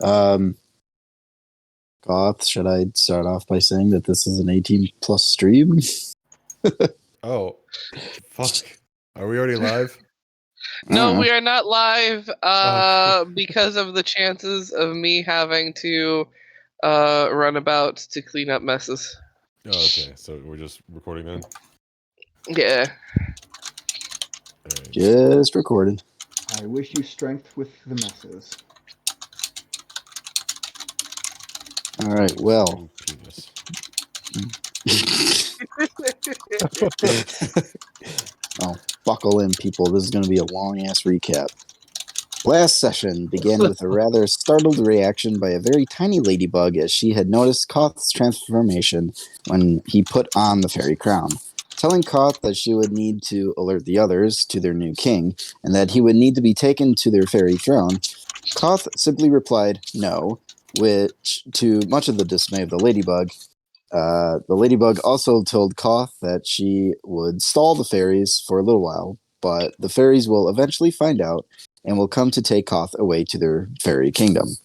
Um, Koth, should I start off by saying that this is an 18 plus stream? Oh, fuck. Are we already live? No, we are not live Okay. because of the chances of me having to run about to clean up messes. Oh, okay. So we're just recording then? Yeah. All right. Just recorded. I wish you strength with the messes. All right, well. Penis. Oh, buckle in, people. This is going to be a long-ass recap. Last session began with a rather startled reaction by a very tiny ladybug as she had noticed Koth's transformation when he put on the fairy crown. Telling Koth that she would need to alert the others to their new king, and that he would need to be taken to their fairy throne, Koth simply replied no, which, to much of the dismay of the ladybug, also told Koth that she would stall the fairies for a little while, but the fairies will eventually find out and will come to take Koth away to their fairy kingdom.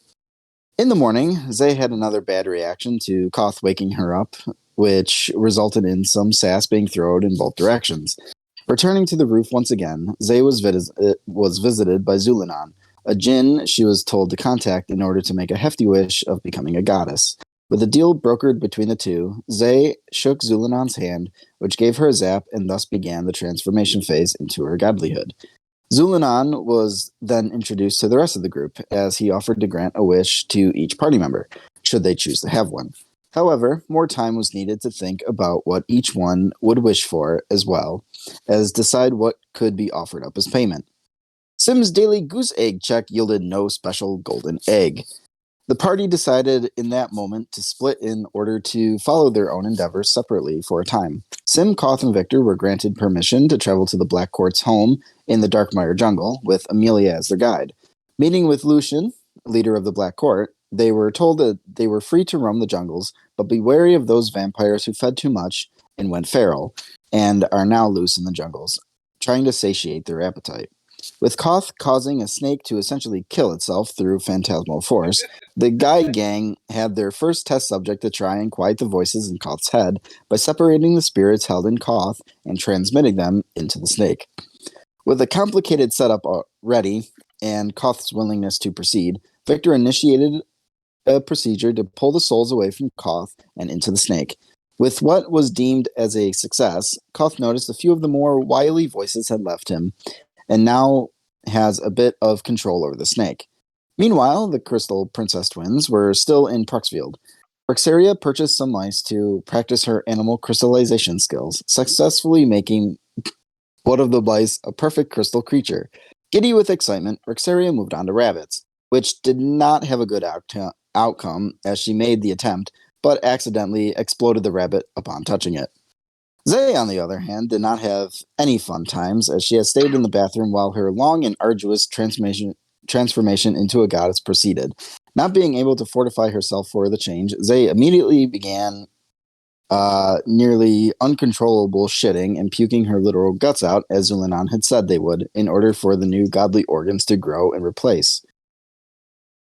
In the morning, Zay had another bad reaction to Koth waking her up, which resulted in some sass being thrown in both directions. Returning to the roof once again, Zay was visited by Zulanon, a djinn she was told to contact in order to make a hefty wish of becoming a goddess. With a deal brokered between the two, Zay shook Zulanon's hand, which gave her a zap and thus began the transformation phase into her godlyhood. Zulanon was then introduced to the rest of the group, as he offered to grant a wish to each party member, should they choose to have one. However, more time was needed to think about what each one would wish for, as well as decide what could be offered up as payment. Sim's daily goose egg check yielded no special golden egg. The party decided in that moment to split in order to follow their own endeavors separately for a time. Sim, Koth, and Victor were granted permission to travel to the Black Court's home in the Darkmire jungle, with Amelia as their guide. Meeting with Lucian, leader of the Black Court, they were told that they were free to roam the jungles, but be wary of those vampires who fed too much and went feral, and are now loose in the jungles, trying to satiate their appetite. With Koth causing a snake to essentially kill itself through phantasmal force, the Guy Gang had their first test subject to try and quiet the voices in Koth's head by separating the spirits held in Koth and transmitting them into the snake. With a complicated setup ready and Koth's willingness to proceed, Victor initiated a procedure to pull the souls away from Koth and into the snake. With what was deemed as a success, Koth noticed a few of the more wily voices had left him, and now has a bit of control over the snake. Meanwhile, the Crystal Princess twins were still in Pruxfield. Rexeria purchased some mice to practice her animal crystallization skills, successfully making one of the mice a perfect crystal creature. Giddy with excitement, Rexeria moved on to rabbits, which did not have a good outcome as she made the attempt, but accidentally exploded the rabbit upon touching it. Zay, on the other hand, did not have any fun times, as she had stayed in the bathroom while her long and arduous transformation into a goddess proceeded. Not being able to fortify herself for the change, Zay immediately began nearly uncontrollable shitting and puking her literal guts out, as Zulanon had said they would, in order for the new godly organs to grow and replace.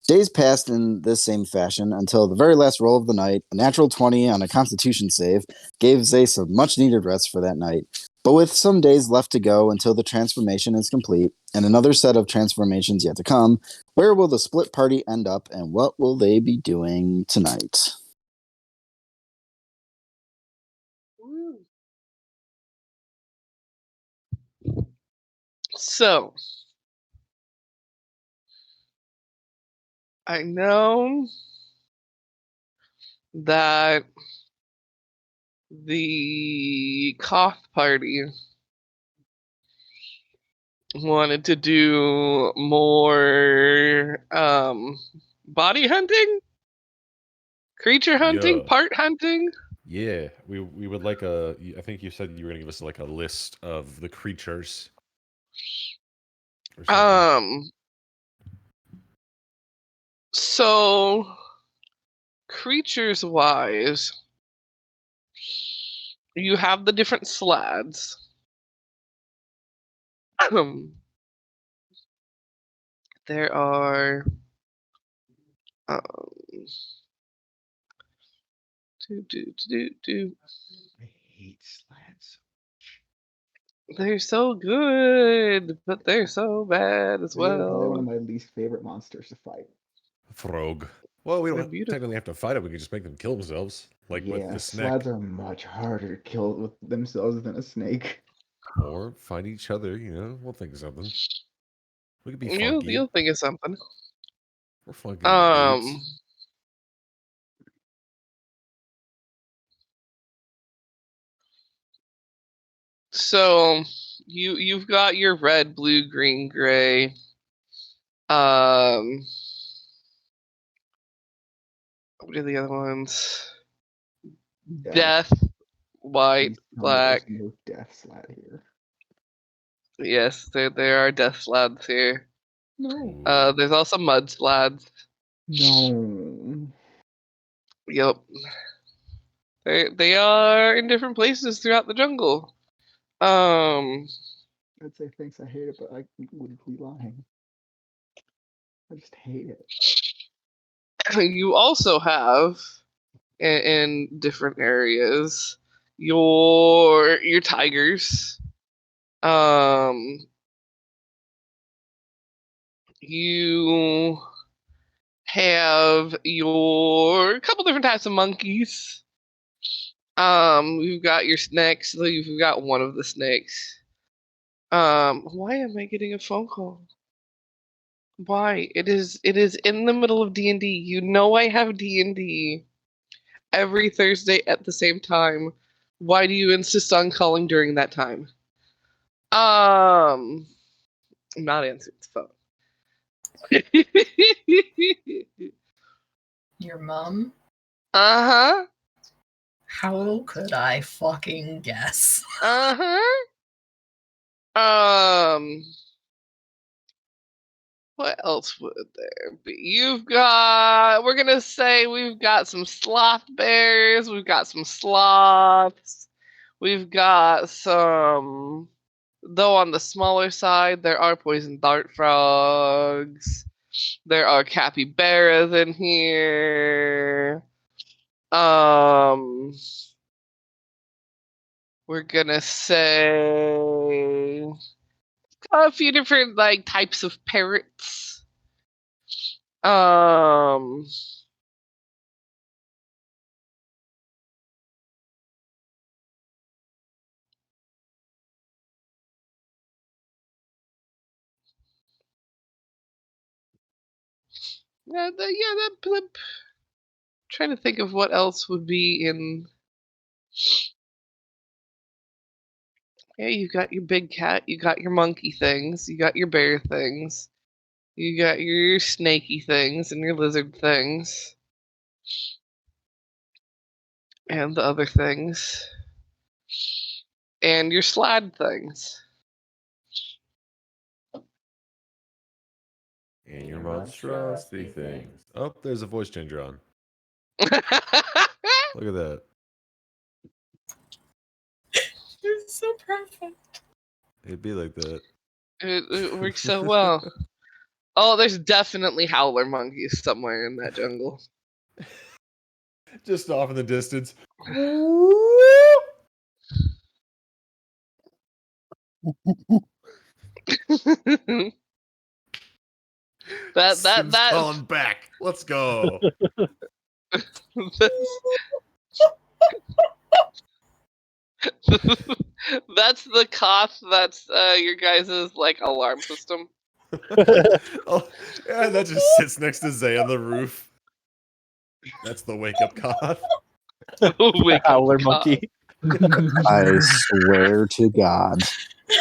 Days passed in this same fashion until the very last roll of the night, a natural 20 on a constitution save, gave Zay some much-needed rest for that night. But with some days left to go until the transformation is complete, and another set of transformations yet to come, where will the split party end up, and what will they be doing tonight? So, I know that the Koth party wanted to do more body hunting, creature hunting, Yeah. part hunting. Yeah, we would like I think you said you were going to give us like a list of the creatures. Or something. So creatures wise, you have the different slaads. There are Um, do. I hate slats. They're so good, but they're so bad as They are probably one of well. my least favorite monsters to fight. Frog. Well, we They're don't beautiful. technically have to fight it. We can just make them kill themselves, like with Yeah, the slaads snake, are much harder to kill with themselves than a snake. or fight each other. We'll think of something. We could be You'll funky. think of something. We're funky dudes. So you've got your red, blue, green, gray. What are the other ones? Death, white, Please tell me black. there's no death slat here. Yes, there are death slabs here. No. There's also mud slabs. No. Yep. They are in different places throughout the jungle. I'd say thanks, I hate it, but I would be lying. I just hate it. You also have in different areas your tigers. You have your couple different types of monkeys. You've got your snakes. So you've got one of the snakes. Why am I getting a phone call? Why? It is in the middle of D&D. You know I have D&D every Thursday at the same time. Why do you insist on calling during that time? I'm not answering the phone. Your mom? Uh-huh. How could I fucking guess? Uh-huh. What else would there be? We're gonna say we've got some sloth bears, we've got some sloths, we've got some, though on the smaller side, there are poison dart frogs, there are capybaras in here. We're gonna say a few different types of parrots. Um, trying to think of what else would be in. Yeah, you got your big cat, you got your monkey things, you got your bear things, you got your snaky things and your lizard things, and the other things, and your Slaad things. And your monstrosity things. Oh, there's a voice changer on. Look at that. It's so perfect. It'd be like that. It works so well. Oh, there's definitely howler monkeys somewhere in that jungle. Just off in the distance. Sim's calling back. Let's go. That's the Koth. That's your guys' alarm system. Oh, yeah, that just sits next to Zay on the roof. That's the wake up Koth. Howler monkey. I swear to God. You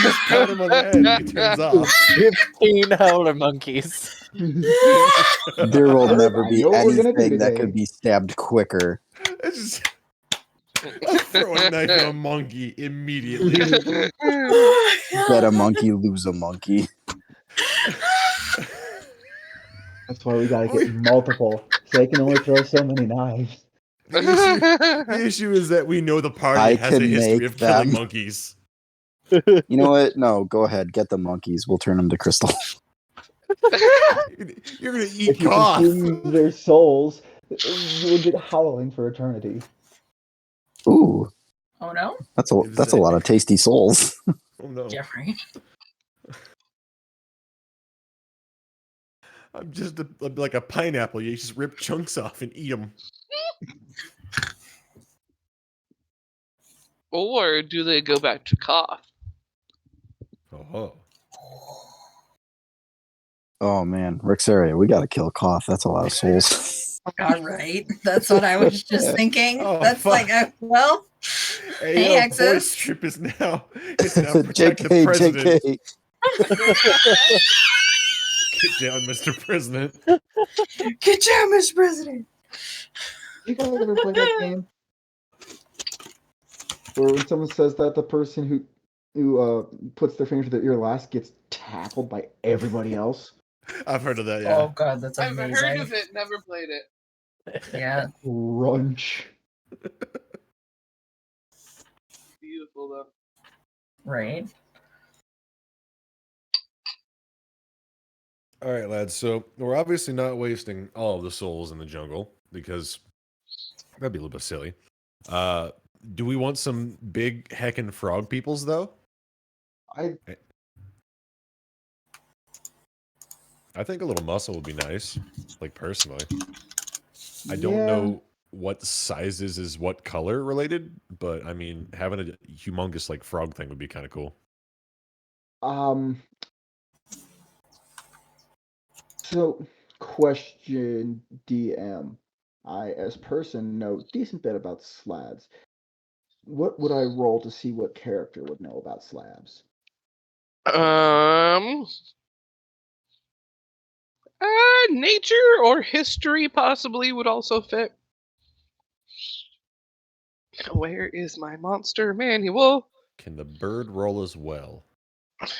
just pat him on the head and he turns off. 15 howler monkeys. There will never be know what we're gonna do anything that today. could be stabbed quicker. It's just throw a knife at a monkey immediately. Get a monkey, lose a monkey. That's why we gotta get multiple, so they can only throw so many knives. The issue is that we know the party I has a can history make of killing them. monkeys. You know what? No, go ahead. Get the monkeys. We'll turn them to crystal. You're gonna eat If you Koth. consume their souls, you will get howling for eternity. Ooh, Oh no, that's a lot of tasty souls. Oh no! Jeffrey. I'm just like a pineapple. You just rip chunks off and eat them. Or do they go back to Koth? Oh. Oh man, Rexeria, we gotta kill Koth. That's a lot of souls. All right, that's what I was just thinking. Oh, That's fuck. like, well, Hey, Hey, yo, Exos. voice trip is now. It's now protect the JK, president. JK. Get down, Mr. President. get down, Mr. President. You guys ever play that game? Where when someone says that, the person who puts their finger to their ear last gets tackled by everybody else. I've heard of that. Yeah. Oh god, that's I've amazing. heard of it, never played it. Yeah, Crunch. Beautiful though. right. All right, lads. So we're obviously not wasting all of the souls in the jungle because that'd be a little bit silly. Do we want some big heckin' frog peoples though? I think a little muscle would be nice. Like personally, I yeah. don't know what sizes is what color related, but I mean having a humongous like frog thing would be kind of cool. So, question DM. I, as person, know decent bit about slabs. What would I roll to see what character would know about slabs? Nature or history possibly would also fit. Where is my monster manual? Can the bird roll as well?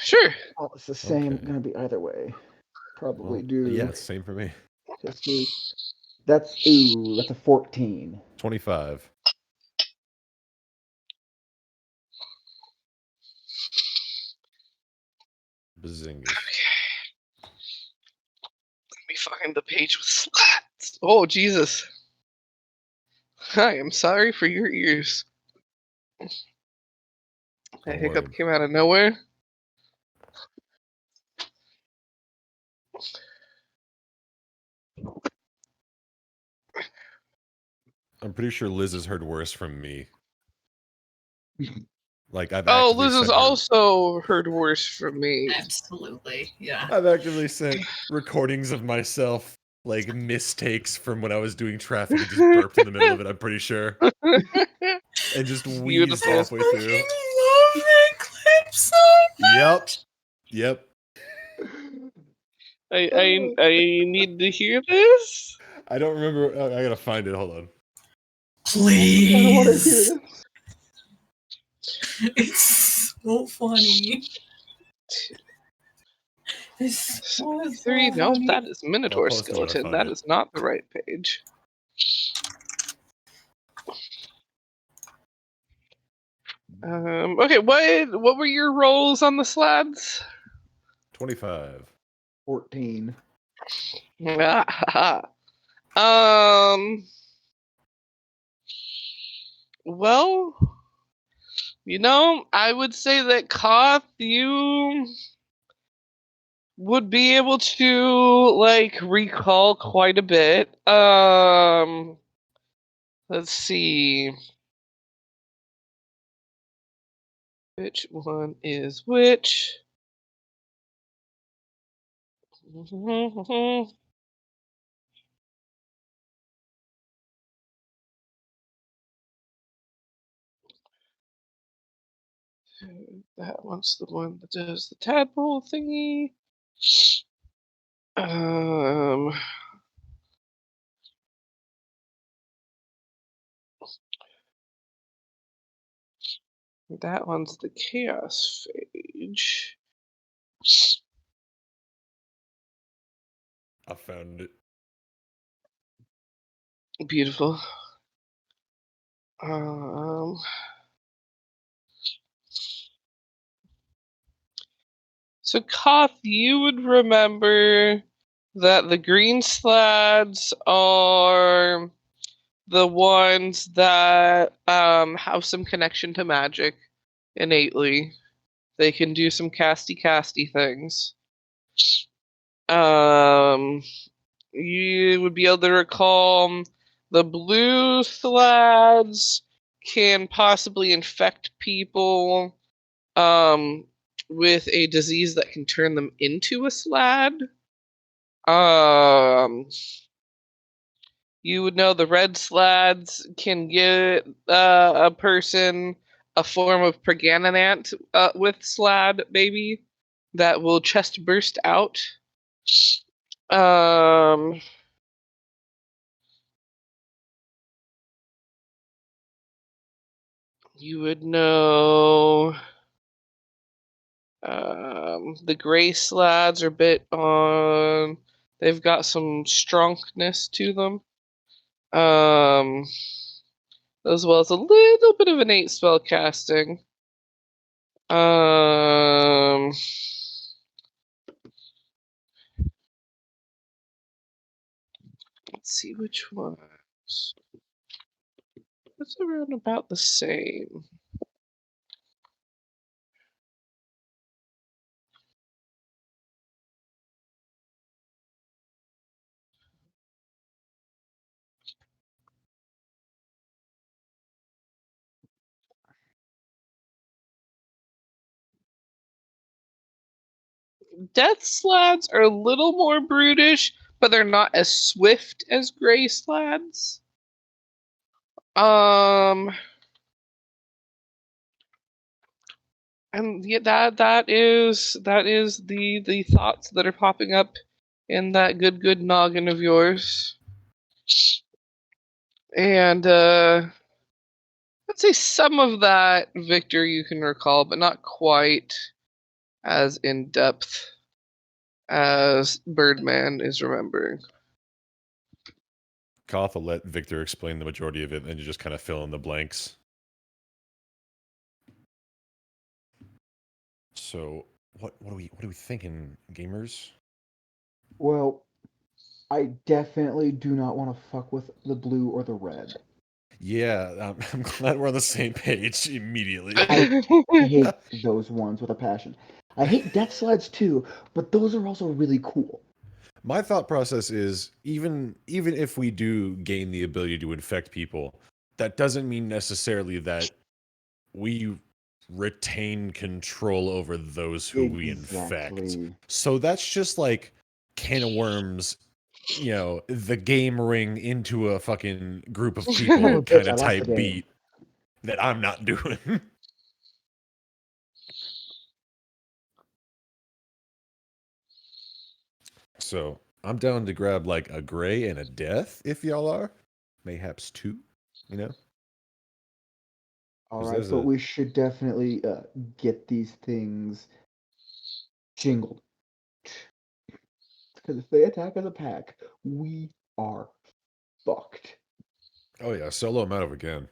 Sure. Oh, it's the same. Okay. Gonna be either way. Probably Well, do. yeah, it's the same for me. History. That's a 14. 25. Bazingas. Let me find the page with slats. Oh, Jesus. I am sorry for your ears. That hiccup came out of nowhere. I'm pretty sure Liz has heard worse from me. Like I've Oh, actively Liz has sent her- also heard worse from me. Absolutely, yeah. I've actively sent recordings of myself, like mistakes from when I was doing traffic and just burped in the middle of it, I'm pretty sure. And just wheezed Beautiful. halfway through. Love that clip so much. Yep. I need to hear this. I don't remember. I gotta find it. Hold on. I don't want to hear Please. this. It's so funny. It's so 3. No, funny. that is Minotaur post it when I skeleton. find That it. is not the right page. Okay, what were your rolls on the slabs? 25. 14. Well, I would say that Koth, you would be able to like recall quite a bit. Let's see. Which one is which? That one's the one that does the tadpole thingy. That one's the chaos phage. I found it. Beautiful. So, Koth, you would remember that the green slaads are the ones that have some connection to magic innately. They can do some casty things. You would be able to recall the blue slaads can possibly infect people with a disease that can turn them into a slaad. You would know the red slaads can give a person a form of pregnant with slaad baby that will chest burst out. You would know the gray slaads are a bit on. They've got some strongness to them. As well as a little bit of innate spell casting. Let's see which ones. It's around about the same. Death slaads are a little more brutish, but they're not as swift as gray slaads. And yeah, that is the thoughts that are popping up in that good noggin of yours. And I'd say some of that, Victor, you can recall, but not quite as in depth as Birdman is remembering. Koth will let Victor explain the majority of it, and you just kind of fill in the blanks. So, what are we thinking, gamers? Well, I definitely do not want to fuck with the blue or the red. Yeah, I'm glad we're on the same page immediately. I hate those ones with a passion. I hate death slides too, but those are also really cool. My thought process is even if we do gain the ability to infect people, that doesn't mean necessarily that we retain control over those who we infect. So that's just like can of worms, the game ring into a fucking group of people kind of type beat that I'm not doing. So I'm down to grab like a gray and a death if y'all are. Mayhaps two, All right, but we should definitely get these things jingled. Because if they attack as a pack, we are fucked. Oh yeah, solo them out again.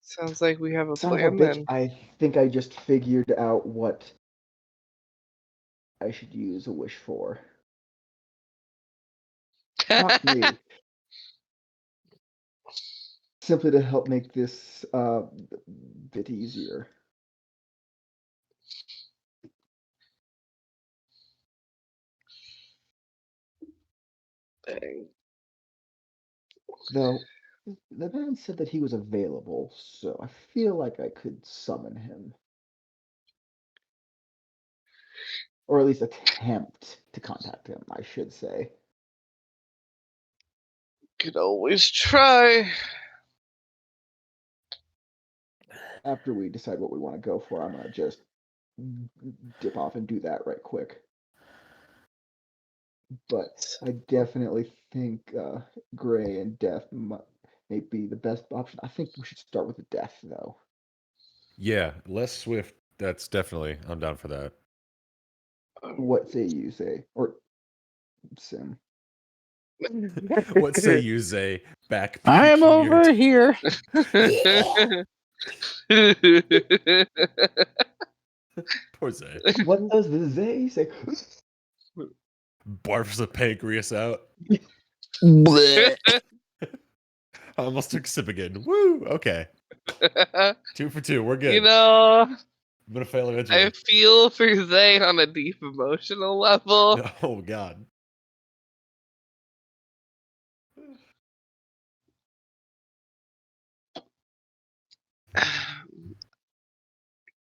Sounds like we have a Son plan of a bitch, then. I think I just figured out what I should use a wish for. Fuck me. Simply to help make this bit easier. Dang. Though, the man said that he was available, so I feel like I could summon him. Or at least attempt to contact him, I should say. Could always try. After we decide what we want to go for, I'm going to just dip off and do that right quick. But I definitely think Gray and Death may be the best option. I think we should start with the Death, though. Yeah, less swift. That's definitely, I'm down for that. What say you, Or Sim? What say you, Zay? Back I'm peeking your over here. Poor Zay. What does the Zay say? Barfs the pancreas out. Blech. I almost took a sip again. Woo! Okay. 2 for 2. We're good. You know, I'm gonna fail I eventually. feel for Zay on a deep emotional level. Oh god.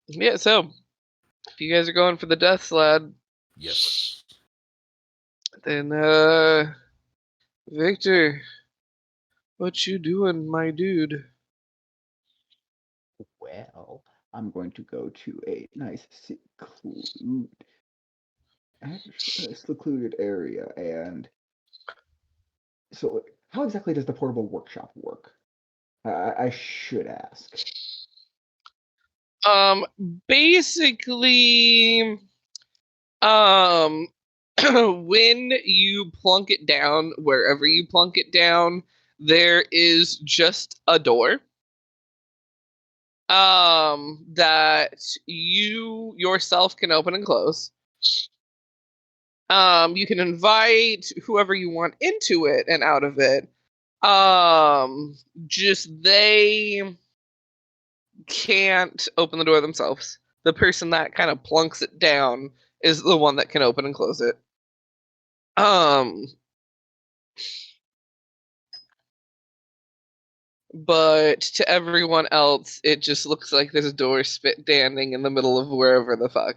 Yeah, so if you guys are going for the death sled, Yes. then Victor, what you doing, my dude? Well, I'm going to go to a nice secluded area, and so how exactly does the portable workshop work? I should ask. Basically, um, when you plunk it down, wherever you plunk it down, there is just a door. That you yourself can open and close. You can invite whoever you want into it and out of it. Just they can't open the door themselves. The person that kind of plunks it down is the one that can open and close it. But to everyone else, it just looks like there's a door standing in the middle of wherever the fuck.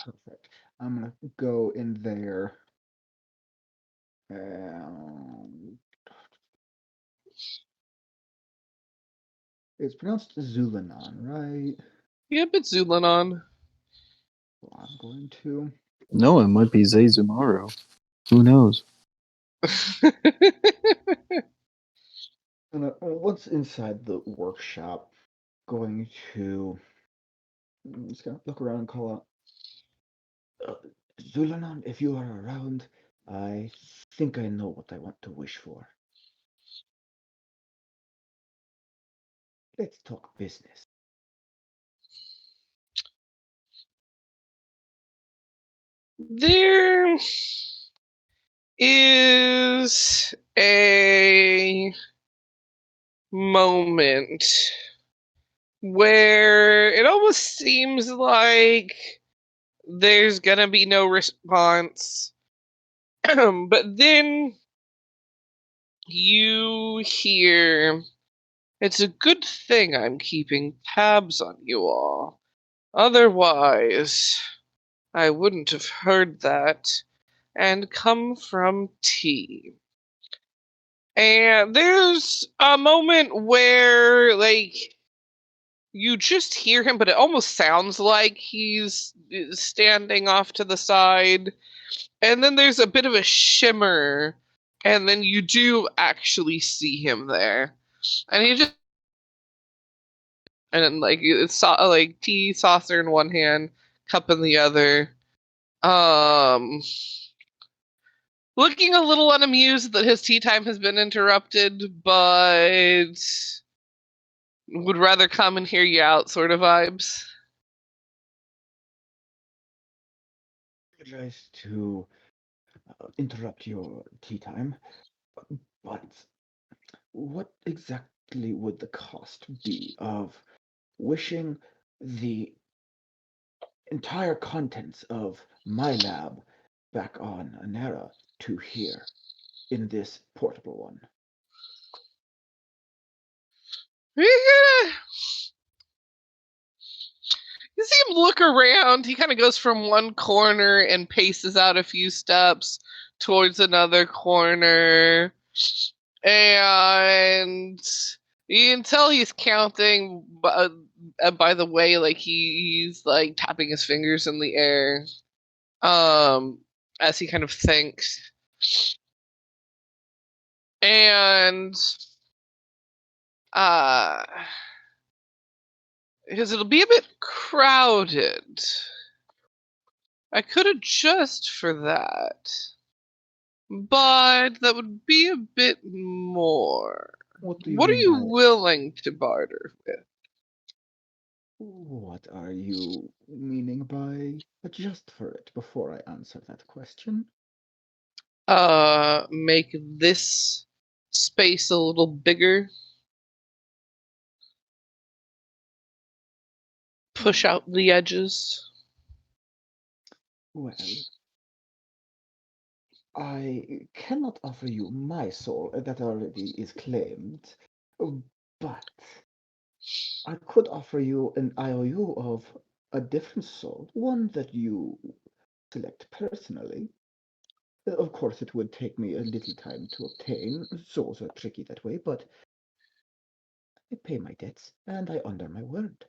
Perfect. I'm gonna go in there. And it's pronounced Zulanon, right? Yep, it's Zulanon. Well, I'm going to. No, it might be Zay Zumaro. Who knows? Once inside the workshop, going to. I'm just gonna look around and call out. Zulanon, if you are around, I think I know what I want to wish for. Let's talk business. There is a moment where it almost seems like there's gonna be no response. But then you hear, it's a good thing I'm keeping tabs on you all. Otherwise, I wouldn't have heard that and come from T. And there's a moment where, like, you just hear him, but it almost sounds like he's standing off to the side. And then there's a bit of a shimmer, and then you do actually see him there. And he just, and then, like, it's like tea saucer in one hand, cup in the other. Looking a little unamused that his tea time has been interrupted, but would rather come and hear you out sort of vibes. Apologize to interrupt your tea time, but what exactly would the cost be of wishing the entire contents of my lab back on Anera to here in this portable one? You see him look around. He kind of goes from one corner and paces out a few steps towards another corner. And you can tell he's counting by the way, like he's like tapping his fingers in the air as he kind of thinks. And because it'll be a bit crowded. I could adjust for that. but that would be a bit more. What do you What are mean you by willing to barter with? what are you meaning by adjust for it before I answer that question? Make this space a little bigger. Push out the edges. Well, I cannot offer you my soul that already is claimed, but I could offer you an IOU of a different soul, one that you select personally. Of course, it would take me a little time to obtain. Souls are tricky that way, but I pay my debts and I honor my word.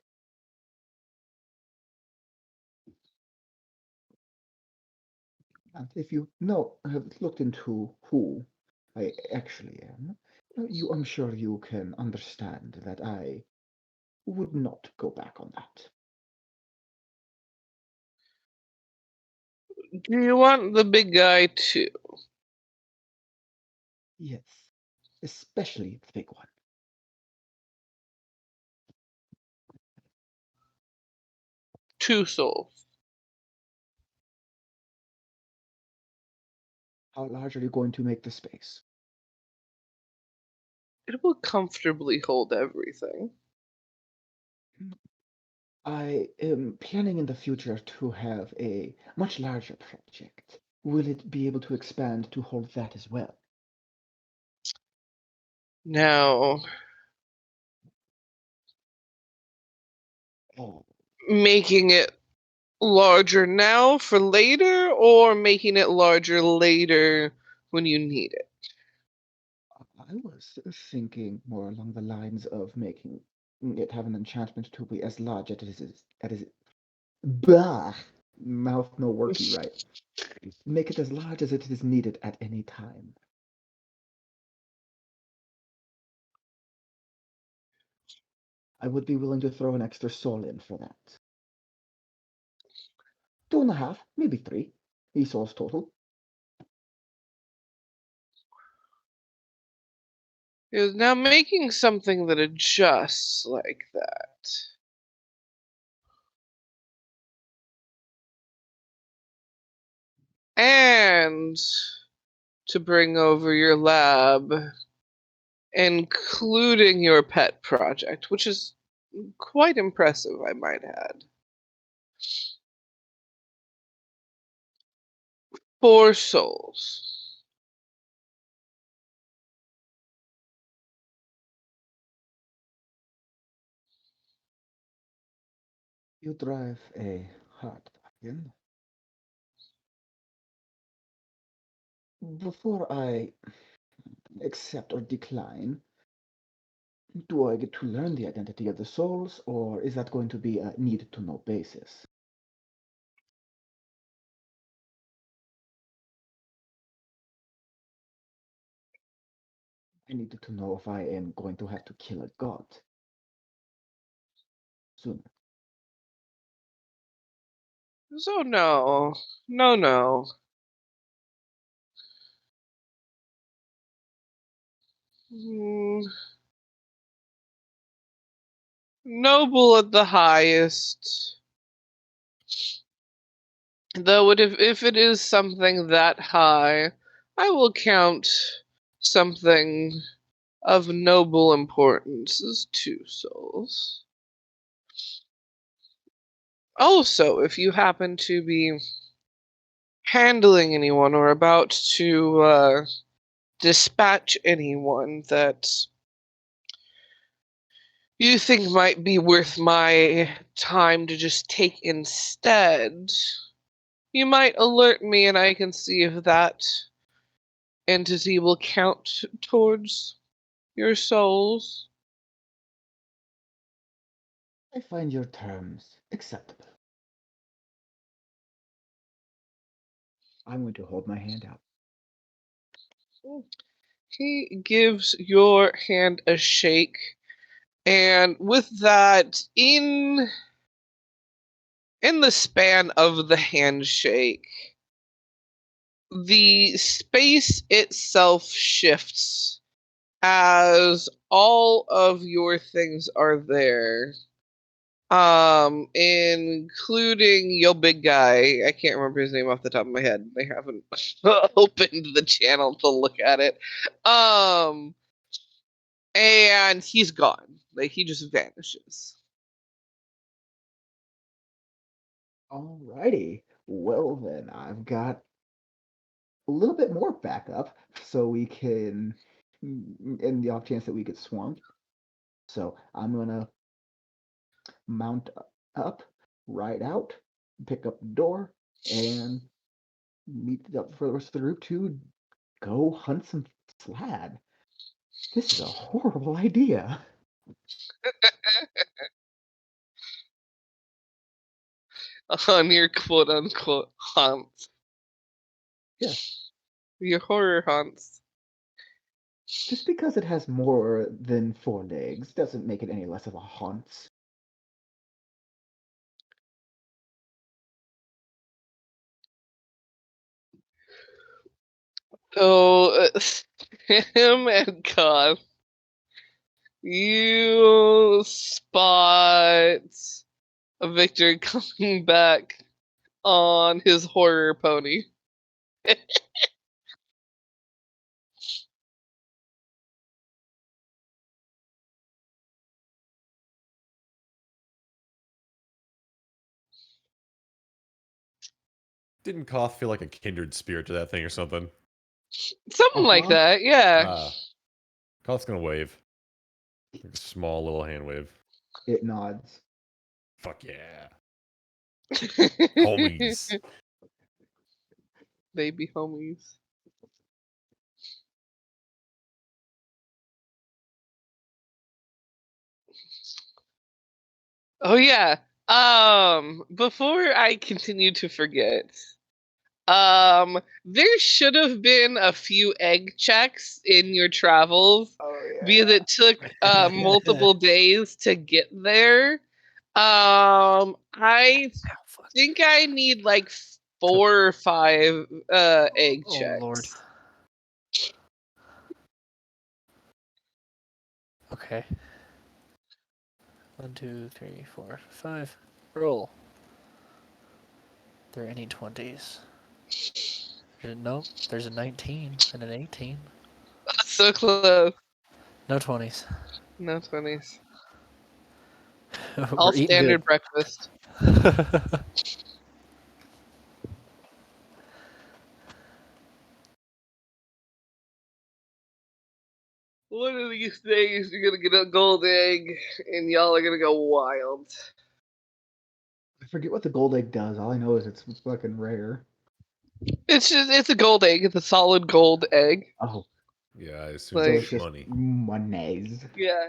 And if you have looked into who I actually am, I'm sure you can understand that I would not go back on that. Do you want the big guy too? Yes, especially the big one. 2 souls. How large are you going to make the space? It will comfortably hold everything. I am planning in the future to have a much larger project. Will it be able to expand to hold that as well? Now, Oh, making it larger now for later, or making it larger later when you need it? I was thinking more along the lines of making it have an enchantment to be as large as bah, mouth no worky right. Make it as large as it is needed at any time. I would be willing to throw an extra soul in for that. 2.5, maybe 3. Souls total. Now, making something that adjusts like that. And to bring over your lab, including your pet project, which is quite impressive, I might add. 4 souls. You drive a hard bargain. Before I accept or decline, do I get to learn the identity of the souls, or is that going to be a need-to-know basis? I needed to know if I am going to have to kill a god sooner. So no. No. Noble at the highest. Though if it is something that high, I will count something of noble importance as 2 souls. Also, if you happen to be handling anyone or about to dispatch anyone that you think might be worth my time to just take instead, you might alert me and I can see if that entity will count towards your souls. I find your terms acceptable. I'm going to hold my hand out. He gives your hand a shake, and with that, in the span of the handshake, the space itself shifts as all of your things are there. Including your big guy. I can't remember his name off the top of my head. I haven't opened the channel to look at it. And he's gone. Like, he just vanishes. Alrighty. Well then, I've got a little bit more backup, so we can, in the off chance that we get swarmed. So I'm gonna mount up, ride out, pick up the door, and meet up for the rest of the group to go hunt some Slaad. This is a horrible idea. On your quote unquote haunts. Yes. Your horror haunts. Just because it has more than 4 legs doesn't make it any less of a haunt. So, him and Koth, you spot Victor coming back on his horror pony. Didn't Koth feel like a kindred spirit to that thing or something? Something like that, yeah. Koth's gonna wave. Like a small little hand wave. It nods. Fuck yeah. Homies. They be homies. Oh yeah. Before I continue to forget, there should have been a few egg checks in your travels because it took multiple days to get there. I think I need like 4 or 5 egg checks. Oh Lord. Okay. 1, 2, 3, 4, 5. Roll. Are there any 20s? Nope. There's a 19 and an 18. So close. No 20s. No 20s. We're All eating standard breakfast. good. One of these days, you're gonna get a gold egg, and y'all are gonna go wild. I forget what the gold egg does. All I know is it's fucking rare. It's a gold egg. It's a solid gold egg. Oh. Yeah, I assume Like- So it's it's just money. monies. Yeah.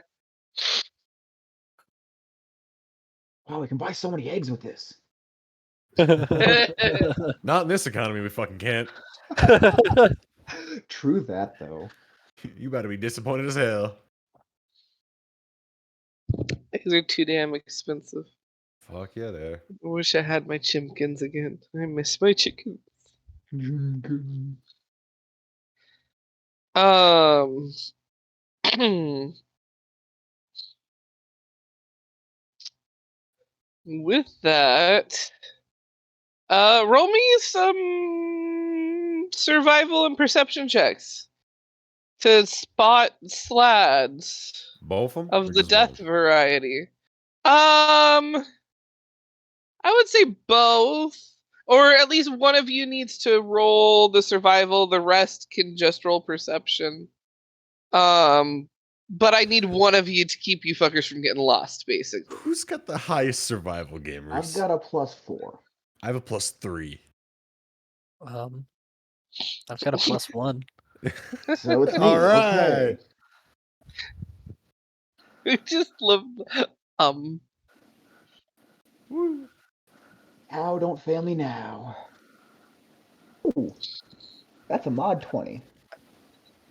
Wow, we can buy so many eggs with this. Not in this economy, we fucking can't. True that, though. You better be disappointed as hell. Eggs are too damn expensive. Fuck yeah, there. I wish I had my chimkins again. I miss my chickens. With that, roll me some survival and perception checks to spot slaads Both of them? of the death variety. I would say both, or at least one of you needs to roll the survival. The rest can just roll perception. But I need one of you to keep you fuckers from getting lost, basically. Who's got the highest survival gamers? I've got a +4. I have a +3. I've got a +1. So it's me. All right. Okay. I just love. How don't fail me now. Ooh, that's a mod 20.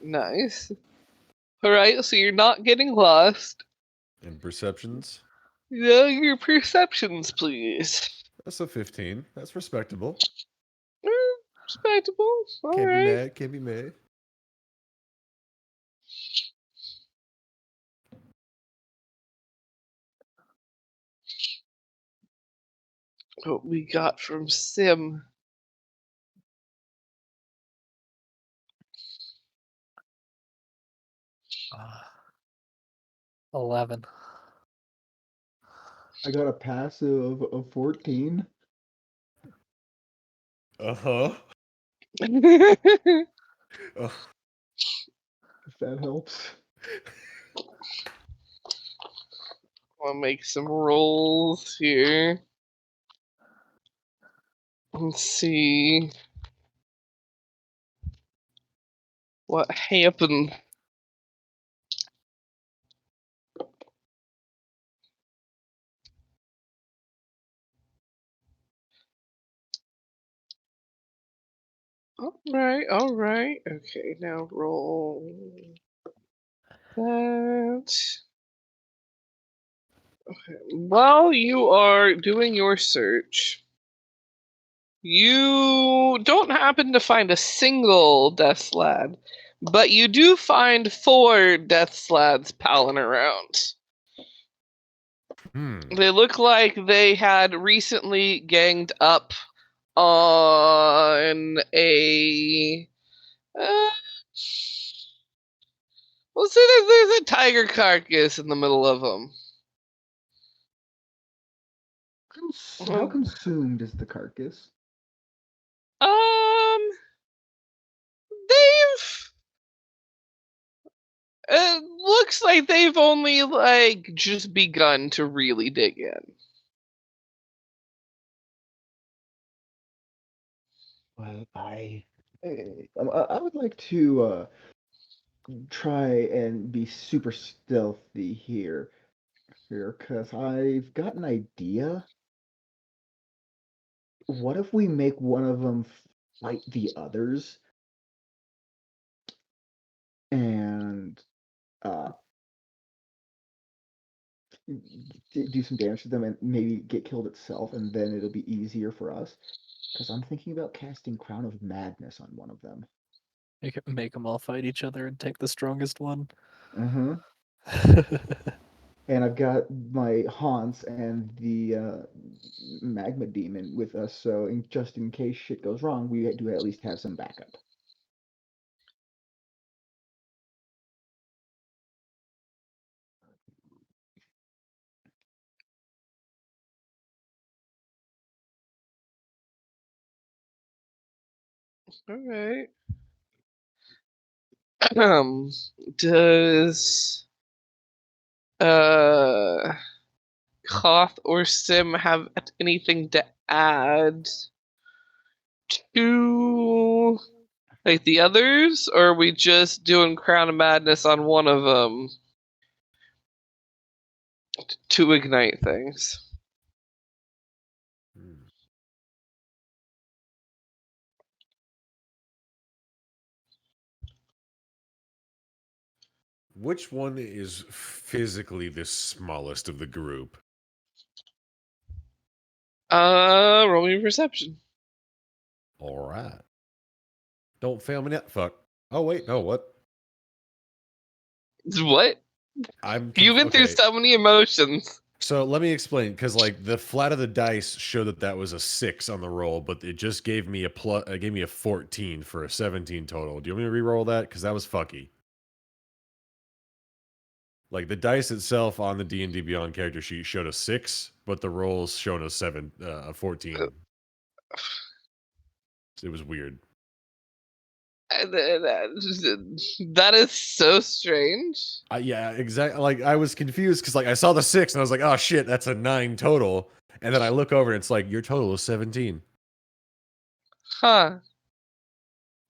Nice. All right, so you're not getting lost. And perceptions? Yeah, your perceptions, please. That's a 15. That's respectable. Respectable. All Can't be right. mad. Can't be mad. What we got from Sim. Uh, 11. I got a passive of 14. Uh-huh. I'll If that helps. make some rolls here. Let's see what happened. All right. Okay, now roll that. Okay. While you are doing your search, you don't happen to find a single death slad, but you do find 4 death slads palling around. They look like they had recently ganged up on a. Well, see, there's a tiger carcass in the middle of them. How consumed is the carcass? They've. It looks like they've only just begun to really dig in. Well, I would like to try and be super stealthy here, because I've got an idea. What if we make one of them fight the others and do some damage to them and maybe get killed itself, and then it'll be easier for us? Because I'm thinking about casting Crown of Madness on one of them. Make them all fight each other and take the strongest one. Mm-hmm. And I've got my Haunts and the Magma Demon with us, so just in case shit goes wrong, we do at least have some backup. All right. Does Koth or Sim have anything to add to the others, or are we just doing Crown of Madness on one of them to ignite things? Which one is physically the smallest of the group? Roll me perception. All right. Don't fail me that fuck. Oh wait, no, what? What? You've been through so many emotions. So let me explain, because the flat of the dice showed that was a 6 on the roll, but it just gave me a 14 for a 17 total. Do you want me to re-roll that? Because that was fucky. The dice itself on the D&D Beyond character sheet showed a 6, but the rolls showed a 14. It was weird. That is so strange. Yeah, exactly. I was confused because I saw the 6 and I was like, oh shit, that's a 9 total. And then I look over and it's your total is 17. Huh.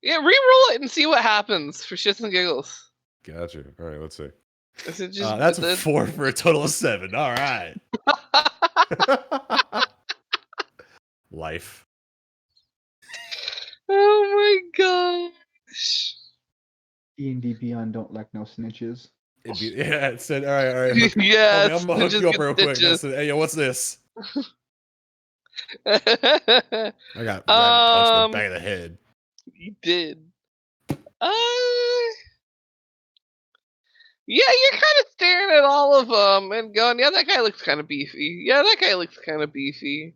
Yeah, re-roll it and see what happens for shits and giggles. Gotcha. All right, let's see. Is it just, that's a 4 for a total of 7. All right. Life. Oh my gosh. D&D Beyond don't like no snitches. It said, all right. Yeah, I'm gonna hook you up real quick. Said, hey, yo, what's this? I got punched in the back of the head. You did. Yeah, you're kind of staring at all of them and going, yeah, that guy looks kind of beefy. Yeah, that guy looks kind of beefy.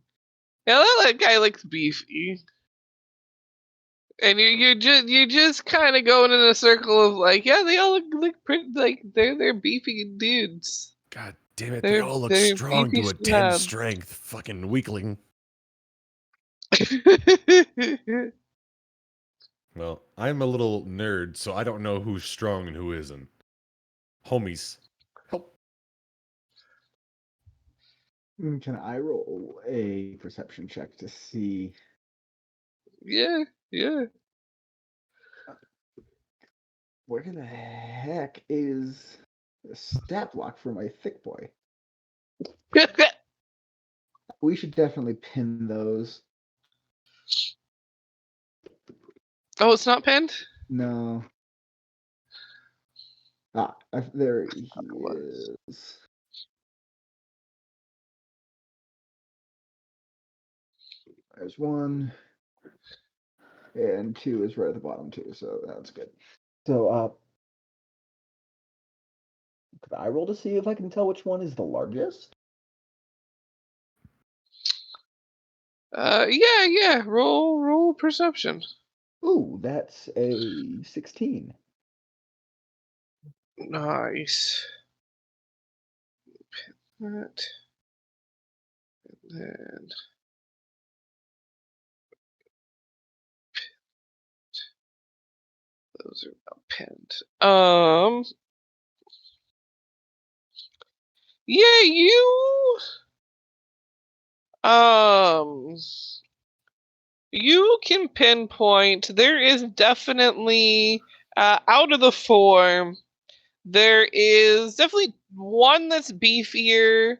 Yeah, that guy looks beefy. And you're just kind of going in a circle of like, yeah, they all look pretty, like they're beefy dudes. God damn it, they all look strong to a 10 strength. Fucking weakling. Well, I'm a little nerd, so I don't know who's strong and who isn't. Homies, help. Can I roll a perception check to see? Yeah. Where the heck is the stat block for my thick boy? We should definitely pin those. Oh, it's not pinned? No. There he is. There's 1. And 2 is right at the bottom too, so that's good. So, could I roll to see if I can tell which one is the largest? Yeah. Roll perception. Ooh, that's a 16. Nice. That. And then. Those are about pinned. Yeah, you can pinpoint. There is definitely out of the 4. There is definitely 1 that's beefier,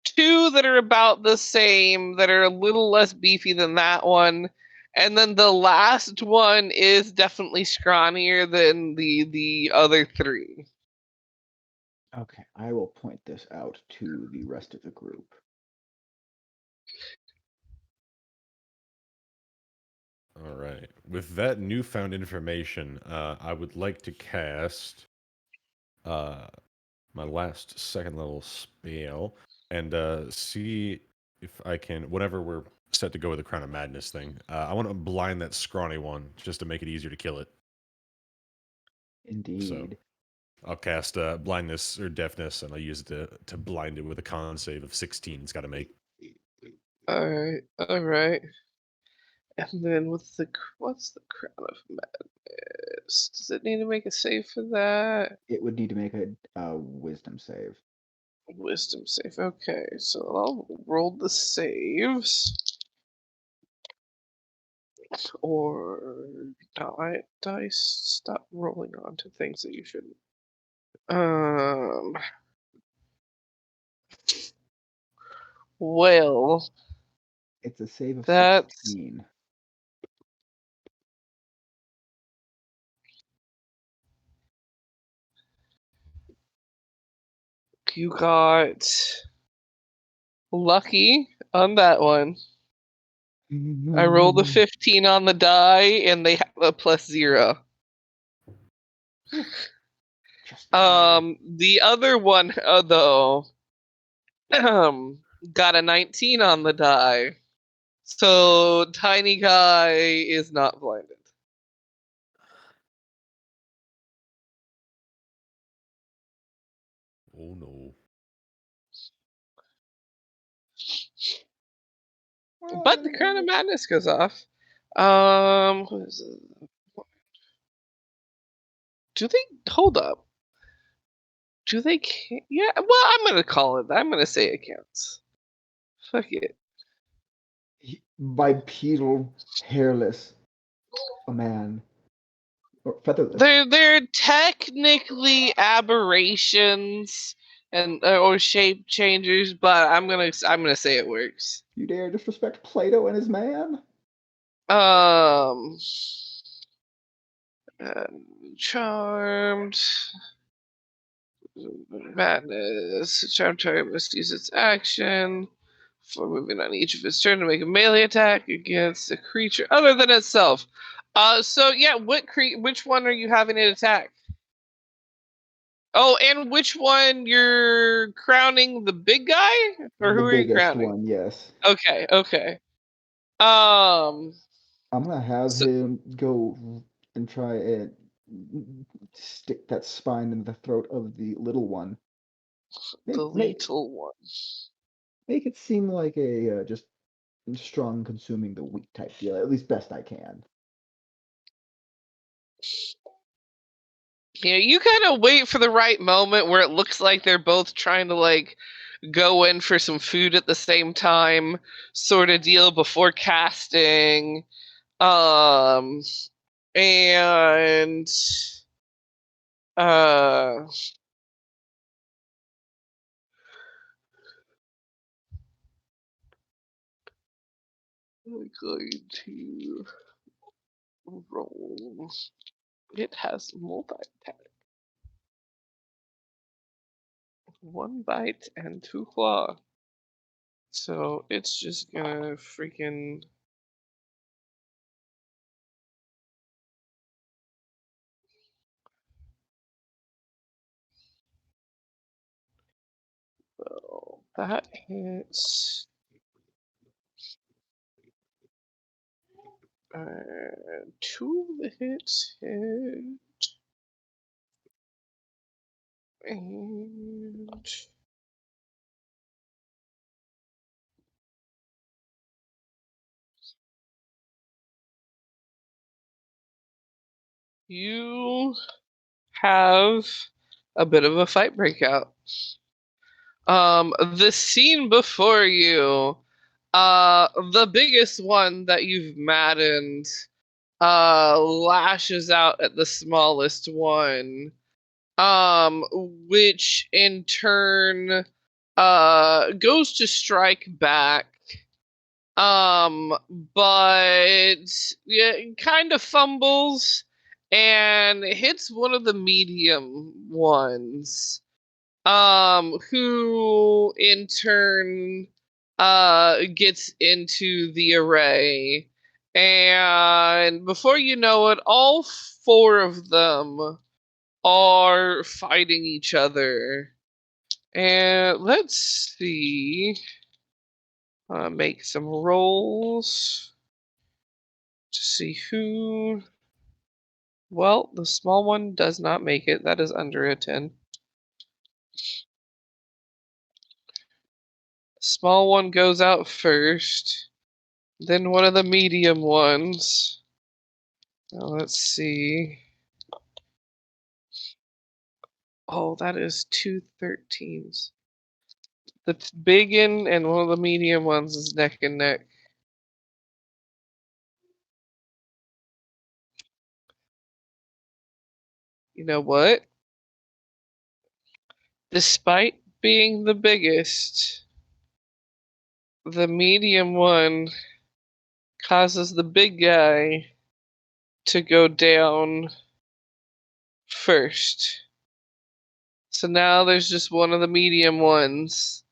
2 that are about the same, that are a little less beefy than that one, and then the last one is definitely scrawnier than the other 3. Okay, I will point this out to the rest of the group. All right. With that newfound information, I would like to cast my last 2nd level spell and see if I can, whenever we're set to go with the Crown of Madness thing, I want to blind that scrawny one just to make it easier to kill it. Indeed. So I'll cast blindness or deafness, and I'll use it to blind it with a con save of 16. It's got to make. All right. And then what's the Crown of Madness? Does it need to make a save for that? It would need to make a wisdom save. Wisdom save. Okay, so I'll roll the saves. Or dice. Stop rolling onto things that you shouldn't. Well, it's a save of that's 16. You got lucky on that one. I rolled a 15 on the die, and they have a +0. The other one, though, got a 19 on the die. So tiny guy is not blinded. Oh no. But the Crown of Madness goes off. What is it? Do they hold up? Do they? Yeah. Well, I'm gonna call it. I'm gonna say it counts. Fuck it. Bipedal, hairless, a man, or featherless. They're technically aberrations and or shape changers, but I'm gonna say it works. You dare disrespect Plato and his man? Charmed. Madness. Charmed target must use its action for moving on each of its turn to make a melee attack against a creature other than itself. So yeah, which one are you having it attack? Oh, and which one you're crowning the big guy? Or who the are you biggest crowning? one, yes. Okay. I'm gonna have So- him go and try and stick that spine in the throat of the little one. the Make little one. it seem like a just strong consuming the weak type deal, at least best I can. Yeah, you kind of wait for the right moment where it looks like they're both trying to like go in for some food at the same time, sort of deal before casting. Um, and uh, we're going to roll. It has multi-attack. 1 bite and 2 claw. So it's just gonna freaking. Well, that hits. 2 of the hits hit. And you have a bit of a fight breakout. The scene before you, the biggest one that you've maddened, lashes out at the smallest one, which in turn, goes to strike back. But yeah, kind of fumbles and hits one of the medium ones. Who in turn gets into the array. And before you know it, all 4 of them are fighting each other. And let's see. Make some rolls to see who. Well, the small one does not make it. That is under a 10. Small one goes out first. Then one of the medium ones. Now let's see. Oh, that is 2 13s. The big one and one of the medium ones is neck and neck. You know what? Despite being the biggest, the medium one causes the big guy to go down first. So now there's just one of the medium ones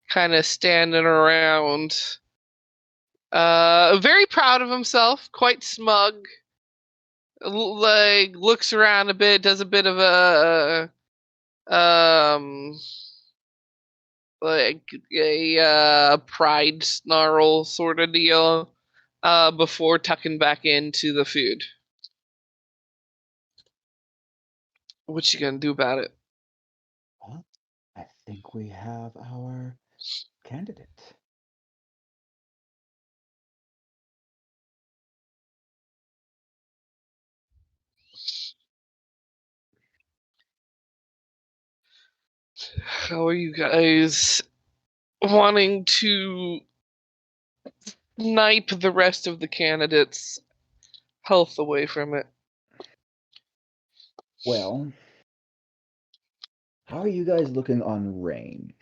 kind of standing around. Very proud of himself, quite smug. Like looks around a bit, does a bit of a like a pride snarl sort of deal before tucking back into the food. What you gonna do about it? Well, I think we have our candidate. How are you guys wanting to snipe the rest of the candidates' health away from it? Well, how are you guys looking on range?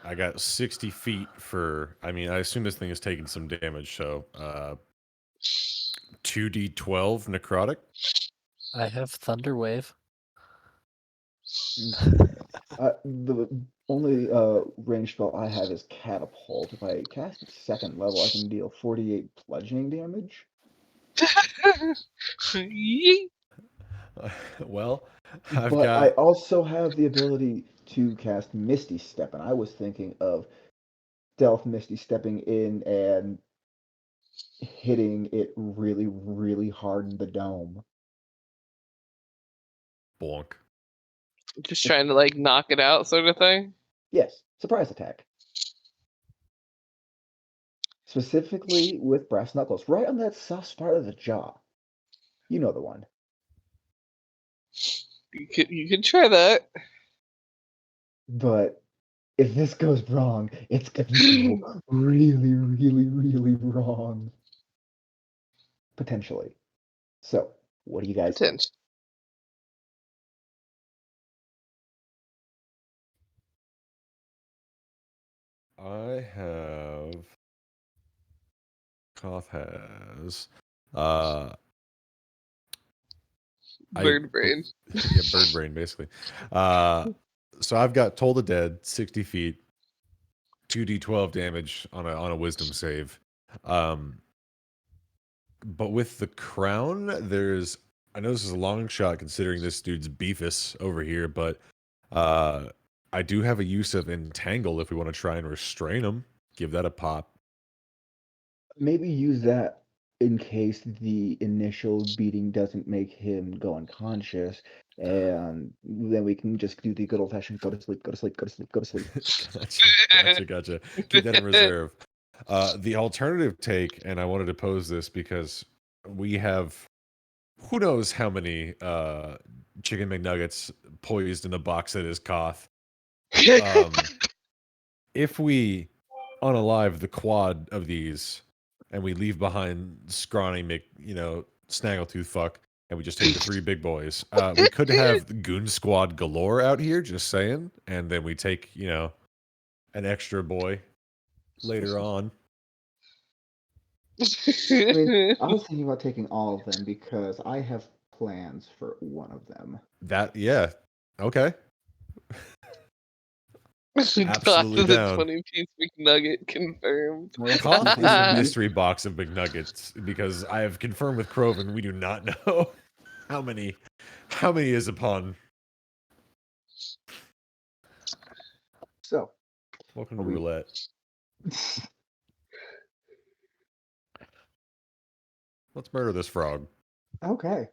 I got 60 feet for. I mean, I assume this thing is taking some damage. So, 2d12 necrotic. I have Thunder Wave. The Only range spell I have is Catapult. If I cast it 2nd level, I can deal 48 bludgeoning damage. Yeet. Well, I've But I got also have the ability to cast Misty Step, and I was thinking of Stealth Misty Stepping in and hitting it really, really hard in the dome. bonk. Just trying to like knock it out, sort of thing. Yes, surprise attack. Specifically with brass knuckles, right on that soft spot of the jaw. You know the one. You could try that. But if this goes wrong, it's gonna go really, really, really wrong. Potentially. So, what do you guys think? Potential. I have. Koth has. Bird brain. Yeah, bird brain, basically. So I've got Toll the Dead, 60 feet, 2d12 damage on a wisdom save. But with the crown, I know this is a long shot considering this dude's beefus over here, but I do have a use of Entangle if we want to try and restrain him. Give that a pop. Maybe use that in case the initial beating doesn't make him go unconscious, and then we can just do the good old-fashioned go to sleep, go to sleep, go to sleep, go to sleep. Gotcha. Keep that in reserve. The alternative take, and I wanted to pose this because we have who knows how many chicken McNuggets poised in the box that is Koth. If we unalive the quad of these and we leave behind scrawny Snaggletooth fuck, and we just take the 3 big boys, we could have goon squad galore out here, just saying, and then we take, an extra boy later on. I mean, I was thinking about taking all of them because I have plans for one of them. Yeah. Okay. Absolutely The down. 20-piece McNugget confirmed. Koth is a mystery box of McNuggets because I have confirmed with Kroven we do not know how many is upon. So, Welcome to roulette. Let's murder this frog. Okay.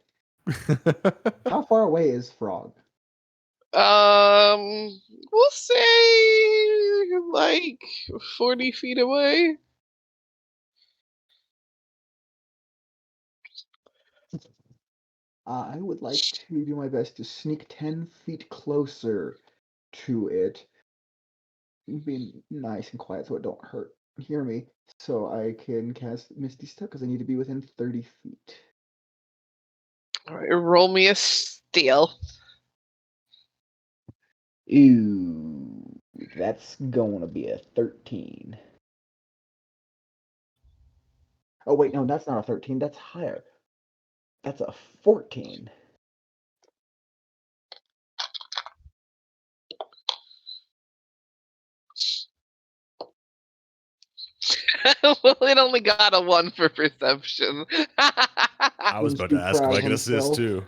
How far away is Frog? We'll say like 40 feet away. I would like to do my best to sneak 10 feet closer to it, being nice and quiet so it don't hear me, so I can cast Misty Step because I need to be within 30 feet. All right, roll me a stealth. Ooh, that's going to be a 13. Oh, wait, no, that's not a 13. That's higher. That's a 14. Well, it only got a 1 for perception. I was about to ask if I could assist too.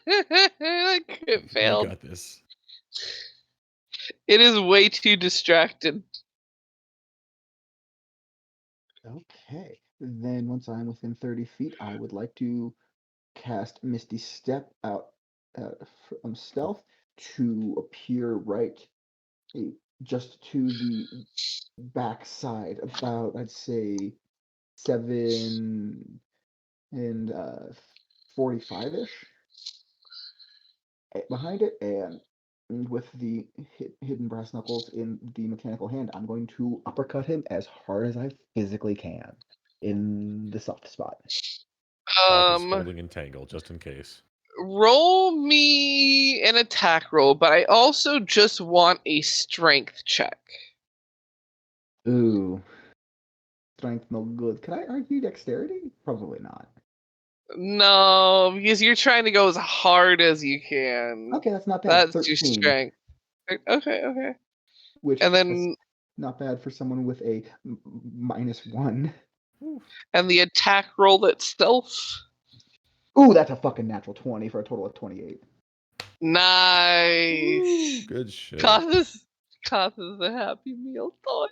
It failed. I got this. It is way too distracted. Okay, then once I'm within 30 feet, I would like to cast Misty Step out from stealth to appear right just to the back side, about I'd say 7 and 45-ish behind it, and with the hidden brass knuckles in the mechanical hand, I'm going to uppercut him as hard as I physically can in the soft spot. Koth is holding Entangle just in case. Roll me an attack roll, but I also just want a strength check. Ooh. Strength no good. Could I argue dexterity? Probably not. No, because you're trying to go as hard as you can. Okay, that's not bad. That's 13. your strength. Okay. Which And is then not bad for someone with a -1. and the attack roll itself. Ooh, that's a fucking natural 20 for a total of 28. Nice. Good shit. Koth is a happy meal toy.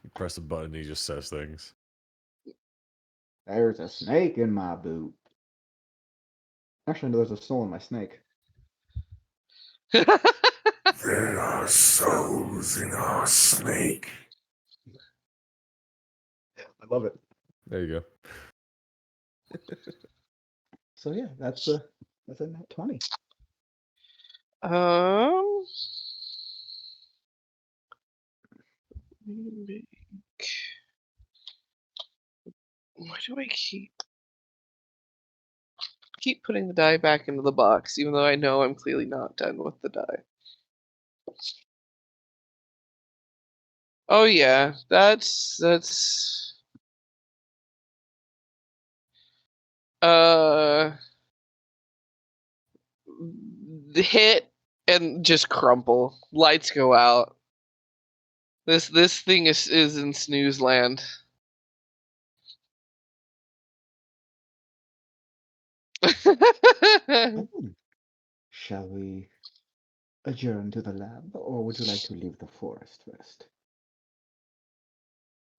You press a button, he just says things. There's a snake in my boot. Actually, no, there's a soul in my snake. There are souls in our snake. I love it. There you go. So yeah, that's a nat 20. Why do I keep putting the die back into the box, even though I know I'm clearly not done with the die? Oh yeah, that's the hit and just crumple. Lights go out. This thing is in snooze land. Shall we adjourn to the lab, or would you like to leave the forest first?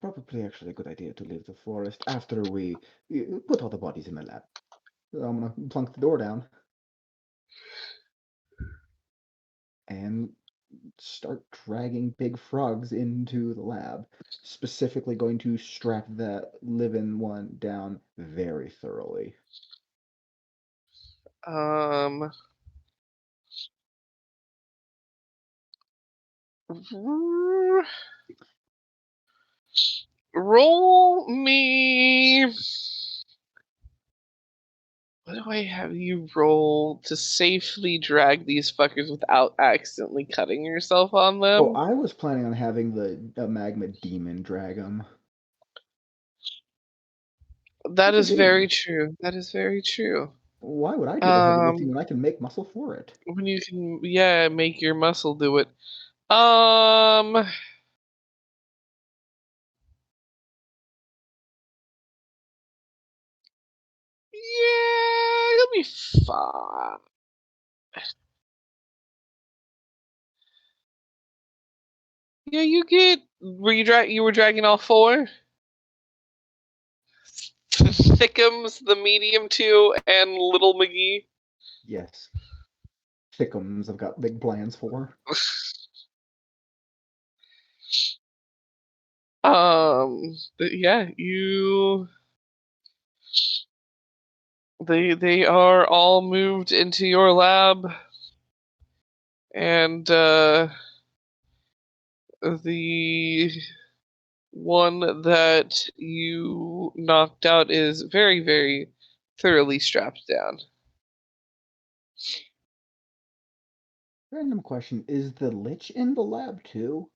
Probably actually a good idea to leave the forest after we put all the bodies in the lab. I'm gonna plunk the door down and start dragging big frogs into the lab. Specifically going to strap that living one down very thoroughly. Roll me. What do I have you roll to safely drag these fuckers without accidentally cutting yourself on them? Oh, I was planning on having the magma demon drag them. That is Continue. very true. That is very true. Why would I do the heavy lifting when I can make muscle for it? When you can, yeah, make your muscle do it. Yeah, it'll be fine. Yeah, you get. You were dragging all four? Thickums, the medium two, and Little McGee. Yes. Thickums I've got big plans for. But yeah, they are all moved into your lab, and the one that you knocked out is very, very thoroughly strapped down. Random question, is the Lich in the lab too?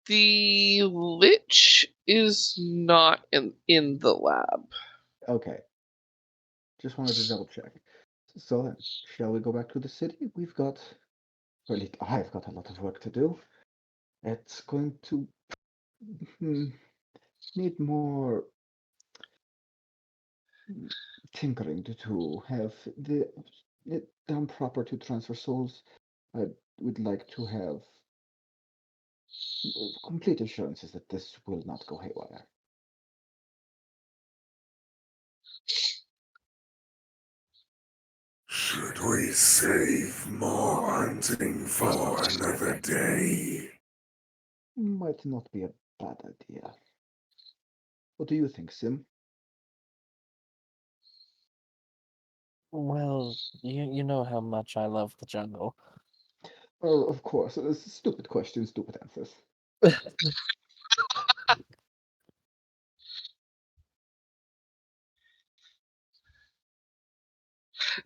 The Lich is not in the lab. Okay. Just wanted to double check. So then, shall we go back to the city? We've got, or at least I've got a lot of work to do. It's going to need more tinkering to have it done proper to transfer souls. I would like to have complete assurances that this will not go haywire. Should we save more hunting for another day? Might not be a bad idea. What do you think, Sim? Well, you know how much I love the jungle. Oh, of course. Stupid questions, stupid answers.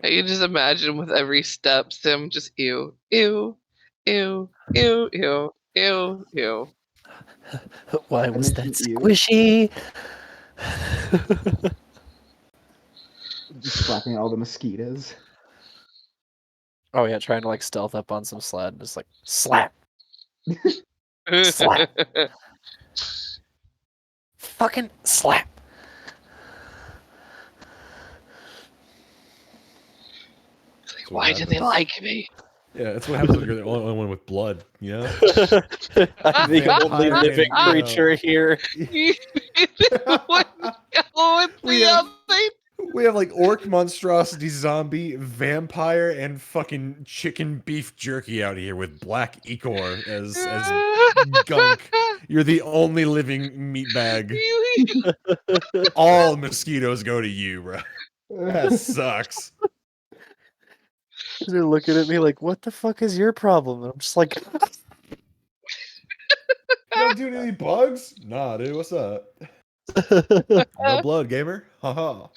I can just imagine with every step, Sim just ew, ew, ew, ew, ew, ew, ew. Why was that mentioned you. squishy? Just slapping all the mosquitoes. Oh yeah, trying to like stealth up on some Slaad and just like slap, slap, fucking slap. That's what Why do they happens. like me? Yeah, that's what happens when you're the only one with blood. You know. I'm the only Vampire living and, creature here. What's going with We the have- other? We have like orc monstrosity, zombie, vampire, and fucking chicken beef jerky out here with black ichor as gunk. You're the only living meat bag. All mosquitoes go to you, bro. That sucks. They're looking at me like, "What the fuck is your problem?" And I'm just like, You not doing any bugs? Nah, dude, what's up? No blood, gamer. Haha.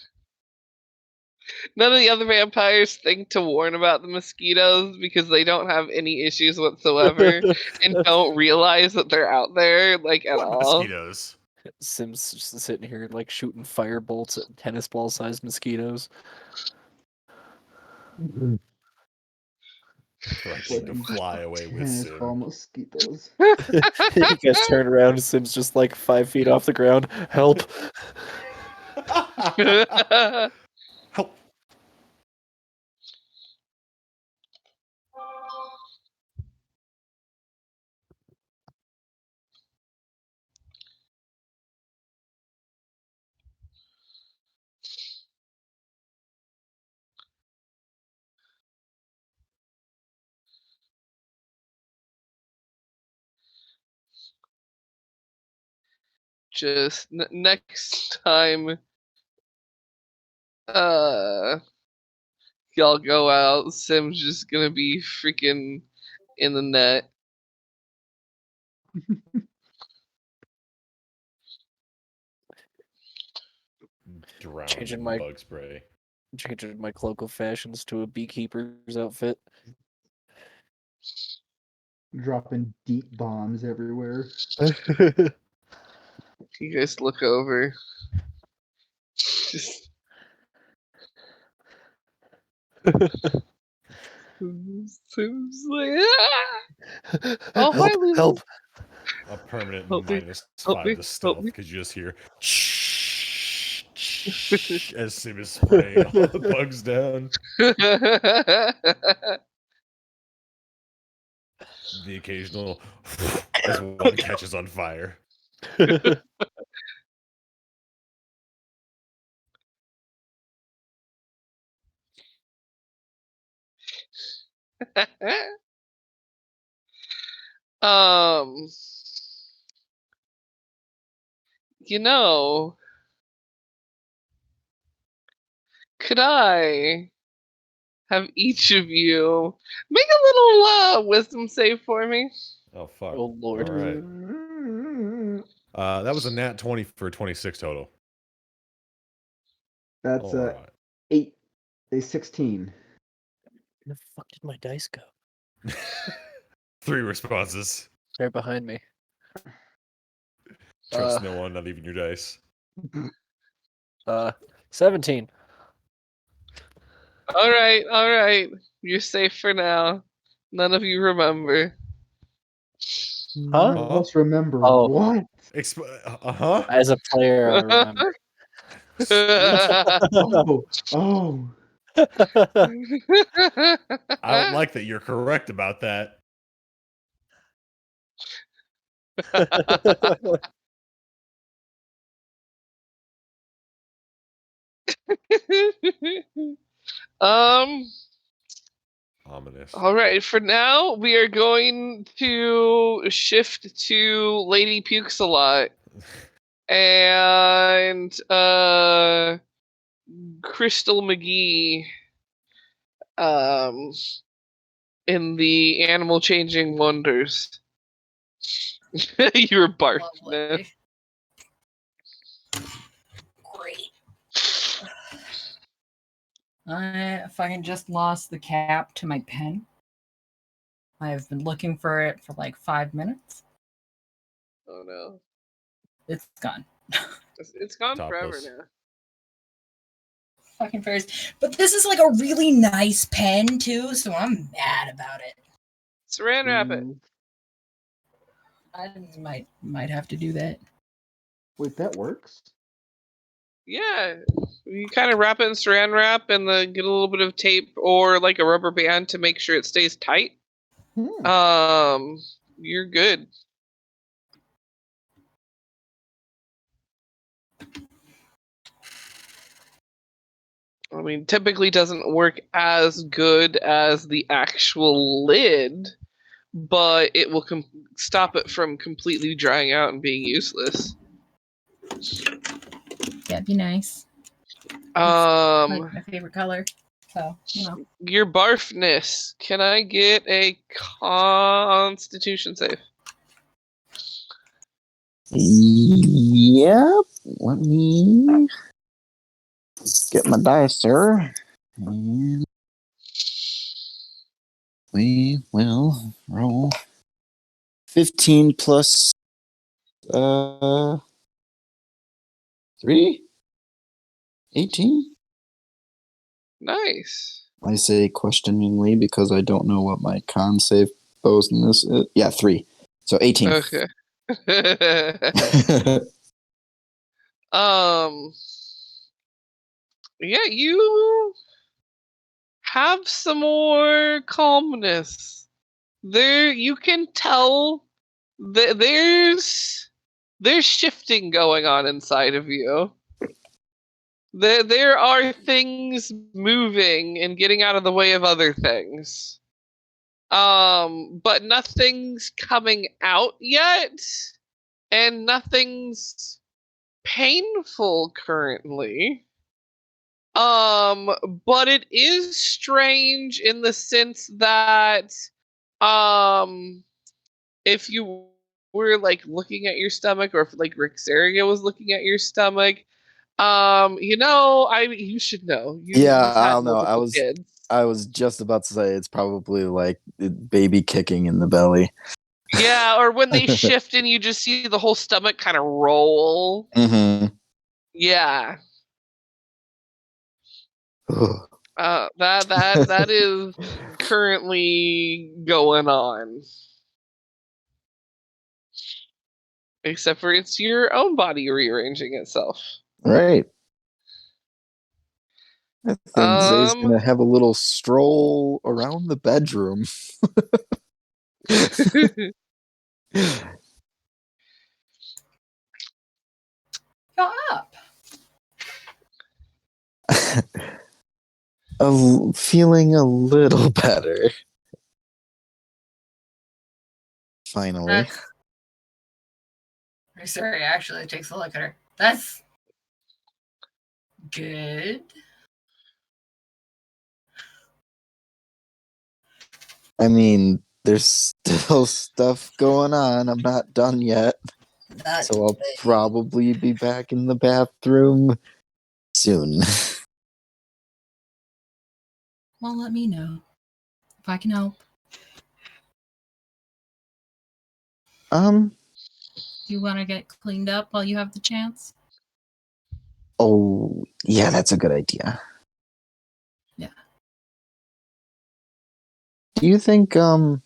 None of the other vampires think to warn about the mosquitoes because they don't have any issues whatsoever and don't realize that they're out there like at What all. mosquitoes? Sim's just sitting here like shooting fire bolts at tennis ball sized mosquitoes. Threatening to fly away with Tennis ball Sim. mosquitoes. You guys turn around and Sim's just like 5 feet off the ground. Help! Help. Just next time y'all go out, Sim's just gonna be freaking in the net. Drowned Changing in my- bug spray. Changing my cloak of fashions to a beekeeper's outfit. Dropping deep bombs everywhere. You guys look over. Just Sim's like, ah! Oh, hi, help! Lulu. Help! A permanent Help me, minus help 5 me, to help stealth me. because you just hear as Sim is spraying all the bugs down. The occasional as one catches on fire. um, you know, could I have each of you make a little wisdom save for me? Oh fuck! Oh lord. All right. That was a nat 20 for 26 total. That's All right. 8. A 16. Where the fuck did my dice go? 3 responses. They're behind me. Trust no one, not even your dice. 17. All right. You're safe for now. None of you remember. Huh? None of us remember Oh. what? Uh-huh. As a player, I remember. Oh. I don't like that you're correct about that. Ominous. All right, for now we are going to shift to Lady Pukes a lot and Crystal McGee in the Animal Changing Wonders. You're barfing. Lovely. Great. I fucking just lost the cap to my pen. I've been looking for it for like 5 minutes. Oh no. It's gone. It's gone forever Topless. now. Fucking fairies. But this is like a really nice pen too, so I'm mad about it. Saran wrap it. I might have to do that. Wait, that works? Yeah. You kind of wrap it in saran wrap and then get a little bit of tape or like a rubber band to make sure it stays tight. You're good. I mean, typically doesn't work as good as the actual lid, but it will stop it from completely drying out and being useless. That'd be nice. Like my favorite color. So, Your barfness. Can I get a Constitution save? Yep. Let me get my dice, sir. And we will roll 15 plus 3? 18? Nice. I say questioningly because I don't know what my con save goes in this is. Yeah, 3. So 18. Okay. Yeah, you have some more calmness. There, you can tell that there's shifting going on inside of you. There are things moving and getting out of the way of other things. But nothing's coming out yet, and nothing's painful currently. But it is strange in the sense that, if you were like looking at your stomach, or if like Rexeria was looking at your stomach, you should know. You've had I'll know. multiple kids. I was just about to say it's probably like baby kicking in the belly. Yeah, or when they shift and you just see the whole stomach kind of roll. Mm-hmm. Yeah. That is currently going on. Except for it's your own body rearranging itself. Right. I think Zay's gonna have a little stroll around the bedroom. go up. Feeling a little better. Finally. Rexeria actually takes a look at her. That's good. I mean, there's still stuff going on. I'm not done yet. So I'll probably be back in the bathroom soon. Well, let me know if I can help. Do you want to get cleaned up while you have the chance? Oh, yeah, that's a good idea. Yeah. Do you think No?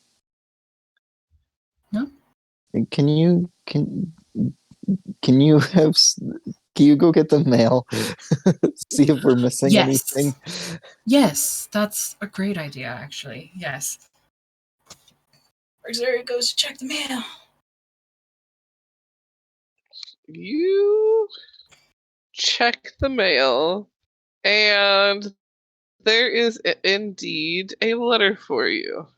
Can you go get the mail? See if we're missing anything. Yes, that's a great idea, actually. Yes. Rexeria goes to check the mail. You check the mail, and there is indeed a letter for you.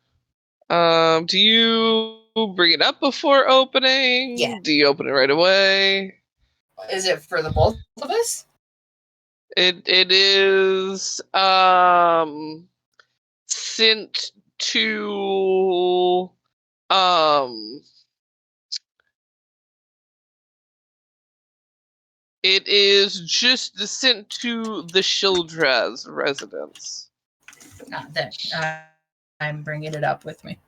Do you bring it up before opening? Yeah. Do you open it right away? Is it for the both of us? It is sent to it is just sent to the Shildraz residence. Then I'm bringing it up with me.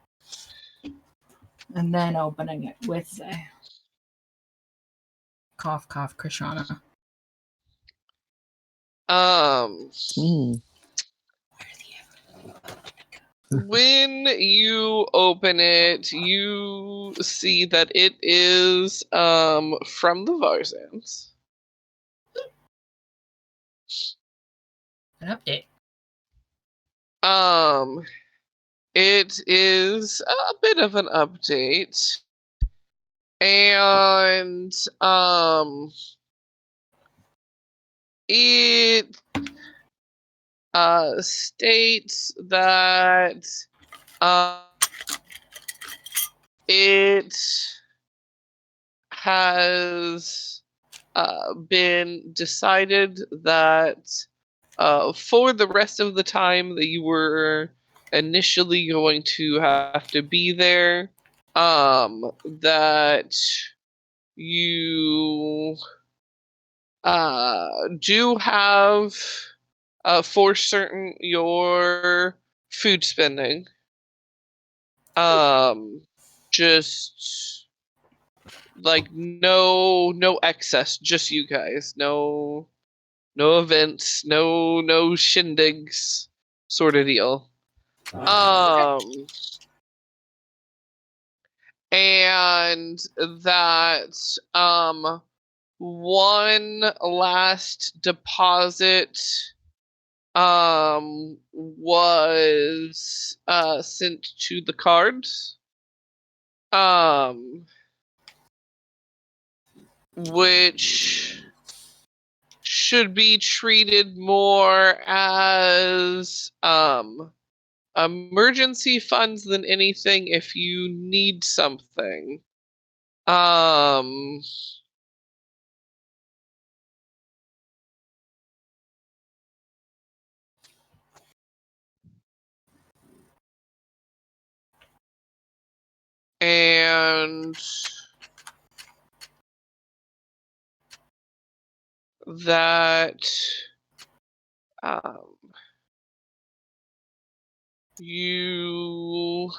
And then opening it with Zay. Cough, cough, Krishana. Hmm. When you open it, you see that it is from the Varzans. An update. It is a bit of an update. And it states that it has been decided that for the rest of the time that you were initially going to have to be there, that you do have for certain your food spending. Just like no excess, just you guys. No events, no shindigs sort of deal. And that one last deposit was sent to the cards, which should be treated more as emergency funds than anything if you need something. And that you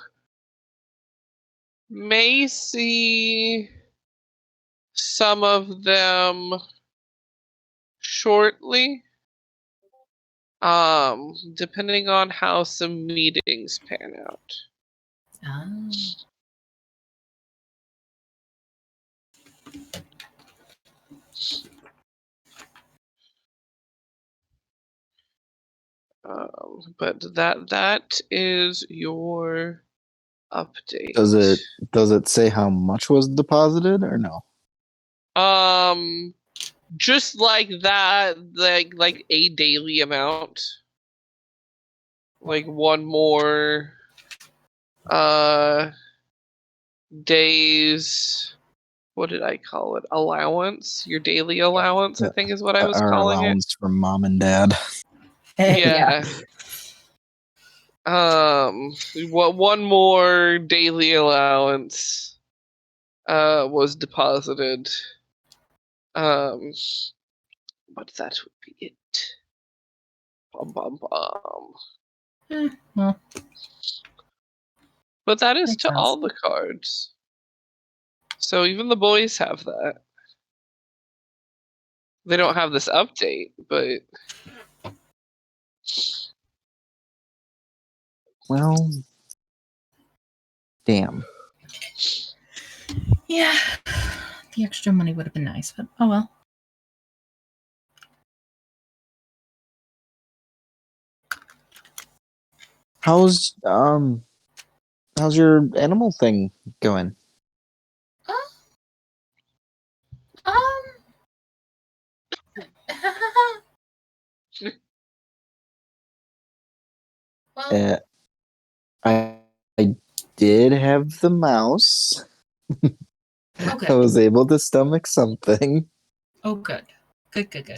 may see some of them shortly, depending on how some meetings pan out. But that is your update. Does it say how much was deposited or no? Just like that, like a daily amount. Like one more days, what did I call it? Allowance? Your daily allowance, I think is what I was Our calling allowance from mom and dad. it. Yeah. One more daily allowance was deposited. But that would be it. Bum. Well, But that is makes to sense. all the cards. So even the boys have that. They don't have this update, but Well, damn. Yeah. The extra money would have been nice, but oh well. How's your animal thing going? Well, I did have the mouse. okay. I was able to stomach something. Oh, good. Good.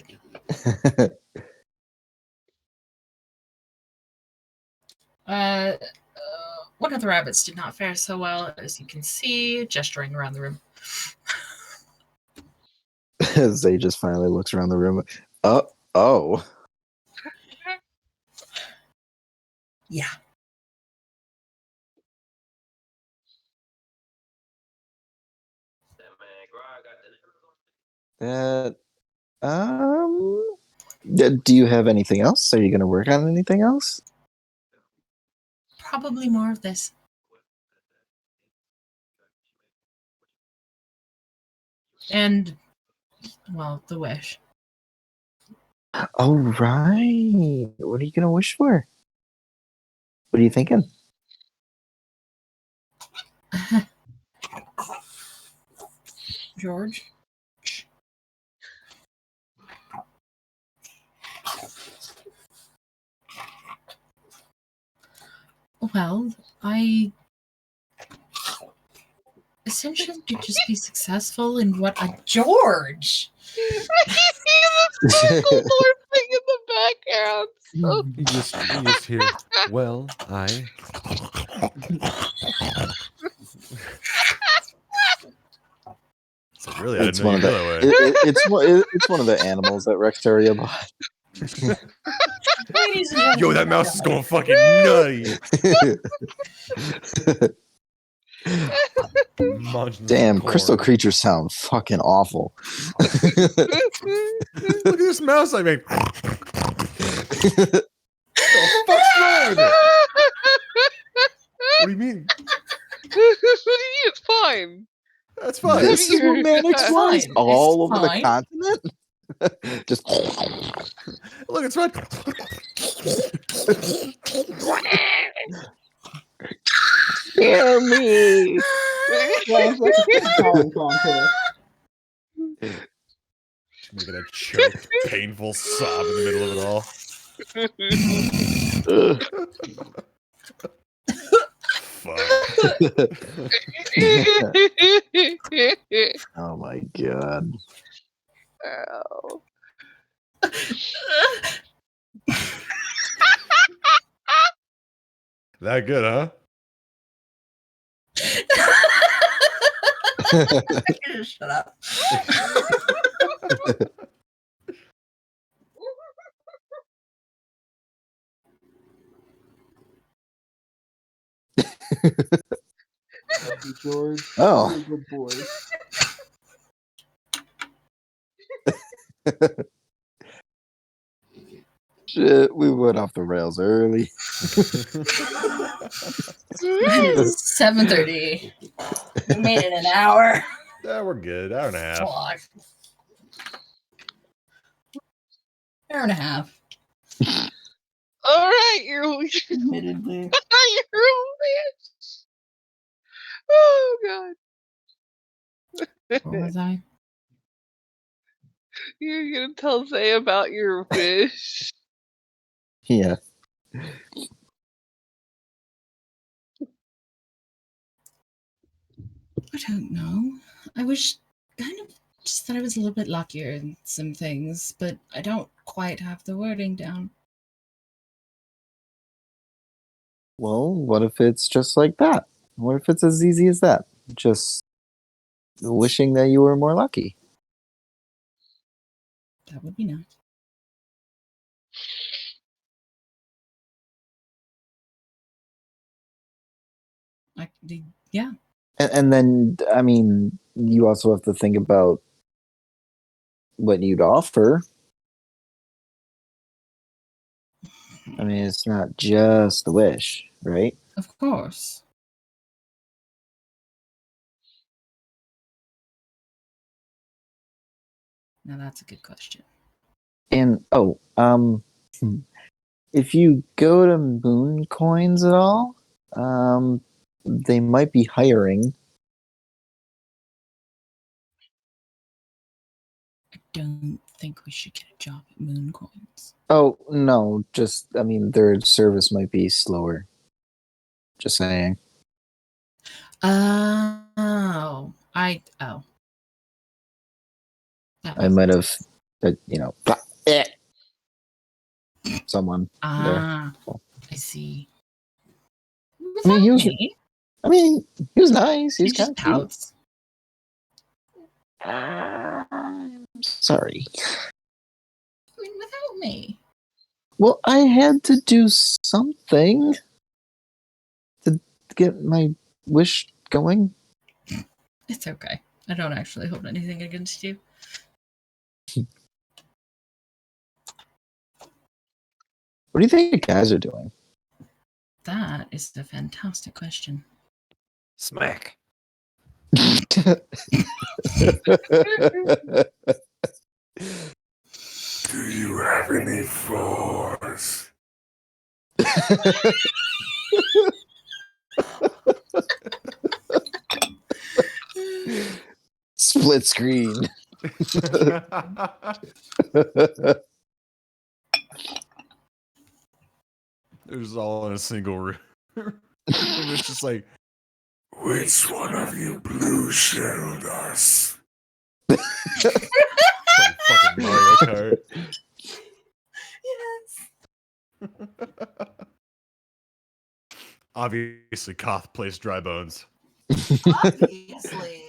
One of the rabbits did not fare so well, as you can see, gesturing around the room. Zay just finally looks around the room. Oh. Yeah. That do you have anything else? Are you going to work on anything else? Probably more of this. And, well, the wish. Oh, right. What are you going to wish for? What are you thinking? George? Well, I essentially could just be successful in what a George. He's a Folklore thing in the background. So You just hear, well, I. So really, I It's didn't know one you of feel the that way. it's one of the animals that Rexeria bought. Ladies and gentlemen, Yo, that mouse is going fucking nutty. Munching Damn, corn. crystal creatures sound fucking awful. Look at this mouse I made. The fuck's wrong with it? What do you mean? It's fine. That's fine. This is what Mannix It's was fine. all It's over the fine. continent. Just Look, it's fine. scare me. Sounds like a ping-pong contest. Making a choked, painful sob in the middle of it all. Fuck. Oh my god. Ow. That good, huh? Shut up. Thank you, George. Oh. You're a good boy. Shit, we went off the rails early. 7:30. We made it an hour. Yeah, we're good. Hour and a half. Fuck. Hour and a half. All right, you're Admittedly. you're a witch. Oh god, What was I? you're gonna tell Zay about your wish. Yeah. I don't know. I wish kind of just that I was a little bit luckier in some things, but I don't quite have the wording down. Well, what if it's just like that? What if it's as easy as that? Just wishing that you were more lucky. That would be nice. Yeah. And then, I mean, you also have to think about what you'd offer. I mean, it's not just the wish, right? Of course. Now that's a good question. And if you go to Moon Coins at all, they might be hiring. I don't think we should get a job at Moon Coins. Oh no, just I mean their service might be slower. Just saying. Oh. That I makes might sense. have, someone there. Ah, I see. I mean, he was. Me? I mean, he was nice. He He's just kind of pouts. sorry. I mean, without me. Well, I had to do something to get my wish going. It's okay. I don't actually hold anything against you. What do you think you guys are doing? That is a fantastic question. Smack. Do you have any force? Split screen. It was all in a single room. It's just like, Which one of you blue-shelled us? like fucking Mario Kart. Yes. Obviously, Koth plays Dry Bones. Obviously.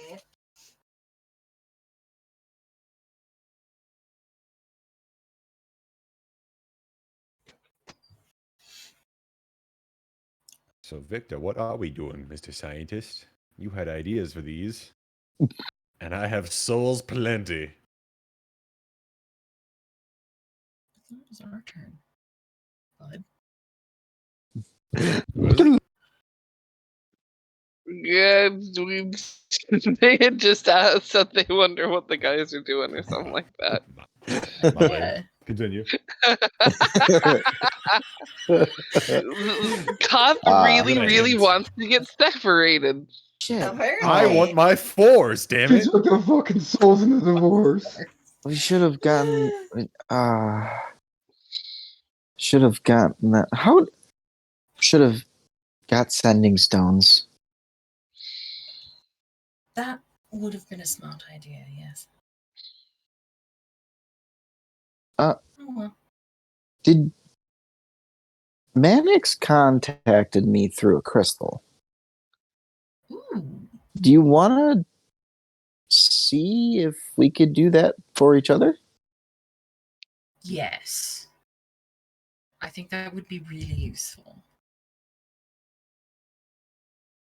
So, Victor, what are we doing, Mr. Scientist? You had ideas for these. And I have souls plenty. It's our turn. Bud. Yeah, they had just asked that they wonder what the guys are doing or something like that. My bad. Yeah. Continue. Koth really wants to get separated. Shit. Apparently. I want my fours, damn He it. took the fucking souls in the divorce. We should have gotten. Should have gotten that. How? Should have got sending stones. That would have been a smart idea, yes. Uh, Oh well. Did Mannix contacted me through a crystal? Ooh. Do you want to see if we could do that for each other? Yes. I think that would be really useful.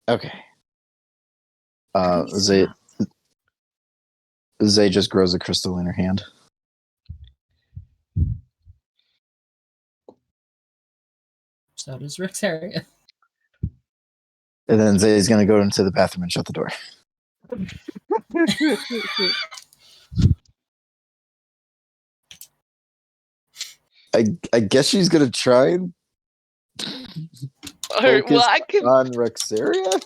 Okay. Pretty Zay smart. just grows a crystal in her hand. So does Rexeria. And then Zay's going to go into the bathroom and shut the door. I guess she's going to try and Alright, well, focus on Rexeria?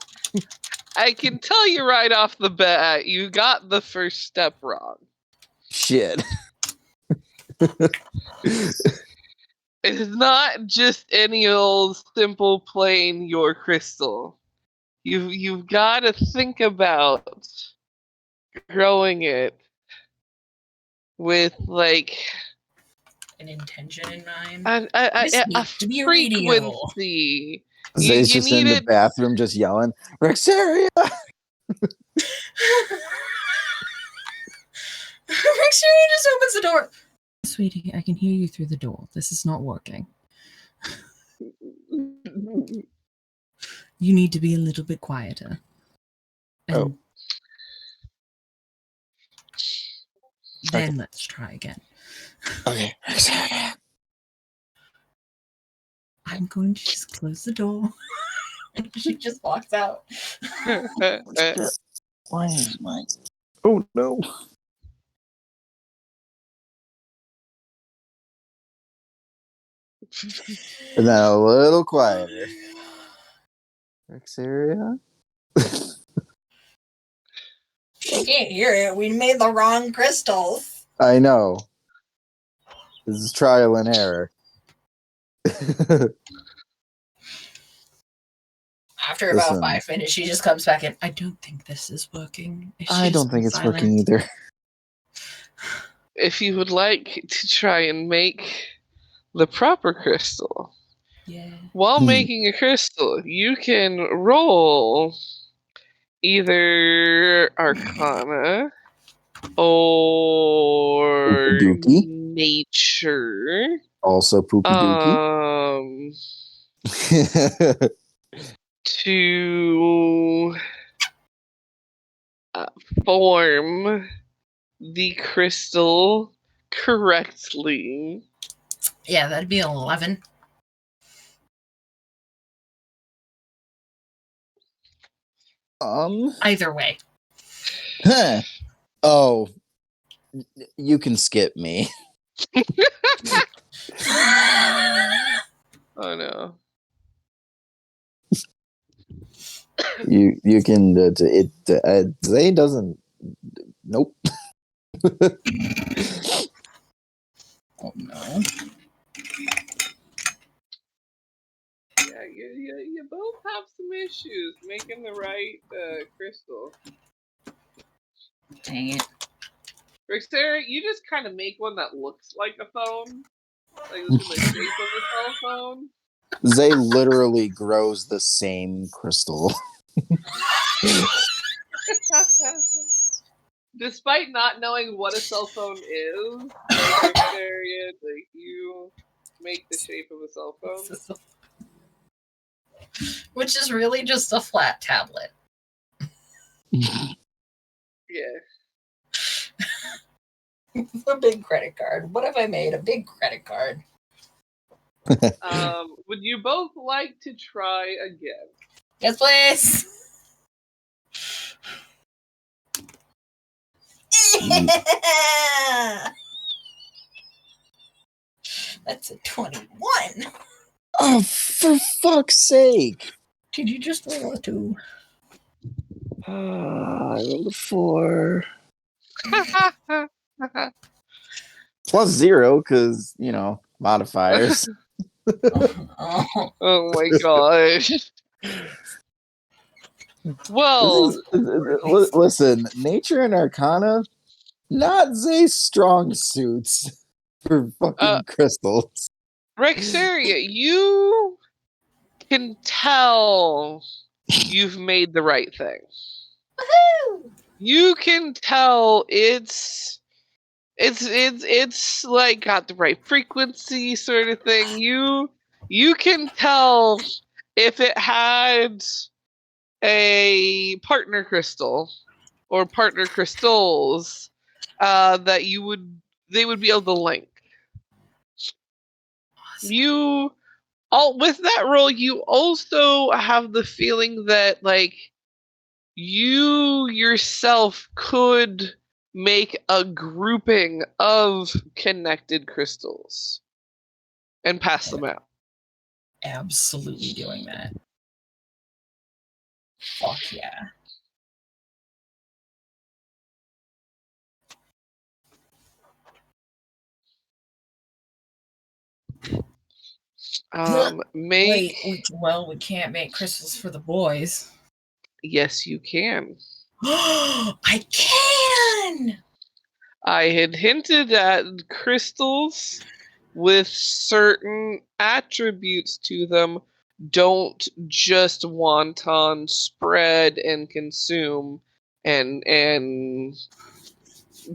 I can tell you right off the bat, you got the first step wrong. Shit. It's not just any old simple plain your crystal. You've got to think about growing it with like An intention in mind. a needs to be readable. frequency. Zay's you just in need the it. bathroom just yelling, Rexeria! Rexeria just opens the door. Sweetie, I can hear you through the door. This is not working. You need to be a little bit quieter. And then let's try again. Okay, Rexeria. I'm going to just close the door. And she just walks out. Why is my... Oh, no. And then a little quieter. Rexeria? She can't hear it. We made the wrong crystals. I know. This is trial and error. After about Listen. 5 minutes, she just comes back in. I don't think this is working. I don't think it's working either. If you would like to try and make the proper crystal, Yeah. while making a crystal, you can roll either Arcana or Dookie. Nature. Also poopy dookie. To form the crystal correctly. Yeah, that'd be 11. Either way. Huh. Oh, you can skip me. Oh no. You can. Zay doesn't. Nope. Oh no. Yeah, you both have some issues making the right crystal. Dang it. Rexeria, you just kind of make one that looks like a phone, like it's in the shape of a cell phone. Zay literally grows the same crystal. Despite not knowing what a cell phone is, like Rexeria, like you make the shape of a cell phone. Which is really just a flat tablet. Yeah. A big credit card. What have I made? A big credit card. Would you both like to try again? Yes, please. That's a 21. Oh, for fuck's sake! Did you just roll a 2? I rolled a 4. Plus 0, because, modifiers. Oh. Oh my gosh. Well, Listen, nature and arcana, not Zay's strong suits for fucking crystals. Rexeria, you can tell you've made the right thing. Woohoo! You can tell it's like got the right frequency sort of thing. You can tell if it had a partner crystal or partner crystals that they would be able to link. You with that roll, you also have the feeling that like you yourself could make a grouping of connected crystals and pass them out. Absolutely doing that. Fuck yeah. Make we can't make crystals for the boys. Yes, you can. I can! I had hinted at crystals with certain attributes to them. Don't just wanton spread and consume and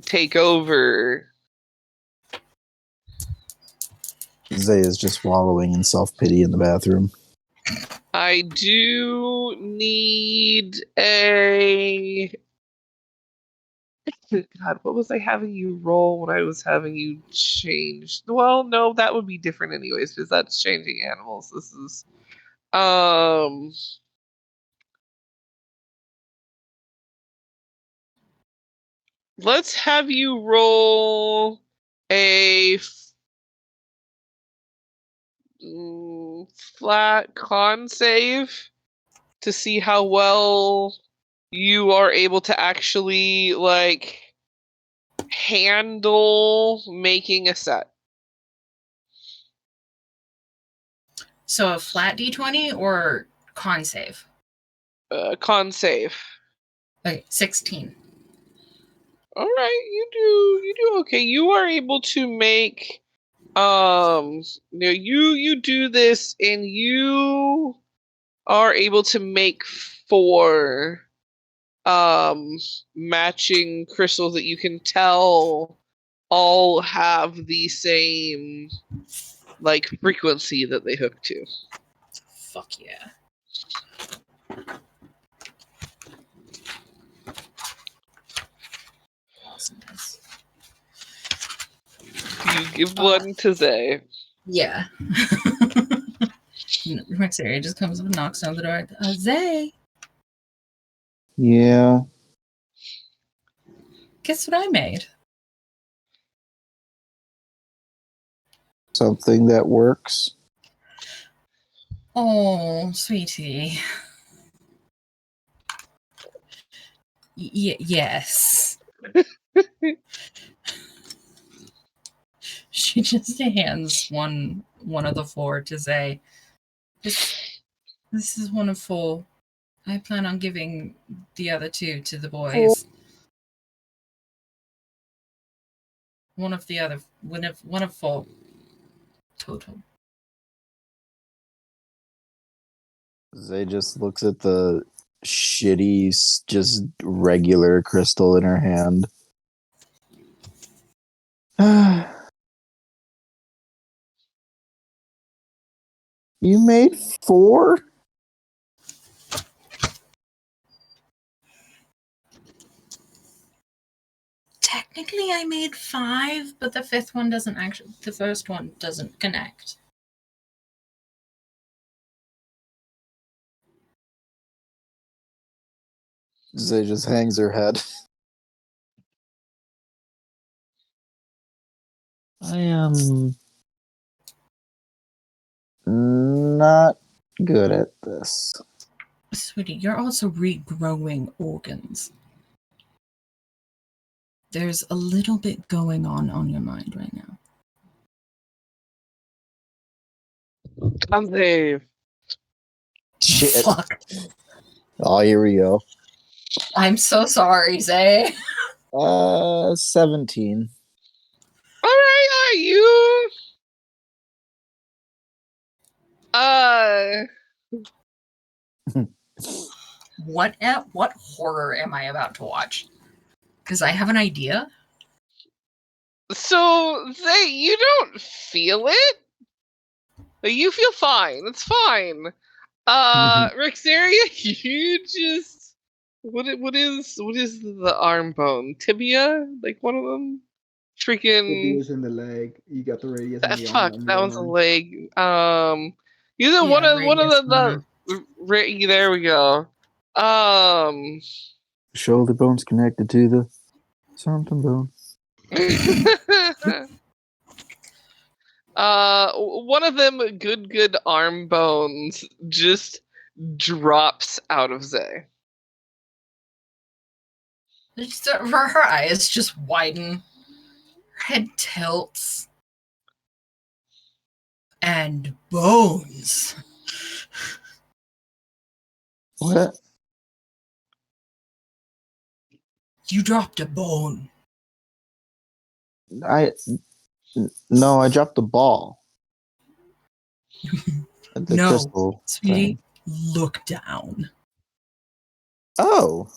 take over. Zay is just wallowing in self-pity in the bathroom. I do need a... God, what was I having you roll when I was having you change? Well, no, that would be different anyways, because that's changing animals. This is... Let's have you roll a flat con save to see how well you are able to actually like handle making a set. So a flat d20 or con save? Con save. Okay, 16. All right, you do okay. You are able to make you do this and you are able to make 4 matching crystals that you can tell all have the same like frequency that they hook to. Fuck yeah. Awesomeness. You give one to Zay. Yeah. Rexeria just comes up and knocks on the door. Zay, Yeah. Guess what I made? Something that works. Oh, sweetie. Yes. She just hands one of the four to say, This is one of four. I plan on giving the other two to the boys. One of four total. Zay just looks at the shitty, just regular crystal in her hand. You made 4? Technically, I made 5, but the fifth one doesn't actually. The first one doesn't connect. Zay just hangs her head. I am not good at this. Sweetie, you're also regrowing organs. There's a little bit going on your mind right now. I'm Dave. Shit. Fuck. Oh, here we go. I'm so sorry, Zay. 17. Alright, are you? What horror am I about to watch? Because I have an idea. So, Zay, you don't feel it? You feel fine. It's fine. Rexeria, you just what is the arm bone? Tibia? Like one of them? Freaking Tibia's in the leg. You got the radius in the fuck, arm. that one's a leg. Either Yeah, one of radius the there we go. Shoulder bone's connected to the something bone. One of them good arm bones just drops out of Zay. Her eyes just widen. Her head tilts. And bones. What? You dropped a bone. No, I dropped the ball. At the No, crystal sweetie, thing. look down. Oh.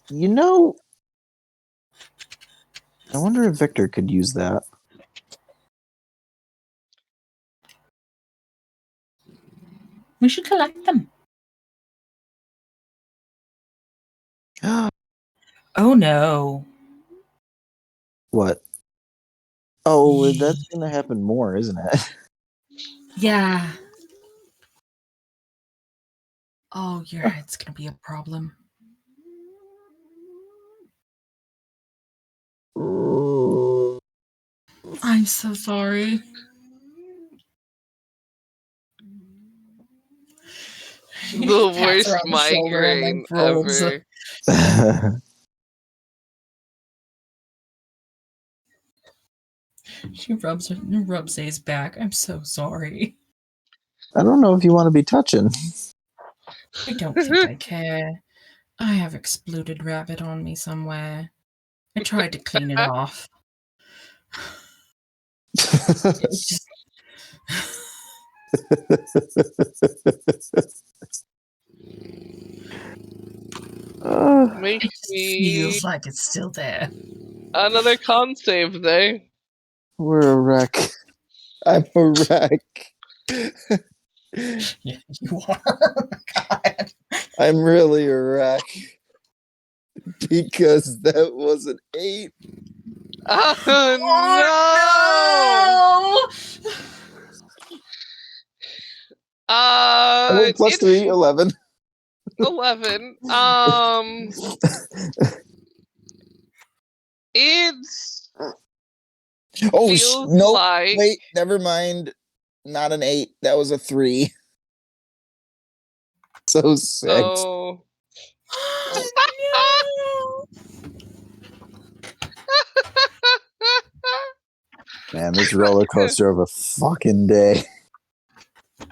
You know, I wonder if Victor could use that. We should collect them. Oh no. What? Oh, that's gonna happen more, isn't it? Yeah. Oh, your head's gonna be a problem. I'm so sorry. The worst migraine ever. She rubs Zay's back. I'm so sorry. I don't know if you want to be touching. I don't think I care. I have exploded rabbit on me somewhere. I tried to clean it off. It just... Make it just me feels like it's still there. another con save, Zay. We're a wreck. I'm a wreck. Yeah, you are. Oh my God. I'm really a wreck. Because that was an 8. Oh, no! Plus 3, 11. 11. It's Oh, feels nope. like Wait, never mind. Not an 8. That was a 3. So 6. so. Man, this roller coaster of a fucking day.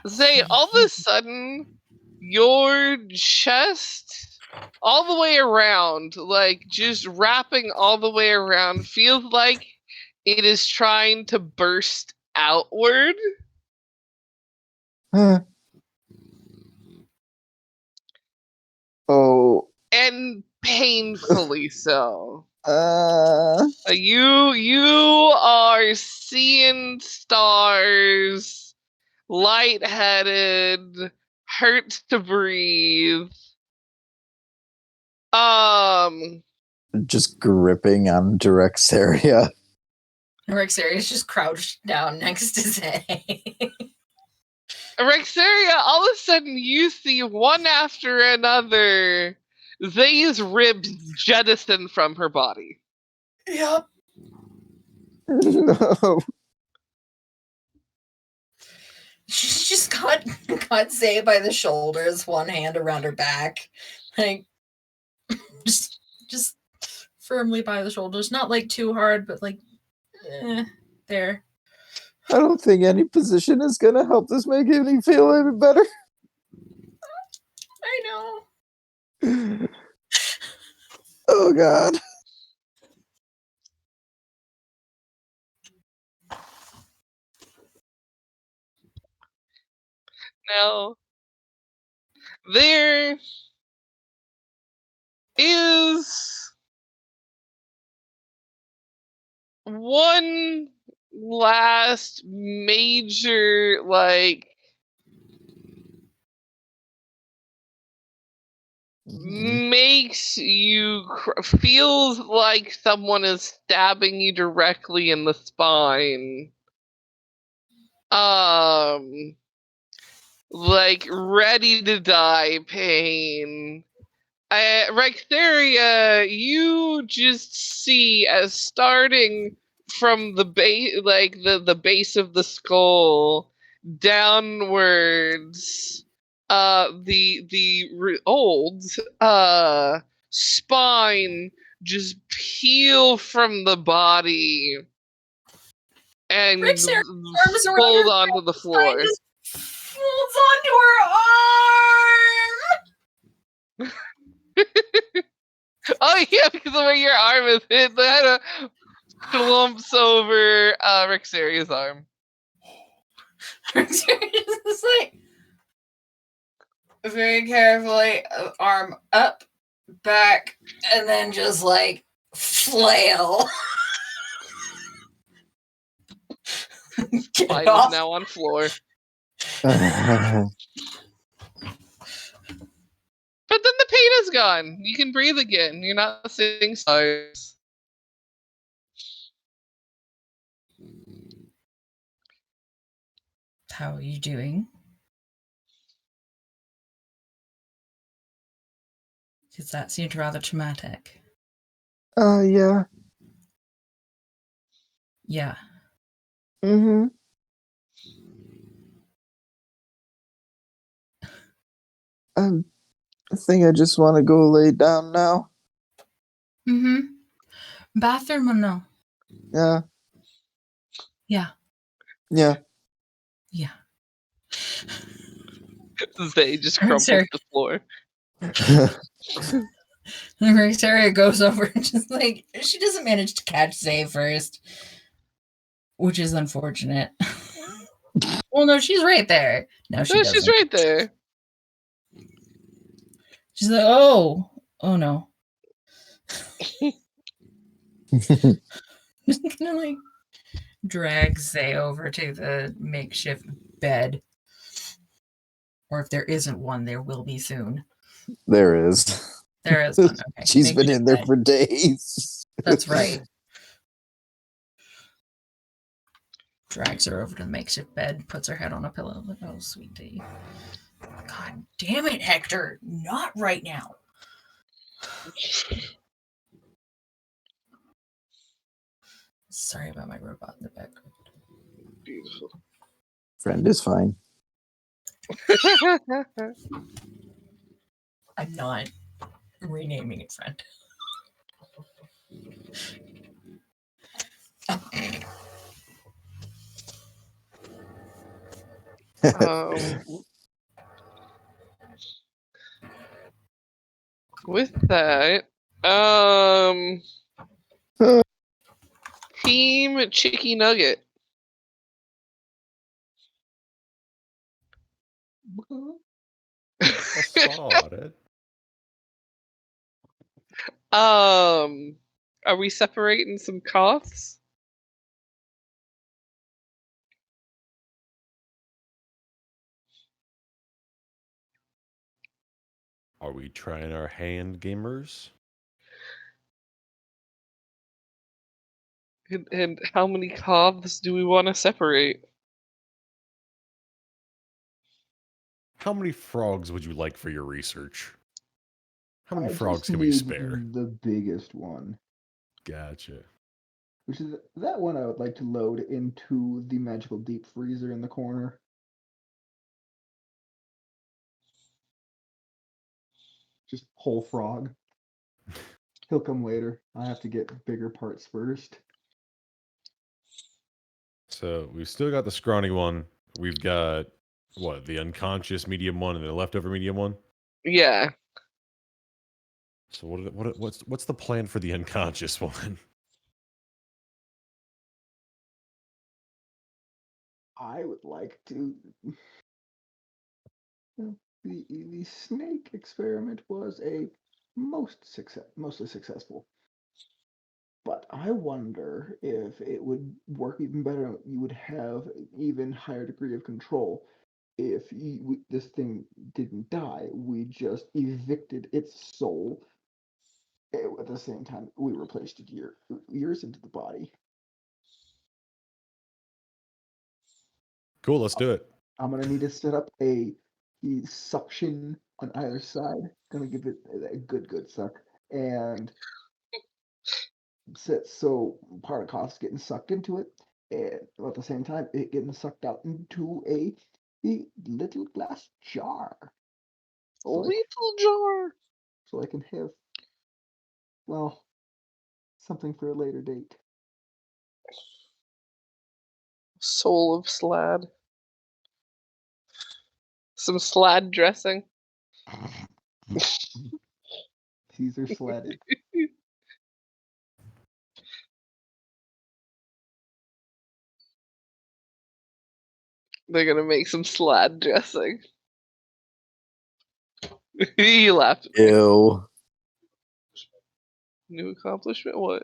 Zay, all of a sudden, your chest, all the way around, like just wrapping all the way around, feels like it is trying to burst outward. Oh. And painfully so. Uh. You are seeing stars, lightheaded, hurts to breathe. Just gripping on Rexeria. Rexeria is just crouched down next to Zay. Rexeria, all of a sudden you see one after another Zay's ribs jettison from her body. Yep. No. She's just got Zay by the shoulders, one hand around her back, like just firmly by the shoulders, not like too hard, but like there. I don't think any position is gonna help this make any feel any better. I know. Oh God. Now, there is one last major, like, makes you feels like someone is stabbing you directly in the spine. Like ready to die pain. Rexeria, you just see as starting from the base, like the base of the skull downwards, the old spine just peel from the body and Rexeria's arms around fold her onto the floor. just folds onto her arm. Oh yeah, because of where your arm is hit, that kind of clumps over Rexeria's arm. Rexeria's just like very carefully, arm up, back, and then just like flail. Get Spine off. is now on floor. But then the pain is gone. You can breathe again. You're not seeing stars. How are you doing? Because that seemed rather traumatic. Yeah. Yeah. Mm-hmm. I think I just want to go lay down now. Mm-hmm. Bathroom or no? Yeah. Yeah. Yeah. Yeah. They just I'm crumpled sorry. to the floor. And Rexeria goes over and just like, she doesn't manage to catch Zay first, which is unfortunate. Well, no, she's right there. No, she doesn't. She's right there. She's like, oh no. Just gonna like drag Zay over to the makeshift bed. Or if there isn't one, there will be soon. There is. There is one. Okay. She's been Makeshift in there bed. for days. That's right. drags her over to the makeshift bed, puts her head on a pillow. Like, oh, sweetie. God damn it, Hector. Not right now. Sorry about my robot in the background. Beautiful. Friend is fine. I'm not renaming it friend. With that, Team Chicky Nugget. I saw it. Are we separating some Koths? Are we trying our hand, gamers? And how many Koths do we want to separate? How many frogs would you like for your research? How many I frogs just can we need spare? the biggest one. Gotcha. Which is that one I would like to load into the magical deep freezer in the corner. Just whole frog. He'll come later. I have to get bigger parts first. So we've still got the scrawny one. We've got what, the unconscious medium one and the leftover medium one. Yeah. So what's the plan for the unconscious one? I would like to. The snake experiment was a mostly successful. But I wonder if it would work even better. You would have an even higher degree of control if this thing didn't die. We just evicted its soul. At the same time, we replaced it years into the body. Cool, let's do it. I'm gonna need to set up the suction on either side. Gonna give it a good suck, and so part of cost getting sucked into it, and at the same time it getting sucked out into a little glass jar. Lethal jar. So I can have, well, something for a later date. Soul of Slaad. Some Slaad dressing. Caesar sledded. They're gonna make some Slaad dressing. He laughed. Ew. New accomplishment? What?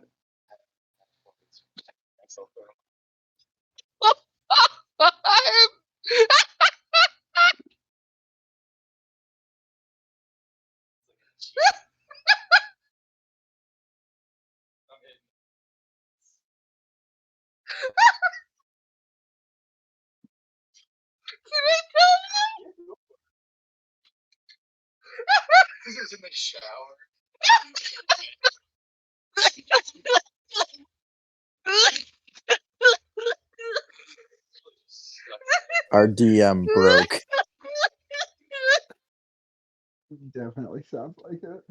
This is in the shower. Our DM broke. Definitely sounds like it.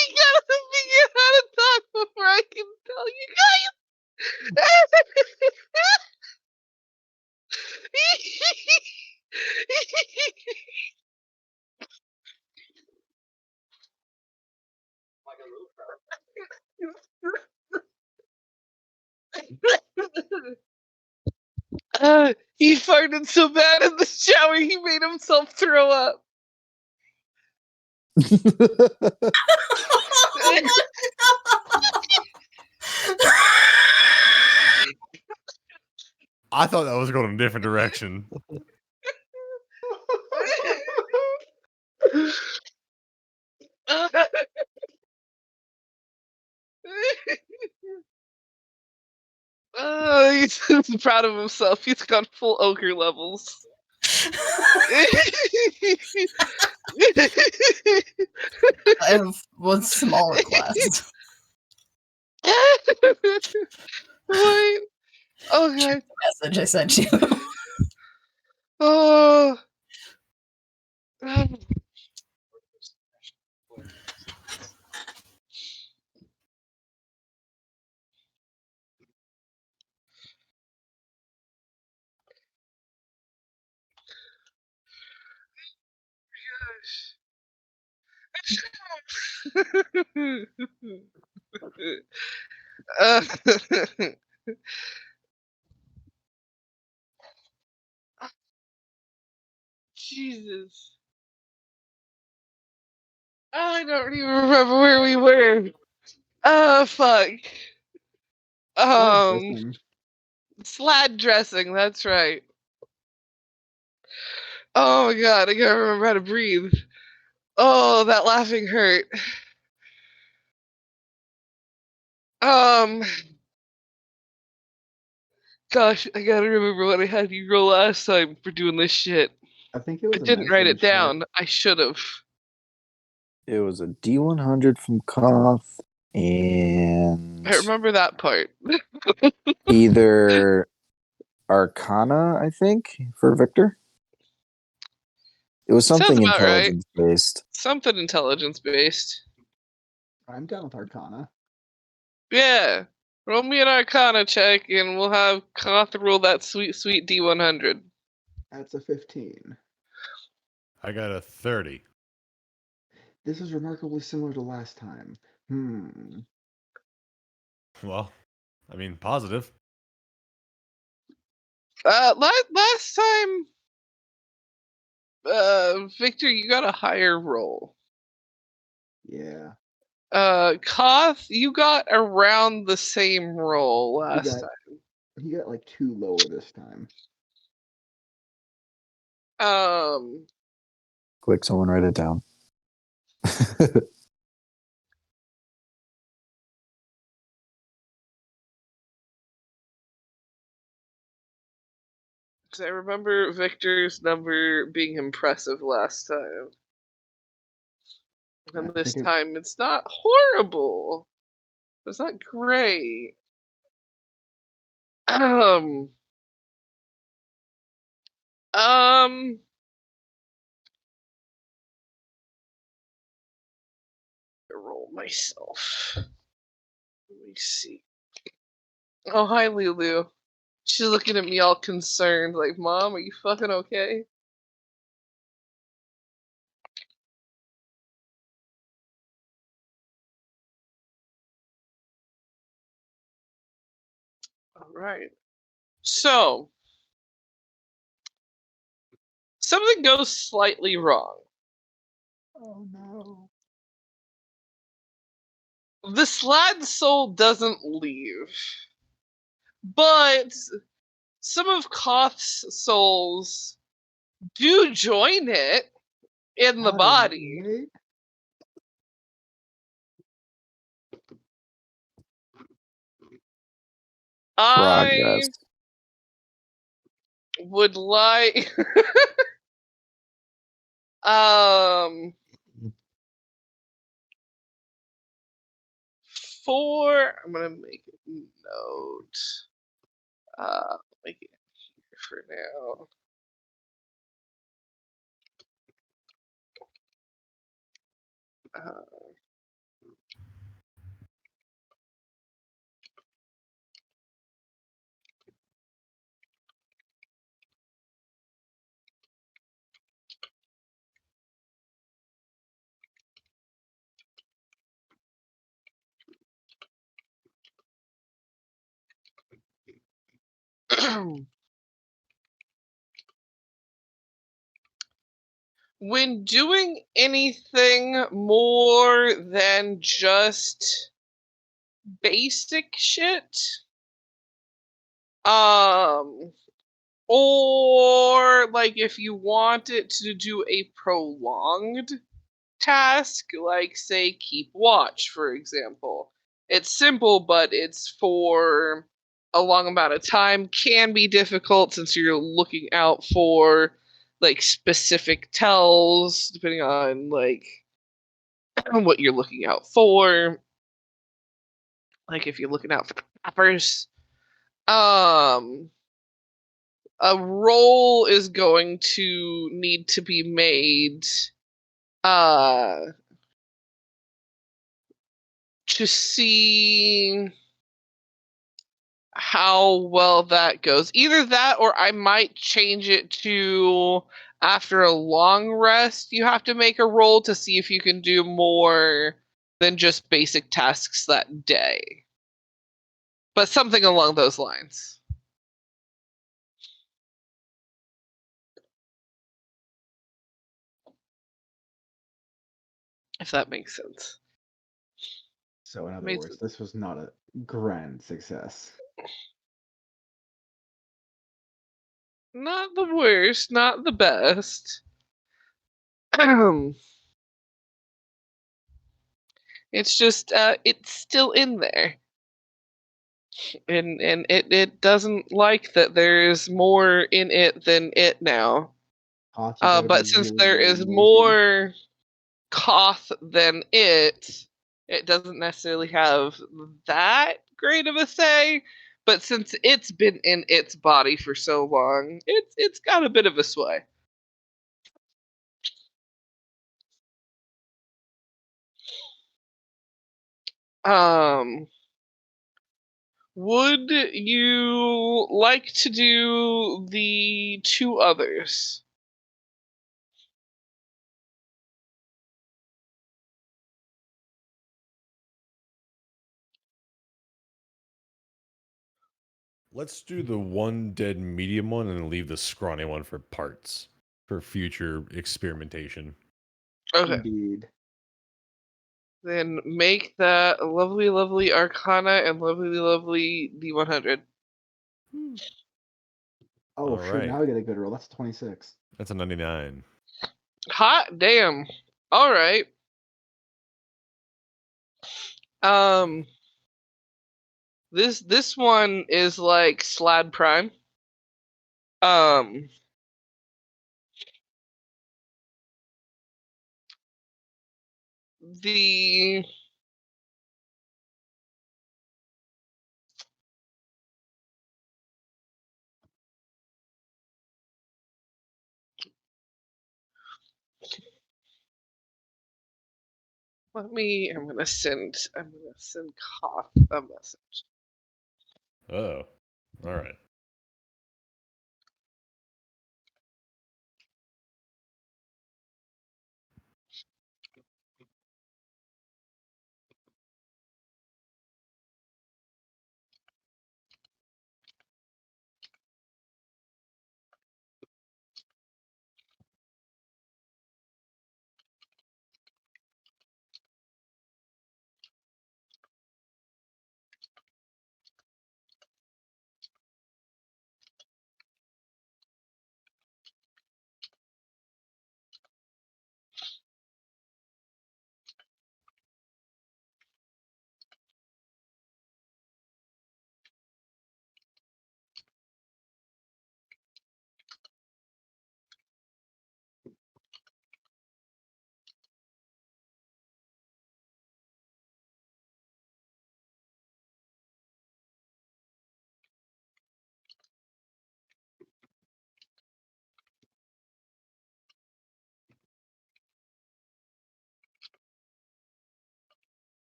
You gotta figure out how to talk before I can tell you guys. He farted so bad in the shower he made himself throw up. I thought that was going in a different direction. He's proud of himself. He's got full ogre levels. I have one smaller class. Wait. Okay. Message I sent you. Oh. uh, Jesus. I don't even remember where we were. Oh, fuck. Dressing. Slaad dressing, that's right. Oh my god, I can't remember how to breathe. Oh, that laughing hurt. Gosh, I gotta remember what I had you roll last time for doing this shit. I think it I was a didn't write it medicine check. down. I should have. It was a D100 from Koth, and I remember that part. either Arcana, I think, for Victor. It was Sounds something about right. intelligence based. Something intelligence based. I'm down with Arcana. Yeah. Roll me an Arcana check and we'll have Koth roll that sweet, sweet D100. That's a 15. I got a 30. This is remarkably similar to last time. Well, I mean, positive. Last time, Victor, you got a higher roll. Yeah. Koth, you got around the same roll last time. He got like 2 lower this time. Quick, someone write it down. Because I remember Victor's number being impressive last time. And this time it's not horrible. It's not great. Roll myself. Let me see. Oh, hi, Lulu. She's looking at me all concerned, like, Mom, are you fucking okay? All right. So, something goes slightly wrong. Oh no. The Slaad soul doesn't leave. But some of Koth's souls do join it in the body. Wait. I Progress. would like I'm gonna make a note. Make it here for now. When doing anything more than just basic shit, or like if you want it to do a prolonged task, like say keep watch, for example. It's simple, but it's for a long amount of time can be difficult since you're looking out for like specific tells depending on like what you're looking out for. Like if you're looking out for peppers, a roll is going to need to be made uh to see how well that goes. Either that or I might change it to after a long rest, you have to make a roll to see if you can do more than just basic tasks that day. But something along those lines. If that makes sense. So in other Made words, sense. this was not a grand success. Not the worst, not the best. It's just it's still in there. And it doesn't like that there's more in it than it now. Koth, you better be But since really, there really is nosy. more Koth than it doesn't necessarily have that great of a say. But since it's been in its body for so long, it's got a bit of a sway. Would you like to do the two others? Let's do the one dead medium one and leave the scrawny one for parts for future experimentation. Okay. Indeed. Then make that lovely, lovely Arcana and lovely, lovely D100. Oh, All shit, right. now we get a good roll. That's 26. That's a 99. Hot damn. All right. Um, this one is like Slaad Prime. Um, the I'm gonna send Koth a message. Oh. All right.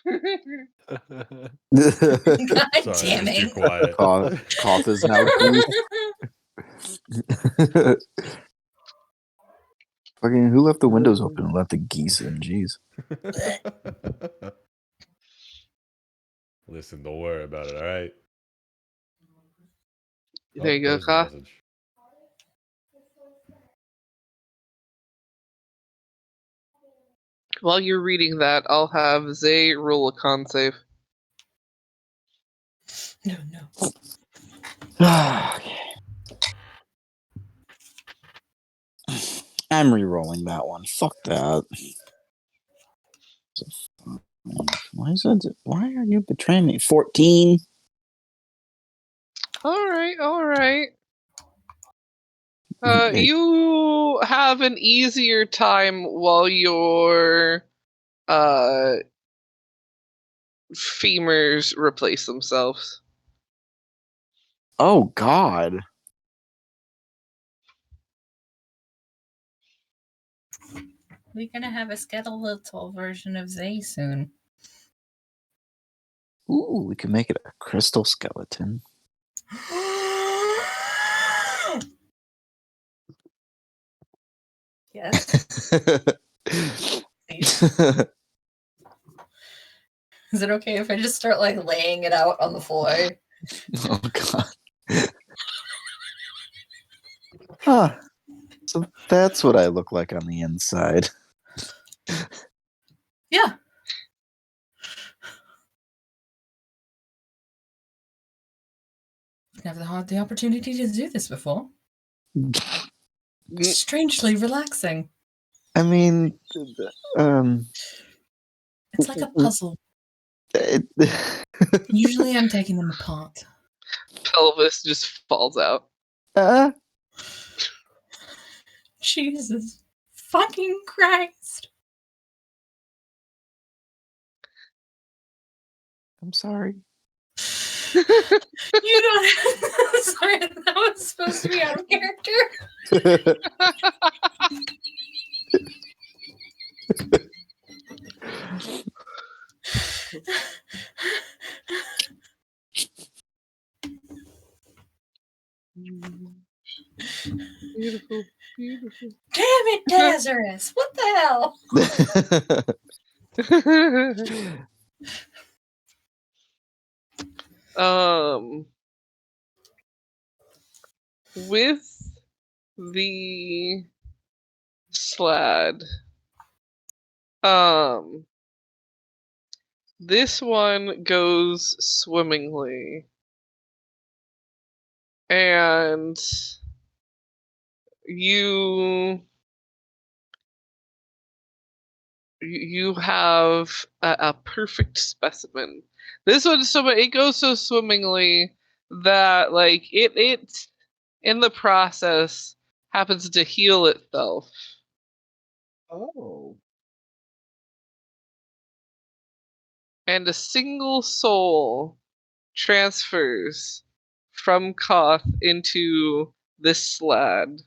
God Sorry, damn I was too it. quiet. Koth is now geese. Fucking who left the windows open and let the geese in? Jeez. Listen, don't worry about it, all right? There you go, there's the Koth. message. While you're reading that, I'll have Zay roll a con save. No. I'm re-rolling that one. Fuck that. Why is that? Why are you betraying me? 14. All right. Hey. You have an easier time while your femurs replace themselves. Oh God. We're gonna have a skeletal version of Zay soon. Ooh, we can make it a crystal skeleton. Yes. Please. Is it okay if I just start like laying it out on the floor? Oh God. Huh. So that's what I look like on the inside. Yeah. Never had the opportunity to do this before. Strangely relaxing. I mean, It's like a puzzle. Usually I'm taking them apart. Pelvis just falls out. Jesus fucking Christ. I'm sorry. You don't. Sorry, that was supposed to be out of character. Beautiful. Damn it, Lazarus! What the hell? With the Slaad, this one goes swimmingly, and you have a perfect specimen. This one, so it goes so swimmingly that like it in the process happens to heal itself. Oh. And a single soul transfers from Koth into this Slaad,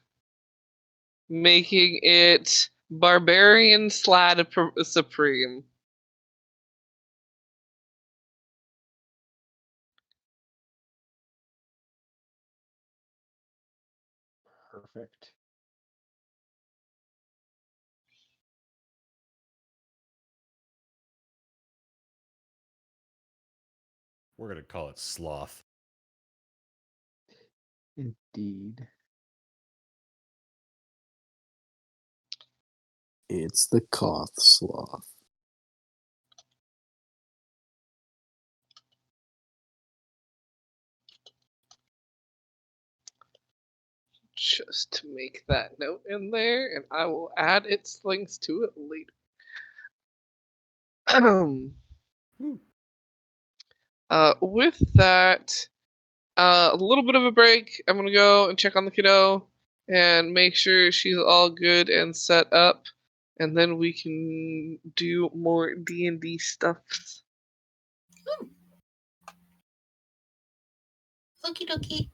making it Barbarian Slaad Supreme. Perfect. We're going to call it Sloth. Indeed. It's the Koth sloth. Just to make that note in there, and I will add its links to it later. With that, a little bit of a break. I'm gonna go and check on the kiddo and make sure she's all good and set up, and then we can do more D&D stuff. Okie dokie.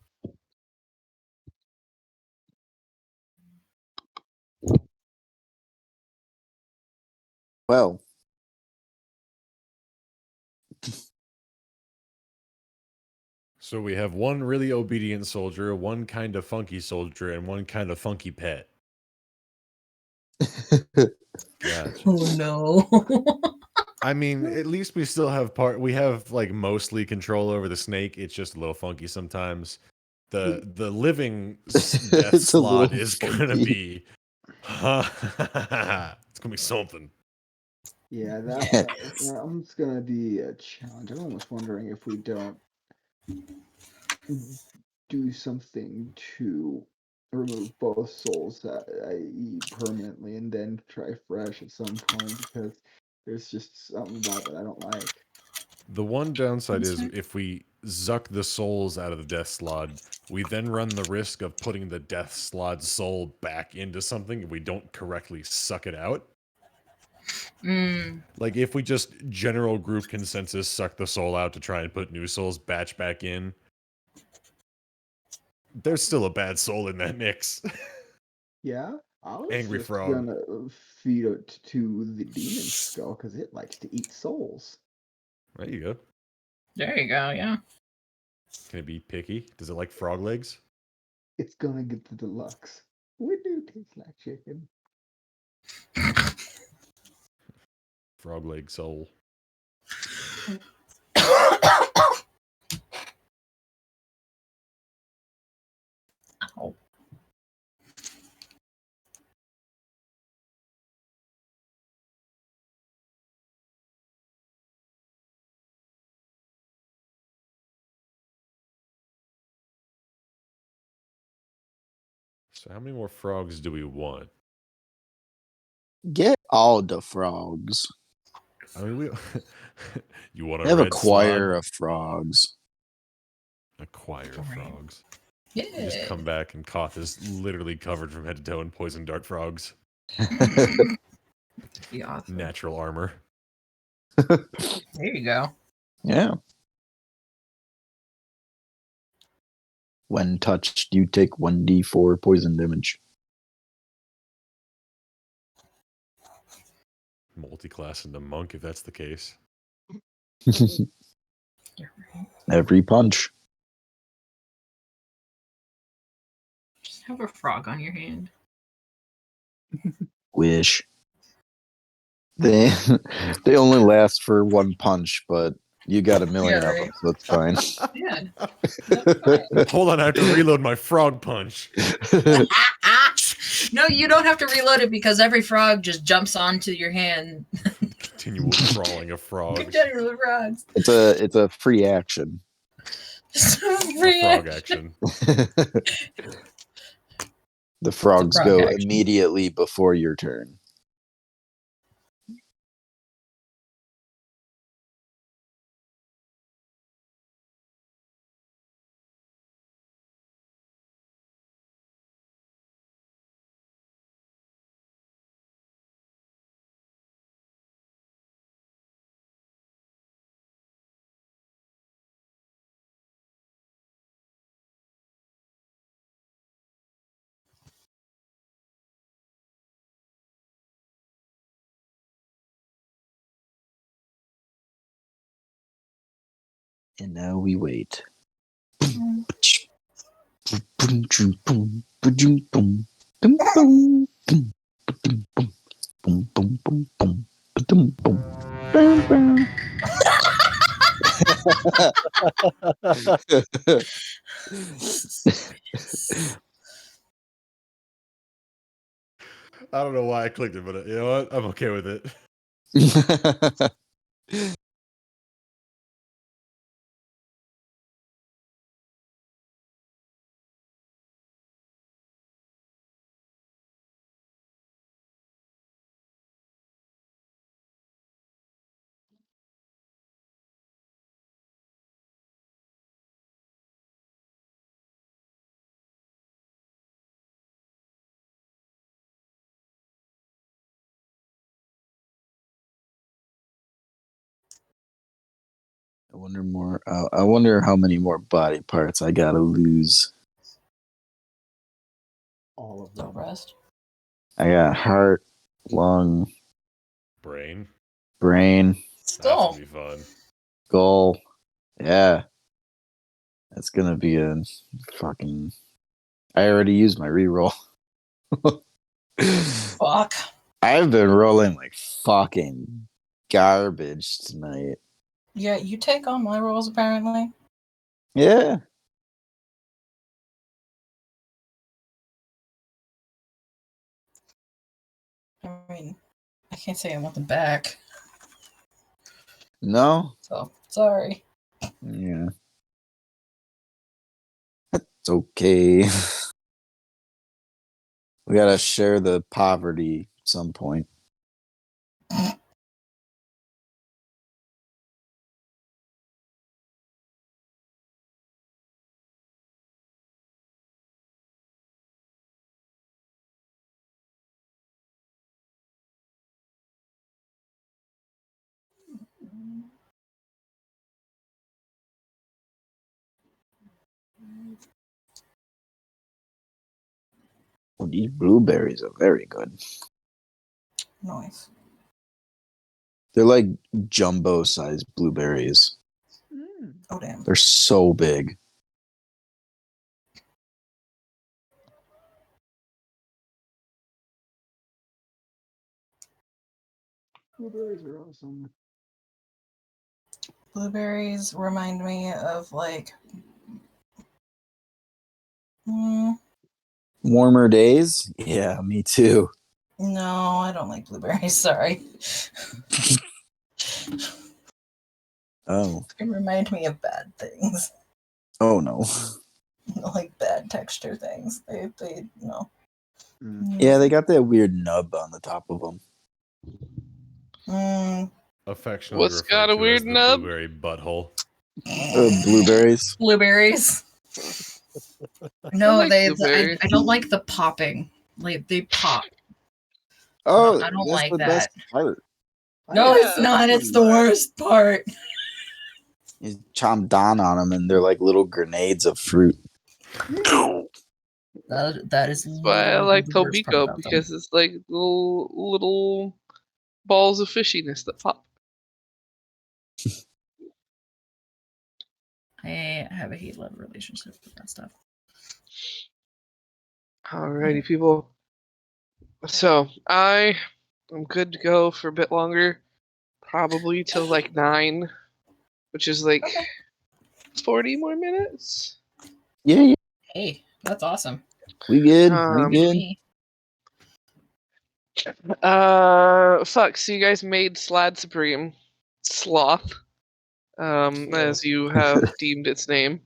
Well, So we have one really obedient soldier, one kind of funky soldier, and one kind of funky pet. Gotcha. Oh no. I mean, at least we still have we have like mostly control over the snake. It's just a little funky sometimes. The living death It's a little Slaad is gonna funky. be it's gonna be something. Yeah, that one's gonna be a challenge. I'm almost wondering if we don't do something to remove both souls, i.e. permanently, and then try fresh at some point, because there's just something about that I don't like. The one downside That's is fair. if we zuck the souls out of the death Slaad, we then run the risk of putting the death Slaad soul back into something if we don't correctly suck it out. Like if we just general group consensus suck the soul out to try and put new souls batch back in, there's still a bad soul in that mix. Yeah, I was Angry just frog. gonna feed it to the demon skull because it likes to eat souls. There you go. There you go, yeah. Can it be picky? Does it like frog legs? It's gonna get the deluxe. We do taste like chicken. Frog leg soul. Ow. So how many more frogs do we want? Get all the frogs. I mean, we. You want I a have a red choir Slaad? of frogs. A choir of Alright. frogs. You just Yeah. come back and Koth is literally covered from head to toe in poison dart frogs. Be awesome. Natural armor. There you go. Yeah. When touched, you take 1d4 poison damage. Multi-class into monk if that's the case. You're right. Every punch. Just have a frog on your hand. Wish. They they only last for one punch, but you got a million Yeah, of them, so it's fine. Yeah. That's fine. Hold on, I have to reload my frog punch. No, you don't have to reload it because every frog just jumps onto your hand. Continual crawling of frogs. General frogs. It's a free action. A frog action. The frogs frog go action. immediately before your turn. And now we wait. I don't know why I clicked it, but you know what? I'm okay with it. I wonder how many more body parts I gotta lose. All of The them. rest. I got heart, lung, Brain. brain, That's Skull. gonna be fun. skull. Yeah. It's gonna be a fucking. I already used my reroll. Fuck. I've been rolling like fucking garbage tonight. Yeah, you take all my rolls apparently. Yeah. I mean, I can't say I want them back. No. So sorry. Yeah. It's okay. We gotta share the poverty at some point. Oh, these blueberries are very good. Nice. They're like jumbo-sized blueberries. Oh damn. They're so big. Blueberries are awesome. Blueberries remind me of like Warmer days? Yeah, me too. no, I don't like blueberries, sorry. Oh. They remind me of bad things. Oh no. Like bad texture things. They no. Yeah, they got that weird nub on the top of them. Affectionately What's referred got a to weird as the nub? blueberry butthole. Blueberries. Blueberries. No, like I blueberries. don't like the popping. Like they pop. Oh, I don't that's like the best that. part. No, Yeah, it's not. It's the worst part. You chomp down on them, and they're like little grenades of fruit. That is That's why I literally like the worst part Tobiko, about them. because it's like little balls of fishiness that pop. I have a hate-love relationship with that stuff. Alrighty, people. So I am good to go for a bit longer, probably till like 9, which is like 40 more minutes. Yeah, Hey, that's awesome. we good. We Um, good. Me. Fuck. So you guys made Slaad Supreme, Sloth, as you have deemed its name.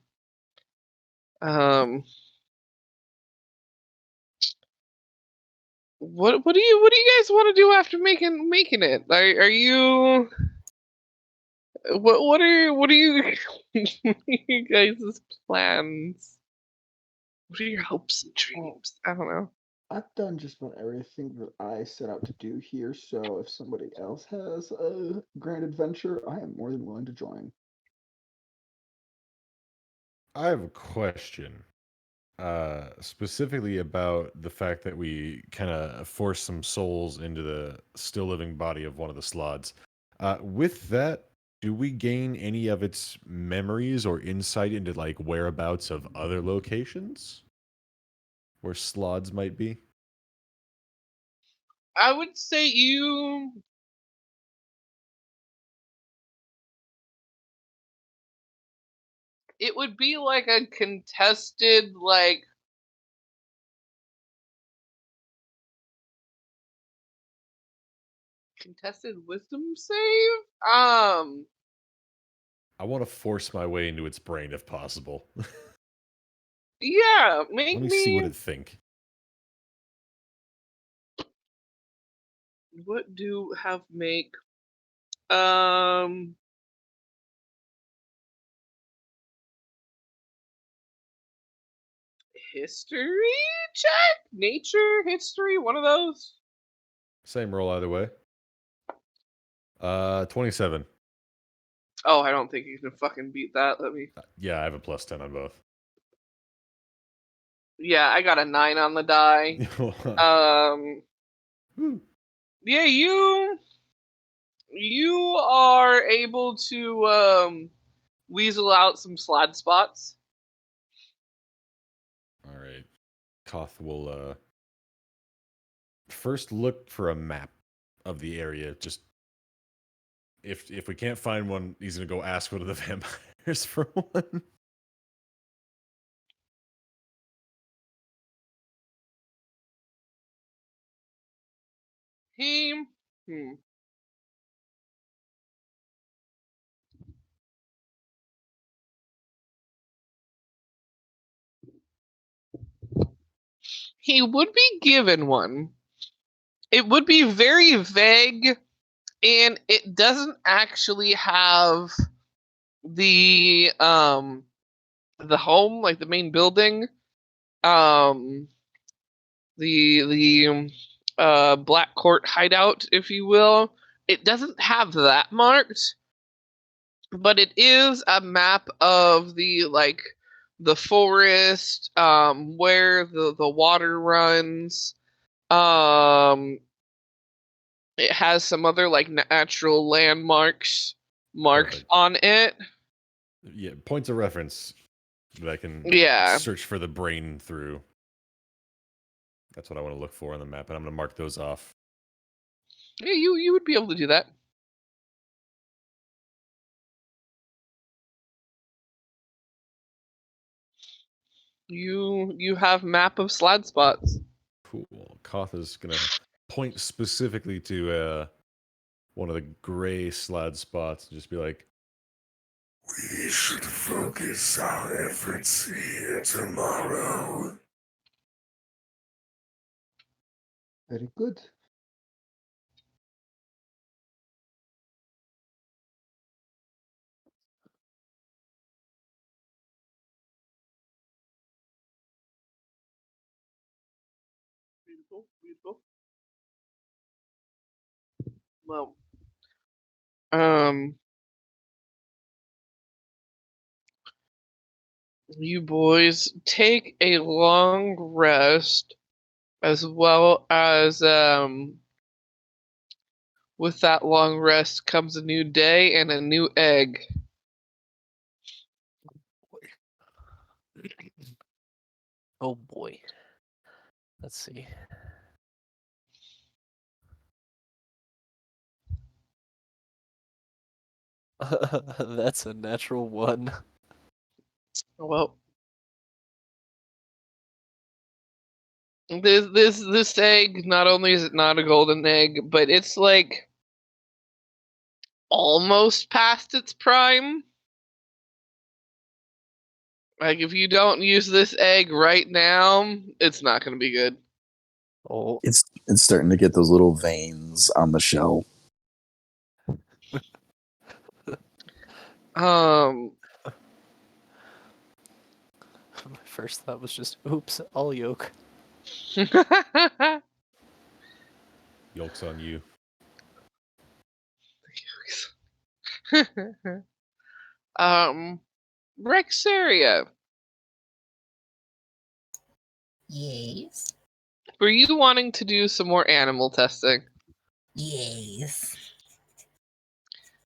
What do you guys want to do after making it? Are you what are you you guys' plans? What are your hopes and dreams? I don't know. I've done just about everything that I set out to do here, so if somebody else has a grand adventure, I am more than willing to join. I have a question, specifically about the fact that we kind of forced some souls into the still living body of one of the Slaads. With that, do we gain any of its memories or insight into like whereabouts of other locations where Slaads might be? I would say it would be like a contested wisdom save. I want to force my way into its brain if possible. Yeah, Let make me see what me. it think. What do have make? Um. History check? Nature? History? One of those? Same roll either way. 27. Oh, I don't think you can fucking beat that. Let me. Yeah, I have a +10 on both. Yeah, I got a 9 on the die. Yeah, you are able to weasel out some Slaad spots. right. Koth will first look for a map of the area. Just if we can't find one, he's gonna go ask one of the vampires for one. He he would be given one. It would be very vague, and it doesn't actually have the home, like the main building, the Black Court hideout, if you will. It doesn't have that marked, but it is a map of the forest, where the water runs. It has some other like natural landmarks marked Perfect. on it. Yeah, points of reference that I can Yeah. search for the brain through. That's what I want to look for on the map, and I'm going to mark those off. Yeah, you would be able to do that. You have map of Slaad spots. Cool. Koth is going to point specifically to one of the gray Slaad spots and just be like, We should focus our efforts here tomorrow. Very good. Beautiful, beautiful. Well, you boys take a long rest, as well as with that long rest comes a new day and a new egg. Oh boy. Let's see. That's a natural one. Well, this egg, not only is it not a golden egg, but it's like almost past its prime. Like if you don't use this egg right now, it's not going to be good. Oh, It's starting to get those little veins on the shell. Um, my first thought was just, oops, all yolk. yolk's on you. Rexeria, Yes. were you wanting to do some more animal testing? Yes.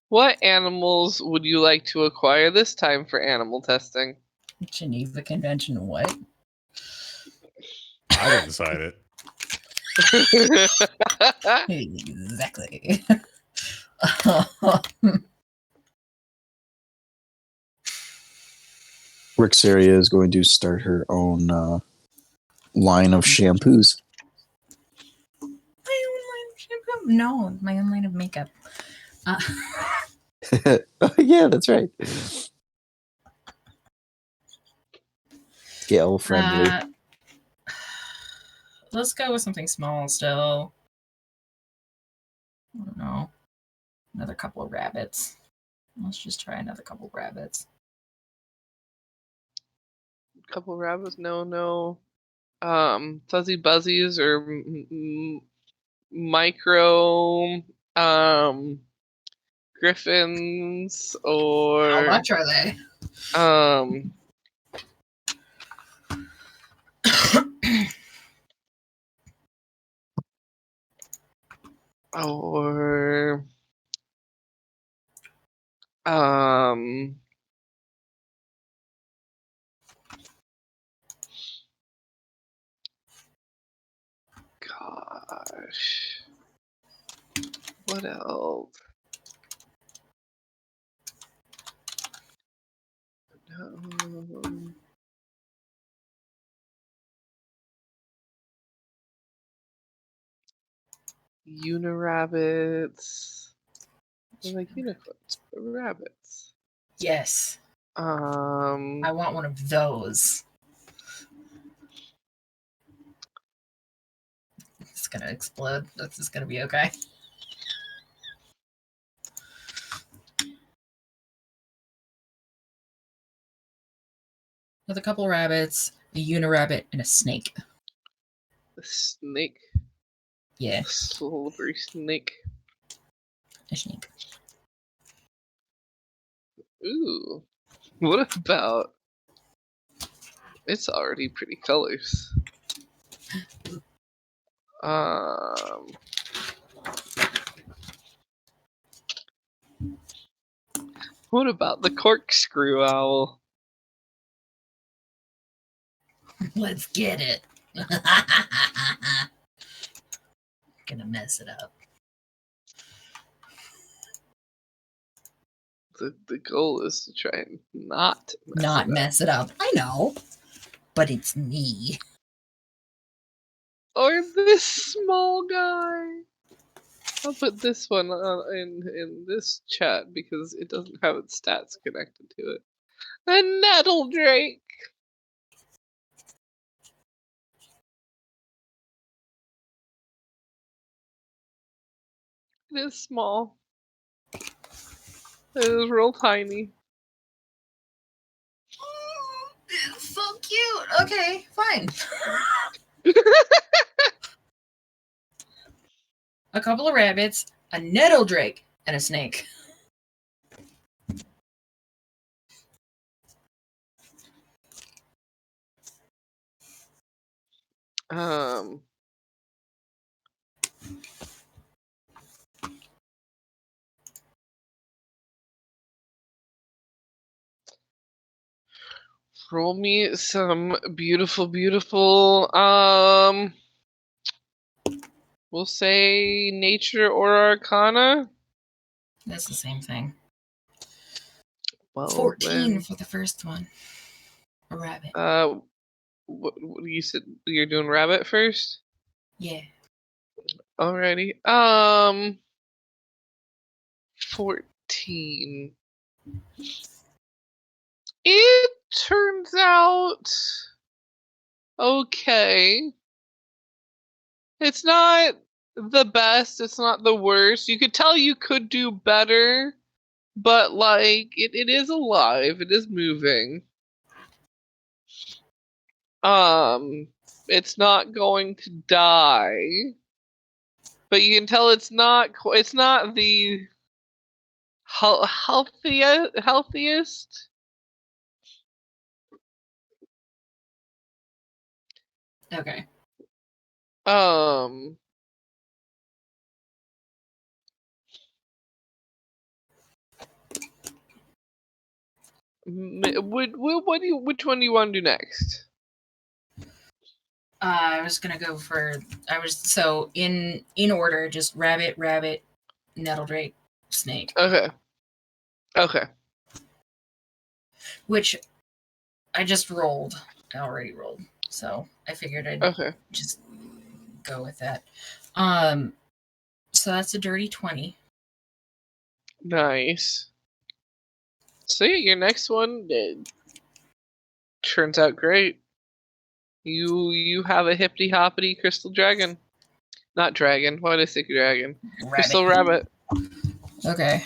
What animals would you like to acquire this time for animal testing? Geneva Convention, what? I didn't decide it. Exactly. Rexeria is going to start her own line of shampoos. My own line of shampoo? No, my own line of makeup. Oh, yeah, that's right. Scale friendly. Let's go with something small still. I don't know. Another couple of rabbits. Let's just try another couple of rabbits. Couple rabbits, no. Fuzzy Buzzies or micro griffins, How or much are they? or um gosh. What else? No. Unirabbits. They're like unicorns, but rabbits. Yes. I I want one of those. It's gonna explode. This is gonna be okay. With a couple rabbits, a unirabbit, and a snake. the snake. Yeah, Slippery snake. a snake. Ooh. What about? It's already pretty colors. What about the corkscrew owl? Let's get it. Gonna mess it up. The goal is to try and not Mess it up. I know, but it's me. Or this small guy. I'll put this one in this chat because it doesn't have its stats connected to it. A nettle drake. It is small. It is real tiny. It's so cute. Okay, fine. A couple of rabbits, a nettle drake, and a snake. Roll me some beautiful. We'll say nature or arcana. That's the same thing. Well, 14 then, for the first one. A rabbit. what you said you're doing rabbit first? Yeah. Alrighty. 14. It turns out okay. It's not the best, it's not the worst. You could tell you could do better, but like it is alive, it is moving. It's not going to die. But you can tell it's not the healthiest. Okay. Which one do you want to do next? I was gonna go for. So in order, just rabbit, nettle drake, snake. Okay. Which I just rolled. I already rolled, so I figured I'd just go with that. So that's a dirty 20. Nice. So yeah, your next one turns out great. You have a hippity hoppity crystal dragon. Not dragon. Why did I say dragon? Rabbit. Crystal rabbit. Okay.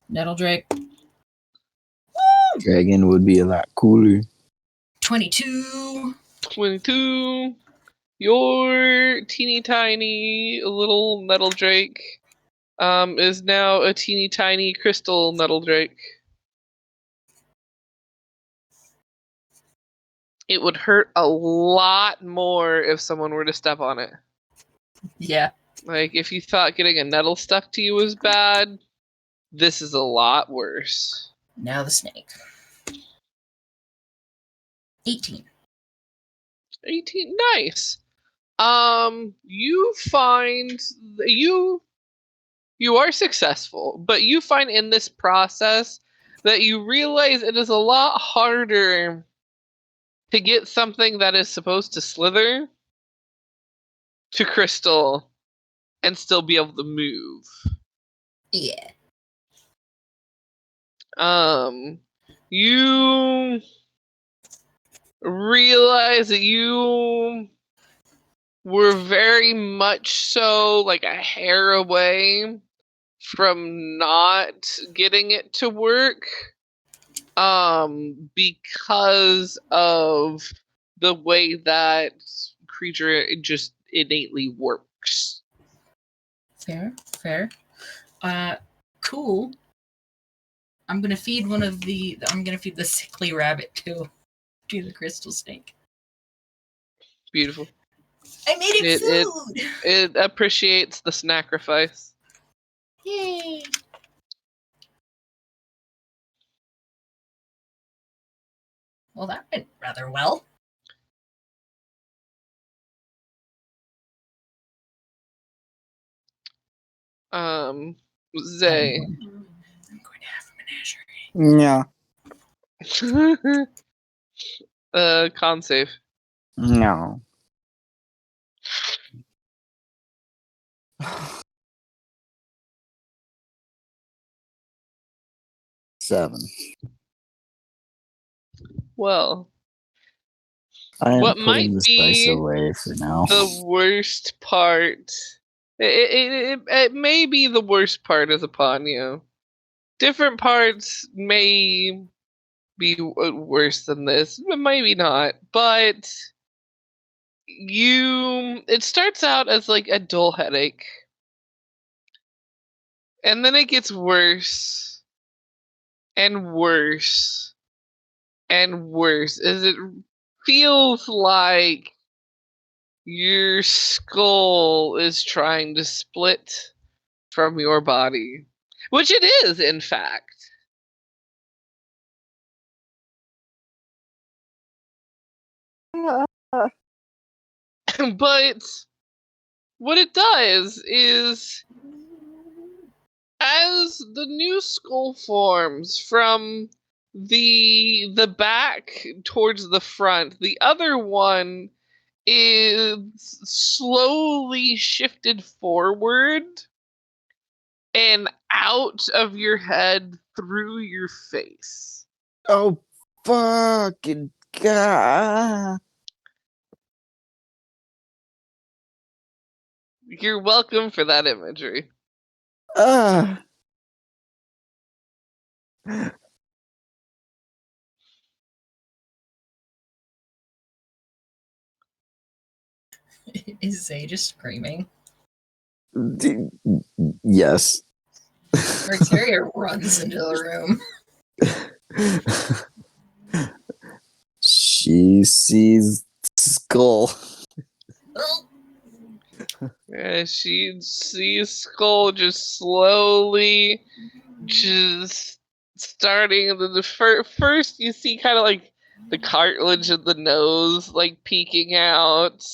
Nettle drake. Dragon would be a lot cooler. 22. 22. Your teeny tiny little nettle drake is now a teeny tiny crystal nettle drake. It would hurt a lot more if someone were to step on it. Yeah. Like, if you thought getting a nettle stuck to you was bad, this is a lot worse. Now the snake. 18. 18, nice. You find you are successful, but you find in this process that you realize it is a lot harder to get something that is supposed to slither to crystal and still be able to move. Yeah. You realize that you were very much so like a hair away from not getting it to work because of the way that creature just innately works. Fair. Cool. I'm gonna feed the sickly rabbit to the crystal snake. Beautiful. I made it food! It appreciates the sacrifice. Yay! Well, that went rather well. Zay. I'm going to have a menagerie. Yeah. Con save. No. Seven. Well, I am what putting might this be dice away for now. the worst part? It may be the worst part is upon you. Different parts may be worse than this, maybe not, but it starts out as like a dull headache, and then it gets worse and worse and worse as it feels like your skull is trying to split from your body, which it is, in fact. But what it does is, as the new skull forms from the back towards the front, the other one is slowly shifted forward and out of your head through your face. Oh, fucking God. You're welcome for that imagery. Is Zay just screaming? Yes. Rexeria runs into the room. She sees skull. She sees Skull just slowly, just starting the first. You see kind of like the cartilage of the nose, like peeking out,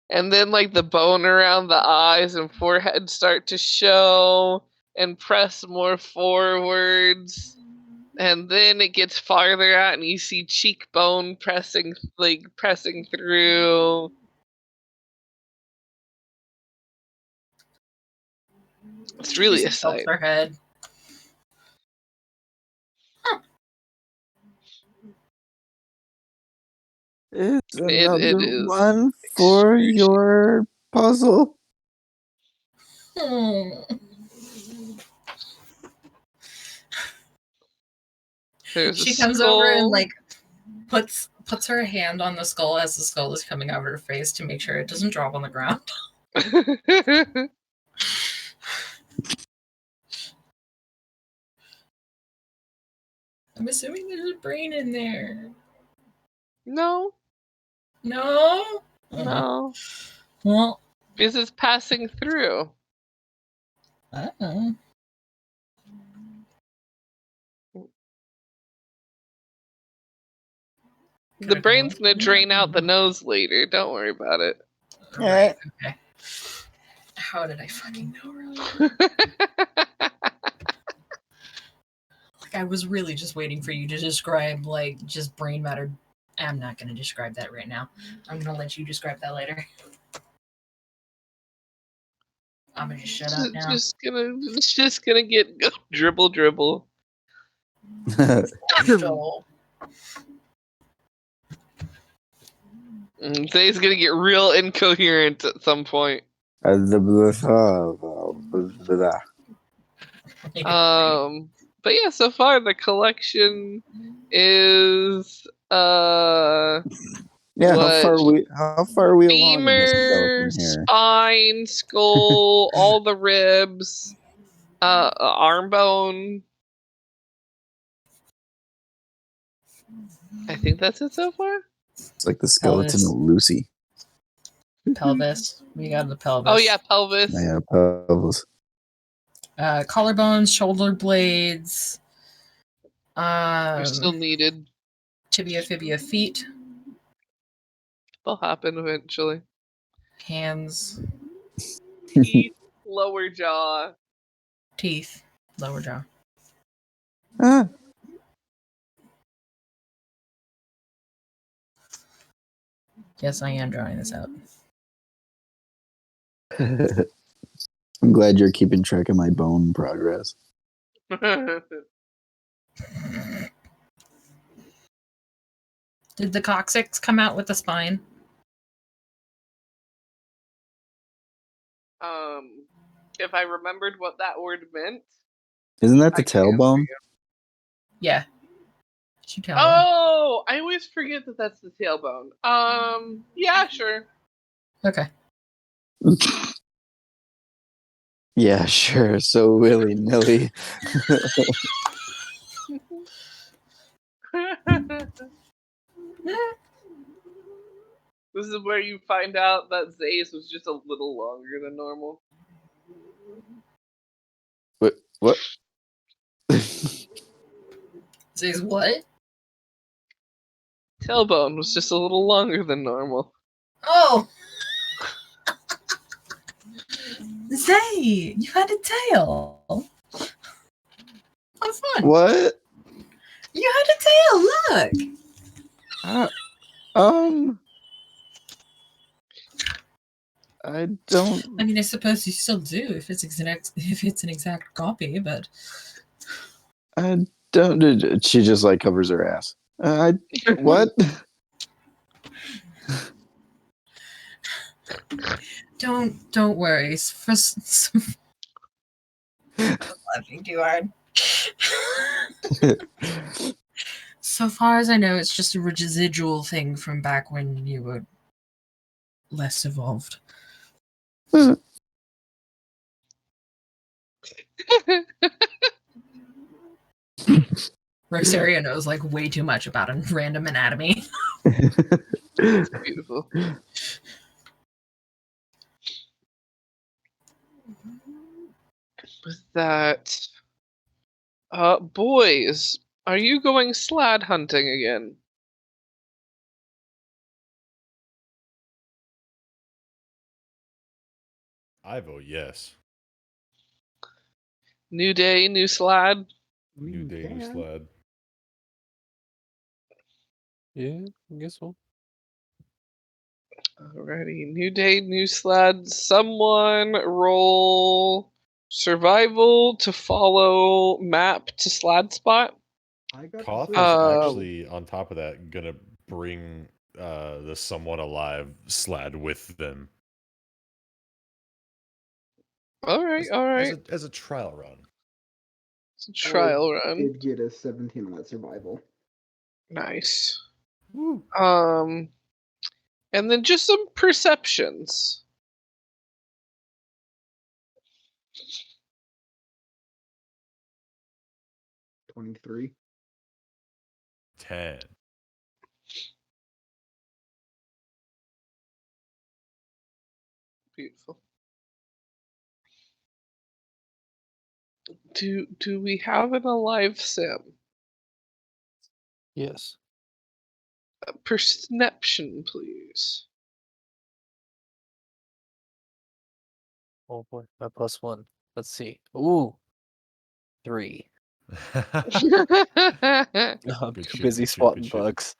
and then like the bone around the eyes and forehead start to show and press more forwards. And then it gets farther out, and you see cheekbone pressing through. It's really a sight. Her head. It's It another is one for your puzzle. She comes skull. over and like puts her hand on the skull as the skull is coming out of her face to make sure it doesn't drop on the ground. I'm assuming there's a brain in there. No. Well, because it's passing through. The brain's gonna drain out the nose later. Don't worry about it. Right. Okay. How did I fucking know earlier? Like, I was really just waiting for you to describe, like, just brain matter. I'm not going to describe that right now. I'm going to let you describe that later. I'm going to just shut up now. Just gonna get go dribble. So, Today's gonna get real incoherent at some point. But yeah, so far the collection is yeah, what? how far are we along in this Femur, skeleton here? spine, skull, all the ribs, arm bone. I think that's it so far. It's like the skeleton of Lucy. Pelvis. We got the pelvis. Oh yeah, pelvis. Yeah, pelvis. Collarbones, shoulder blades. They're still needed. Tibia, fibia, feet. They'll happen eventually. Hands. Teeth, lower jaw. Teeth, lower jaw. Yes, I am drawing this out. I'm glad you're keeping track of my bone progress. Did the coccyx come out with the spine? If I remembered what that word meant. Isn't that the tailbone? Yeah. Oh, I always forget that that's the tailbone. Yeah, sure. Okay. Yeah, sure. So willy-nilly. This is where you find out that Zay's was just a little longer than normal. What? Zay's what? Tailbone was just a little longer than normal. Oh! Zay! You had a tail! How fun! What? You had a tail, look! I don't. I mean, I suppose you still do if it's an exact copy, but I don't. She just like covers her ass. What? Don't worry. I'm laughing too hard. So far as I know, it's just a residual thing from back when you were less evolved. Rexeria knows like way too much about random anatomy. It's beautiful. With that, boys, are you going Slaad hunting again? I vote yes. New day, new Slaad. New day, new Slaad. Yeah, I guess so. Alrighty, new day, new Slaad. Someone roll survival to follow map to Slaad spot. Koth is actually on top of that gonna bring the somewhat alive Slaad with them. All right. As a trial run. It's a trial run. Did get a 17 on that survival. Nice. Woo. And then just some perceptions. $23. 10. Beautiful. Do we have an alive sim? Yes. Perception, please. Oh boy, my +1. Let's see. Ooh, 3. I'm Good too shit, busy good shit, swatting good shit. bugs.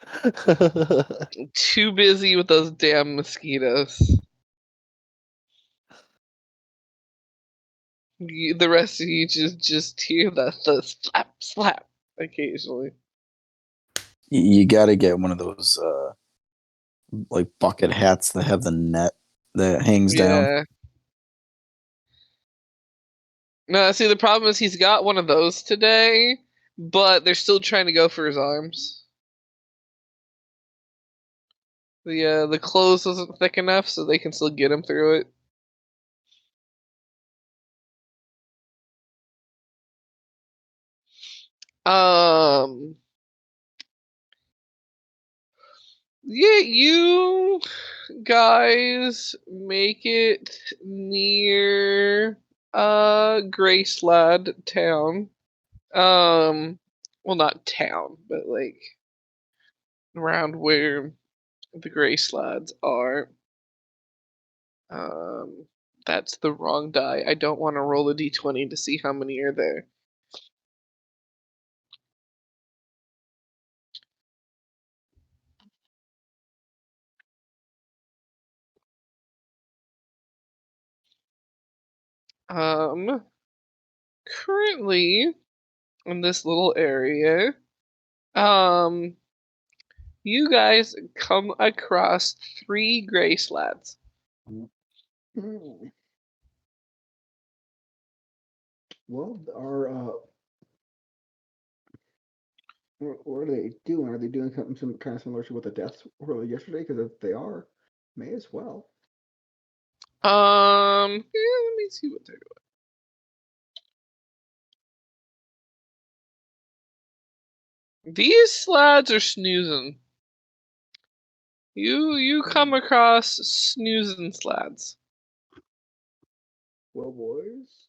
Too busy with those damn mosquitoes. The rest of you just hear the slap slap occasionally. You got to get one of those like bucket hats that have the net that hangs down. Yeah. No, see the problem is he's got one of those today, but they're still trying to go for his arms. The clothes wasn't thick enough, so they can still get him through it. Yeah, you guys make it near Slaad town. Well, not town, but like around where the Slaads are. That's the wrong die. I don't want to roll a d20 to see how many are there. Currently in this little area, you guys come across 3 Slaads. Well, what are they doing? Are they doing something some kind of similar to what the deaths were yesterday? Because if they are, may as well. Yeah, let me see what they're doing. These Slaads are snoozing. You come across snoozing Slaads. Well, boys.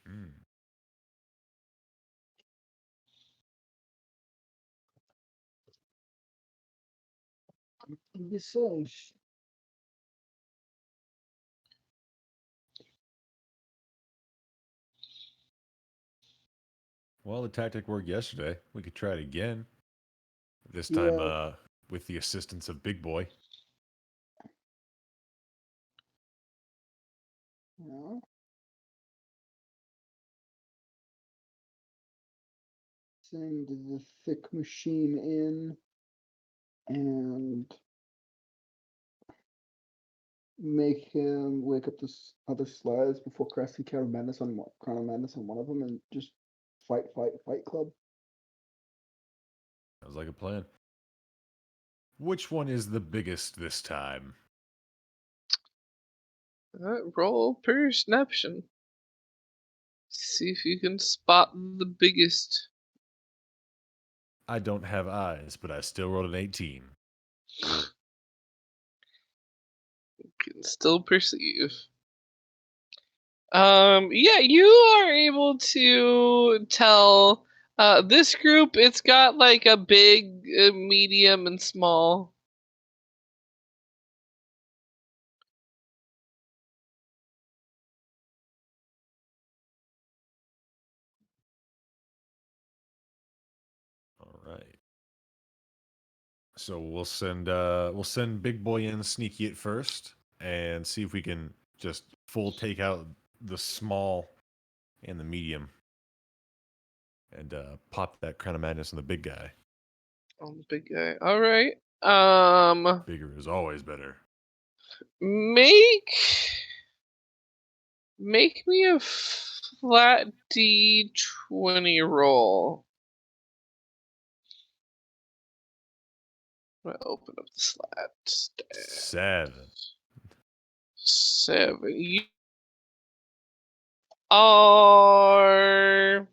Mm. You say. Well, the tactic worked yesterday. We could try it again. This time, Yeah. with the assistance of Big Boy. Yeah. Send the thick machine in and make him wake up the other Slaads before casting Crown of Madness on one of them, and just fight club. Sounds like a plan. Which one is the biggest this time? Roll perception. See if you can spot the biggest. I don't have eyes, but I still rolled an 18. Can still perceive. Yeah, you are able to tell this group, it's got like a big, medium, and small. All right. So we'll send Big Boy in sneaky at first and see if we can just full take out the small and the medium and pop that Crown of Madness on the big guy. On the big guy. All right. Bigger is always better. Make me a flat D20 roll. I'm gonna open up the Slaad. 7. 7. You are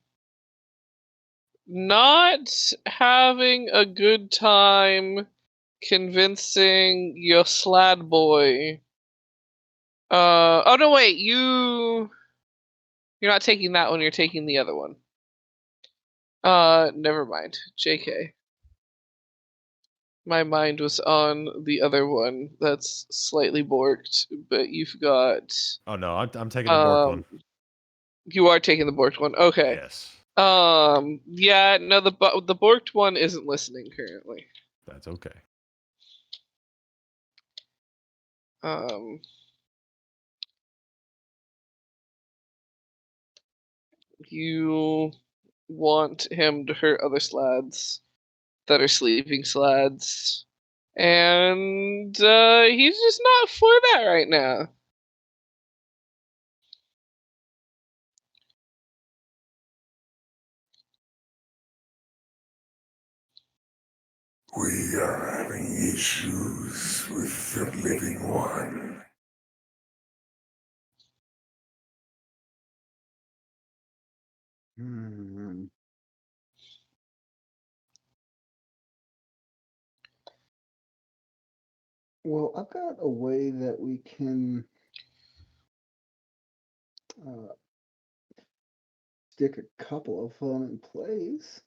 not having a good time convincing your Slaad boy. Oh no, wait, you're not taking that one, you're taking the other one. Never mind. JK. My mind was on the other one that's slightly borked, but you've got. Oh no, I'm taking the borked one. You are taking the borked one. Okay. Yes. Yeah, no, the borked one isn't listening currently. That's okay. You want him to hurt other Slaads that are sleeping Slaads, and he's just not for that right now. We are having issues with the living one. Well, I've got a way that we can stick a couple of them in place.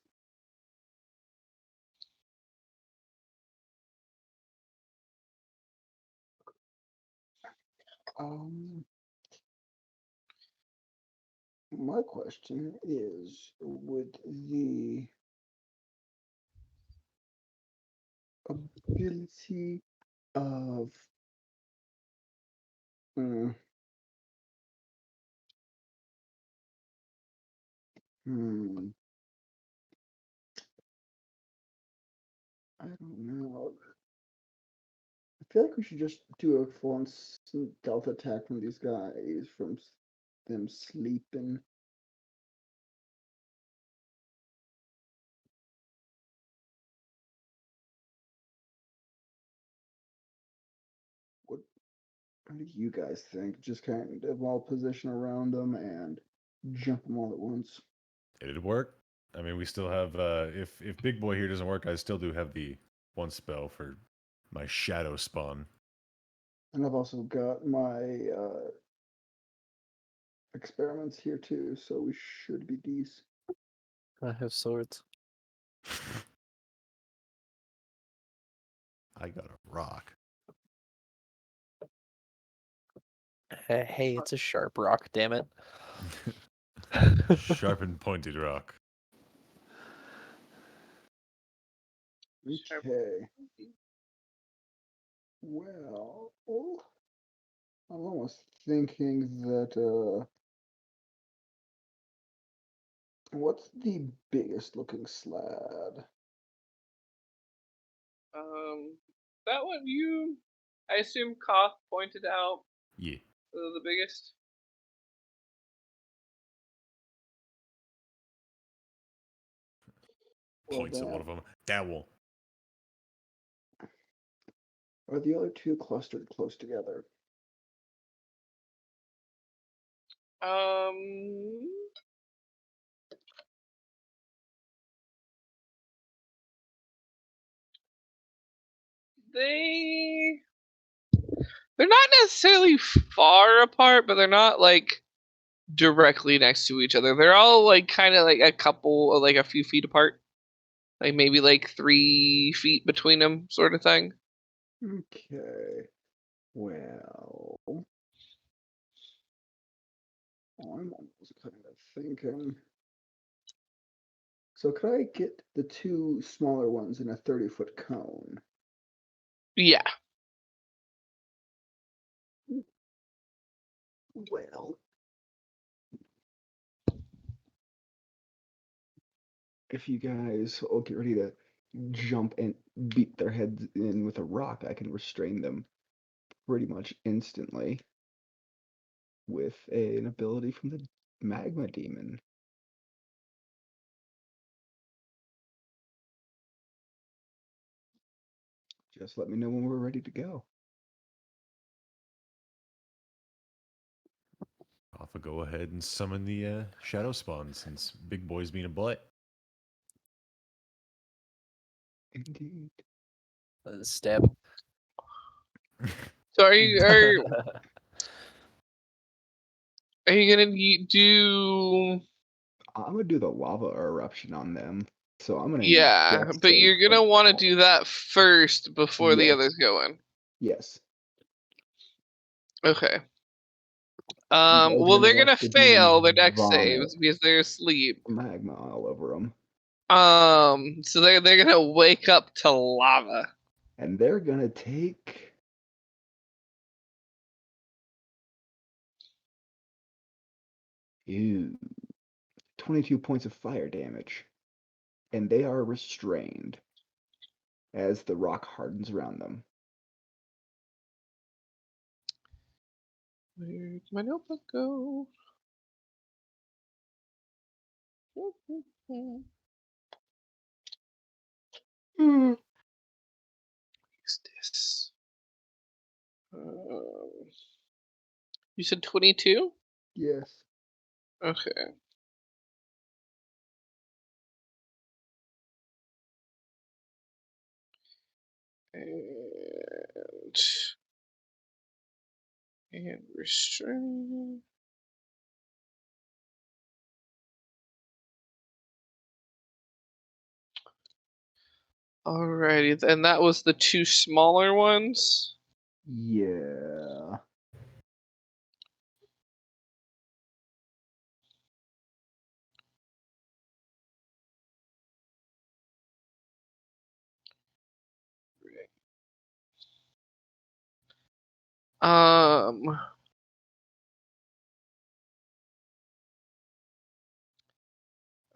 My question is, would the ability of I don't know. I feel like we should just do a full stealth attack from these guys from them sleeping. What do you guys think? Just kind of all position around them and jump them all at once. It'd work. I mean, we still have. If Big Boy here doesn't work, I still do have the one spell for my shadow spawn. And I've also got my experiments here too, so we should be decent. I have swords. I got a rock. Hey, it's a sharp rock, damn it. Sharp and pointed rock. Okay. Well, I'm almost thinking that what's the biggest looking Slaad? That one I assume Koth pointed out. Yeah. The biggest. Points at one of them. That one. Are the other two clustered close together? They're not necessarily far apart, but they're not like directly next to each other. They're all like kind of like a couple, like a few feet apart, like maybe like 3 feet between them, sort of thing. Okay. Well, I'm almost kind of thinking. So could I get the two smaller ones in a 30-foot cone? Yeah. Well, if you guys will get ready to jump and beat their heads in with a rock, I can restrain them pretty much instantly with an ability from the magma demon. Just let me know when we're ready to go. I'll go ahead and summon the shadow spawn since Big Boy's being a butt. Indeed. Stab. So are you gonna do? I'm gonna do the lava eruption on them. So I'm gonna need Yeah, dex but save you're for gonna want to that. do that first before the Yes. others go in. Yes. Okay. You guys are Well, they're watch gonna the fail their demons dex vomit saves because they're asleep. magma all over them, So they're gonna wake up to lava. and they're gonna take. Ew. 22 points of fire damage, and they are restrained as the rock hardens around them. Where'd my notebook go? What's this? You said 22? Yes. Okay. And restrain. Alrighty, then that was the two smaller ones. Yeah.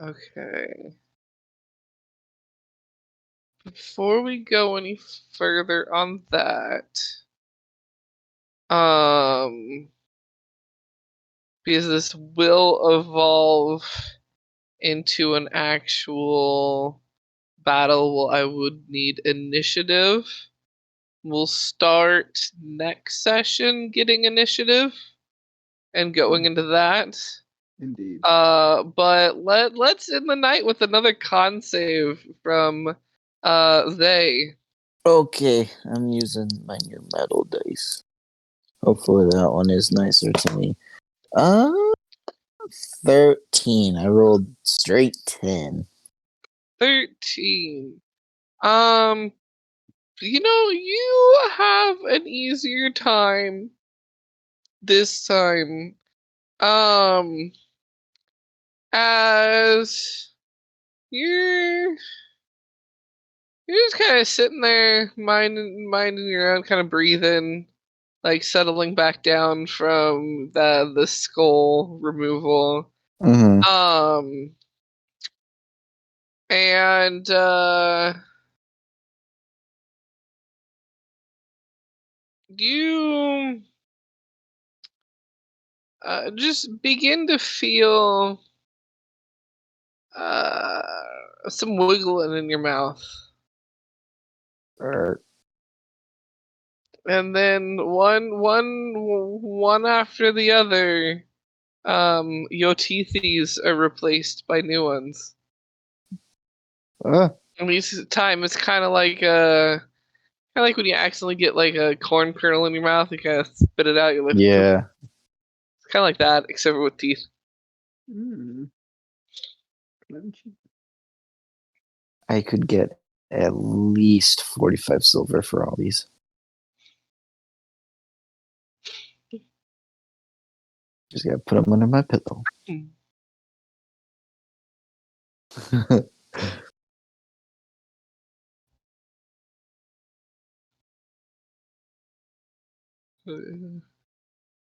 Okay. Before we go any further on that, because this will evolve into an actual battle, I would need initiative. We'll start next session getting initiative and going into that. Indeed. But let's end the night with another con save from they. Okay, I'm using my new metal dice. Hopefully that one is nicer to me. 13. I rolled straight 10. 13. You have an easier time this time. As you're just kind of sitting there, minding your own, kind of breathing, like settling back down from the skull removal. Mm-hmm. And you just begin to feel some wiggling in your mouth. And then one after the other, your teethies are replaced by new ones. And each time it's kind of like when you accidentally get like a corn kernel in your mouth, you kind of spit it out. You're like, Yeah. It's kind of like that, except for with teeth. I could get at least 45 silver for all these. Just gotta put them under my pillow.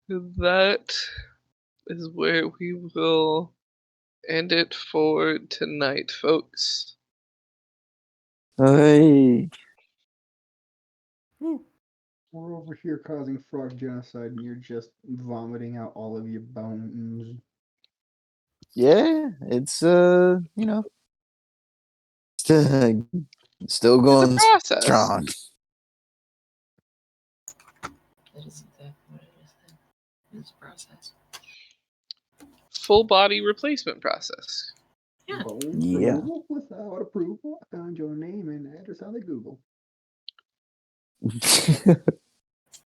That is where we will end it for tonight, folks. Hey. We're over here causing frog genocide, and you're just vomiting out all of your bones. Yeah, it's still going It's a process. strong. That is exactly what it is. It's a process. Full body replacement process. Yeah. Bones Yeah. removal without approval. I found your name and address on the Google.